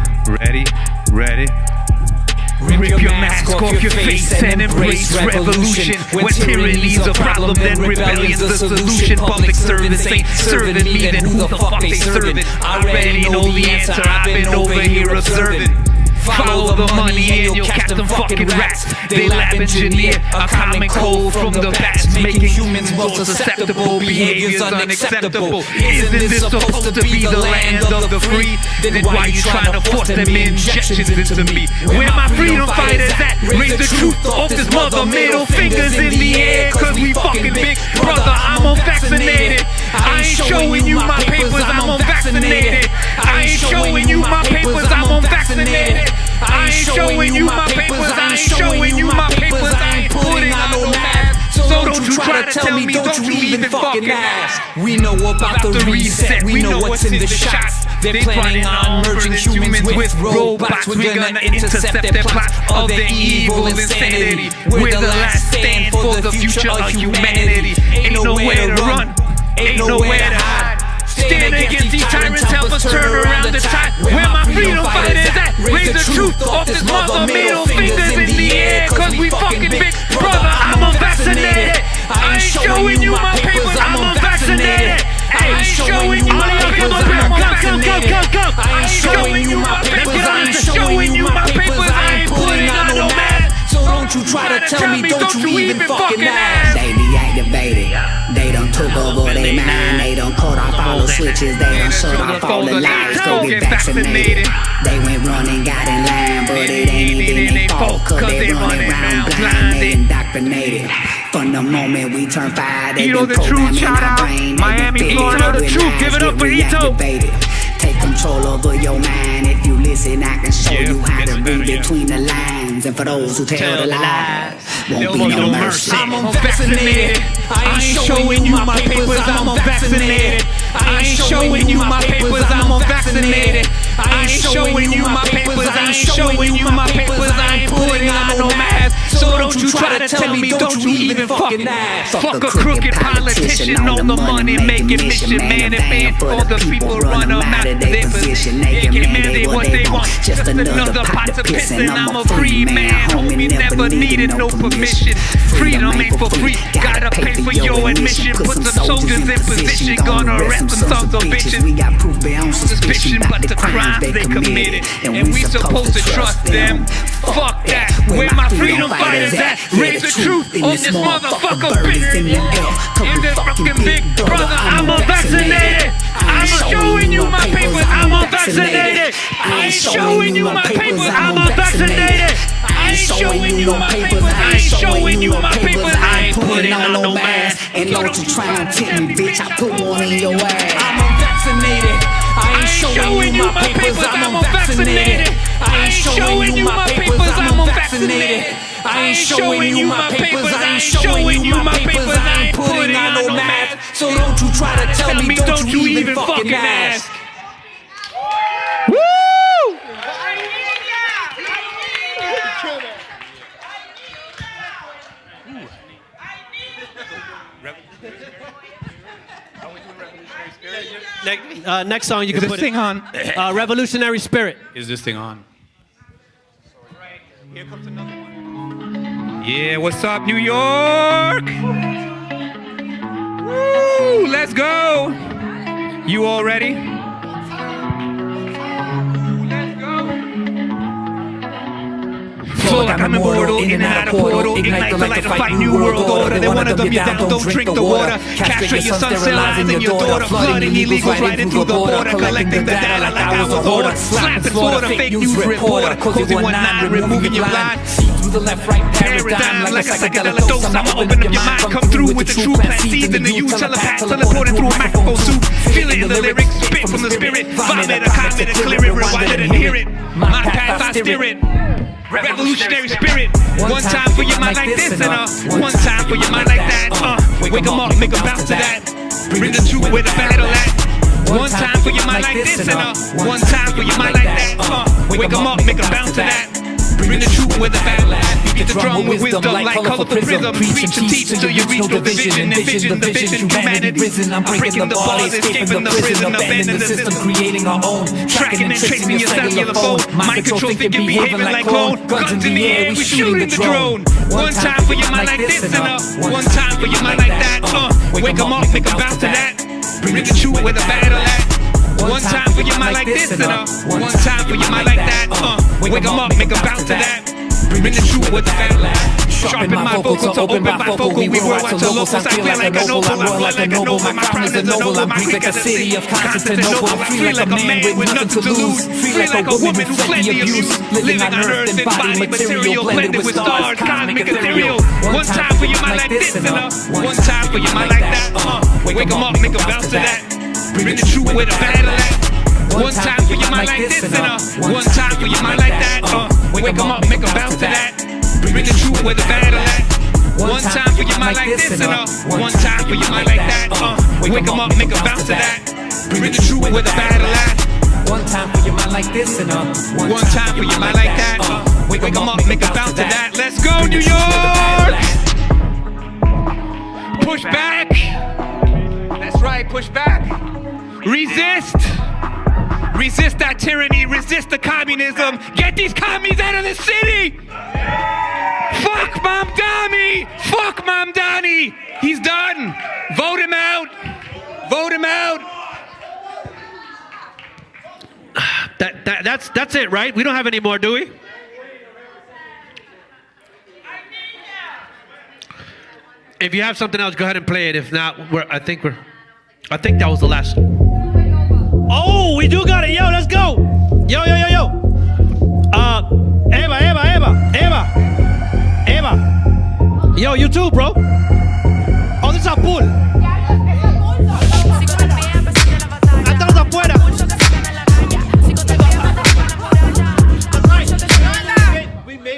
Rip your mask off your face and embrace revolution. When tyranny's a problem, then rebellion's the solution. Public servants ain't serving me, then who the fuck they serving? I already know the answer, I've been over here observing. Follow the money and you'll catch them fucking rats. They lab engineer a common cold from the bats, making humans more susceptible, behaviors unacceptable. Isn't this supposed to be the land of the free? Then why you trying to force them injections into me? Where my freedom fighters at? Raise the truth off this mother, middle fingers in the air, cause we fucking big brother, I'm unvaccinated. I ain't showing you my papers, I'm unvaccinated. I ain't showing you my papers, I'm unvaccinated. I ain't showing you my papers, I ain't showing you my papers, I ain't putting on no mask. So don't you try to tell me, don't you even fucking ask. We know about the reset, we know what's in the shots. They're planning on merging humans with robots. We're gonna intercept their plots of their evil insanity. We're the last stand for the future of humanity. Ain't nowhere to run, ain't nowhere to hide. Stand against these tyrants, help us turn around the tide. Where my freedom fighters at? Raise the truth off this mother, middle fingers in the air, cause we fucking big brother, I'm unvaccinated. I ain't showing you my papers, I'm unvaccinated. I ain't showing you my papers, I'm unvaccinated. I ain't showing you my papers, I ain't showing you my papers, I ain't putting on no mask. So don't you try to tell me, don't you even fucking ask. They deactivated, they done took over their mind, they done cut off all the switches, they done shut off all the lights, go get vaccinated. They went running, got in line, but it ain't even their fault, cause they running around blind, they indoctrinated. From the moment we turn 5, they been programming our brain, Miami, Florida, the truth, give it up for Ito. Take control over your mind. If you listen, I can show you how to read between the lines. And for those who tell the lies, won't be no mercy. I'm unvaccinated. I ain't showing you my papers, I'm unvaccinated. I ain't showing you my papers, I'm unvaccinated. I ain't showing you my papers, I ain't showing you my papers, I ain't putting on no mask. So don't you try to tell tell me, don't you even fucking ask. Fuck a crooked politician on the money making mission, man, and paying all the people run them out of their position. They can mandate what they want, just another pot to piss, and I'm a free man, homie, never needed no permission. Freedom ain't for free, gotta pay for your admission. Put some soldiers in position, gonna arrest some sons of bitches. We got proof beyond Suspicion, but the crimes they committed, and we supposed to trust them. Fuck that, where my freedom fighters at? Raise the truth on this motherfucker bitter. In this fucking big brother, I'm unvaccinated. I'm showing you my papers, I'm unvaccinated. I ain't showing you my papers, I'm unvaccinated. I ain't showing you my papers, I ain't showing you my papers, I ain't putting on no mask. And don't you try and tempt me, bitch, I put one in your ass. I'm unvaccinated. I ain't showing you my papers, I'm unvaccinated. I ain't showing you my papers, I'm unvaccinated. I ain't showing you my papers, I ain't showing you my papers, I ain't putting on no mask. So don't you try to tell me, don't you even fucking ask. Woo! Next song you can put thing on. Revolutionary Spirit. Is this thing on? Here comes another one. Yeah, what's up, New York? Woo, let's go. You all ready? Flow like I'm immortal, in and out of portal. Ignite the light to fight new world order. They wanna dumb you down, don't drink the water. Castrate your son, sterilizing your daughter. Flooding illegals right into the border. Collecting the data like I was a hoarder. Slapping for the fake news reporter. Closing 1-9, removing your blind. Through the left, right paradigm like a psychedelic dose. I'ma open up your mind, come through with the true plant seeds in the you. Telepath, teleporting through a microphone suit. Feel it in the lyrics, spit from the spirit. Vomit a comment and clear it, rewind it and hear it. My path, I steer it. Revolutionary spirit. One time for your mind like this and one time for your mind like that. Wake 'em up, make 'em bounce to that. Bring the truth where the battle at. One time for your mind like this and one time for your mind like that. Wake 'em up, make 'em bounce to that. Bring the truth where the battle at. Beat the drum with wisdom like colorful prism. Preach and teach until you reach the vision. Envision the vision, humanity risen. I'm breaking the bars, escaping the prison, abandoning the system, creating our own. Tracking and tracing your cellular phone. Mind control, thinking, behaving like clone. Guns in the air, we shooting the drone. One time for your mind like this and one time for your mind like that. Wake 'em up, make 'em bounce to that. Bring the truth where the battle at. One time for your mind like this and one time for your mind like that. Wake 'em up, make 'em bounce to that. Bring the truth with the battle at. Sharpen my vocal to open my focal. We worldwide to locals. I feel like a noble. I'm blood like a noble. My crown is a noble. I'm Greek like a city of Constantinople. I feel like a man with nothing to lose. Feel like a woman who fled the abuse. Living on earth in body material blended with stars, cosmic ethereal. One time for your mind like this and one time for your mind like that. Wake 'em up, make 'em bounce to that. Bring the truth where the battle at. One time for your mind like this and one time for your mind like that. Wake 'em up, make 'em bounce to that. Bring the truth where the battle at. One time for your mind like this and one time for your mind like that. Wake 'em up, make 'em bounce to that. Bring the truth where the battle at. One time for your mind like this and one time for your mind like that. Wake 'em up, make 'em bounce to that. Let's go, New York! Push back. That's right, push back. Resist. Resist that tyranny. Resist the communism. Get these commies out of the city. Fuck Mamdani. Fuck Mamdani. He's done. Vote him out. Vote him out. That's it, right? We don't have any more, do we? If you have something else, go ahead and play it. If not, I think that was the last. Oh, we do got it. Yo, let's go. Yo. Eva. Yo, you too, bro. Oh, this is a pool. Atrás afuera.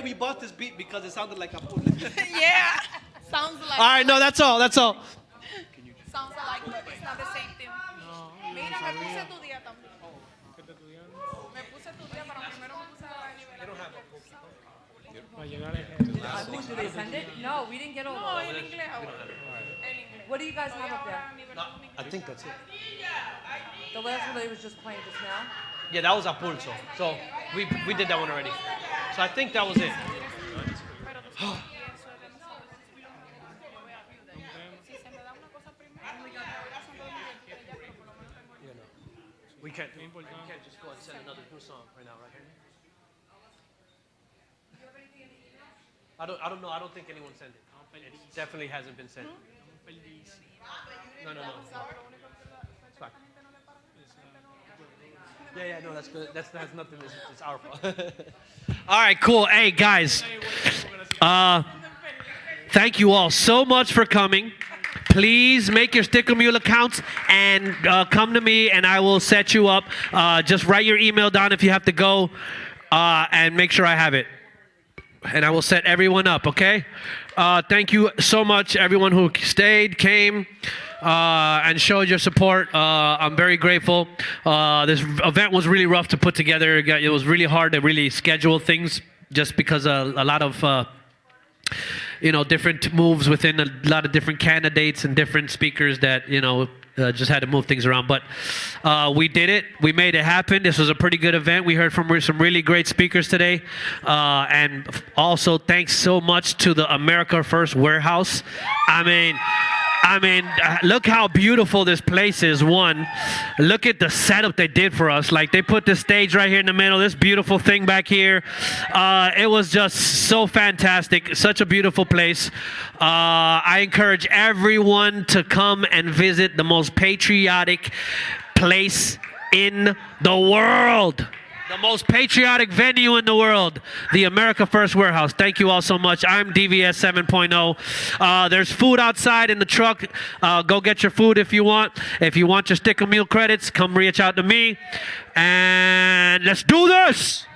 We bought this beat because it sounded like a pool. Yeah. Sounds like. All right, no, that's all. Sounds like, but it's not the same thing. Mira, me puse tu día también. Me puse tu día, pero primero me puse la nivel. I think, did they send it? No, we didn't get all of it. What do you guys have up there? I think that's it. The last one that was just playing just now? Yeah, that was a pulso. So we did that one already. So I think that was it. We can't just go and send another new song right now, right here. I don't know. I don't think anyone sent it. It definitely hasn't been sent. No. It's fine. Yeah, no, that's good. That has nothing. It's our fault. All right, cool. Hey, guys. Thank you all so much for coming. Please make your Sticker Mule accounts and come to me, and I will set you up. Just write your email down if you have to go, and make sure I have it. And I will set everyone up, okay? Thank you so much, everyone who stayed, came, and showed your support. I'm very grateful. This event was really rough to put together. It was really hard to really schedule things just because a lot of different moves within a lot of different candidates and different speakers that, just had to move things around. But we did it. We made it happen. This was a pretty good event. We heard from some really great speakers today. And also, thanks so much to the America First Warehouse. I mean, look how beautiful this place is. One, look at the setup they did for us. Like, they put the stage right here in the middle, this beautiful thing back here. It was just so fantastic. Such a beautiful place. I encourage everyone to come and visit the most patriotic place in the world. The most patriotic venue in the world, the America First Warehouse. Thank you all so much. I'm DVS 7.0. There's food outside in the truck. Go get your food if you want. If you want your Sticker Mule credits, come reach out to me. And let's do this!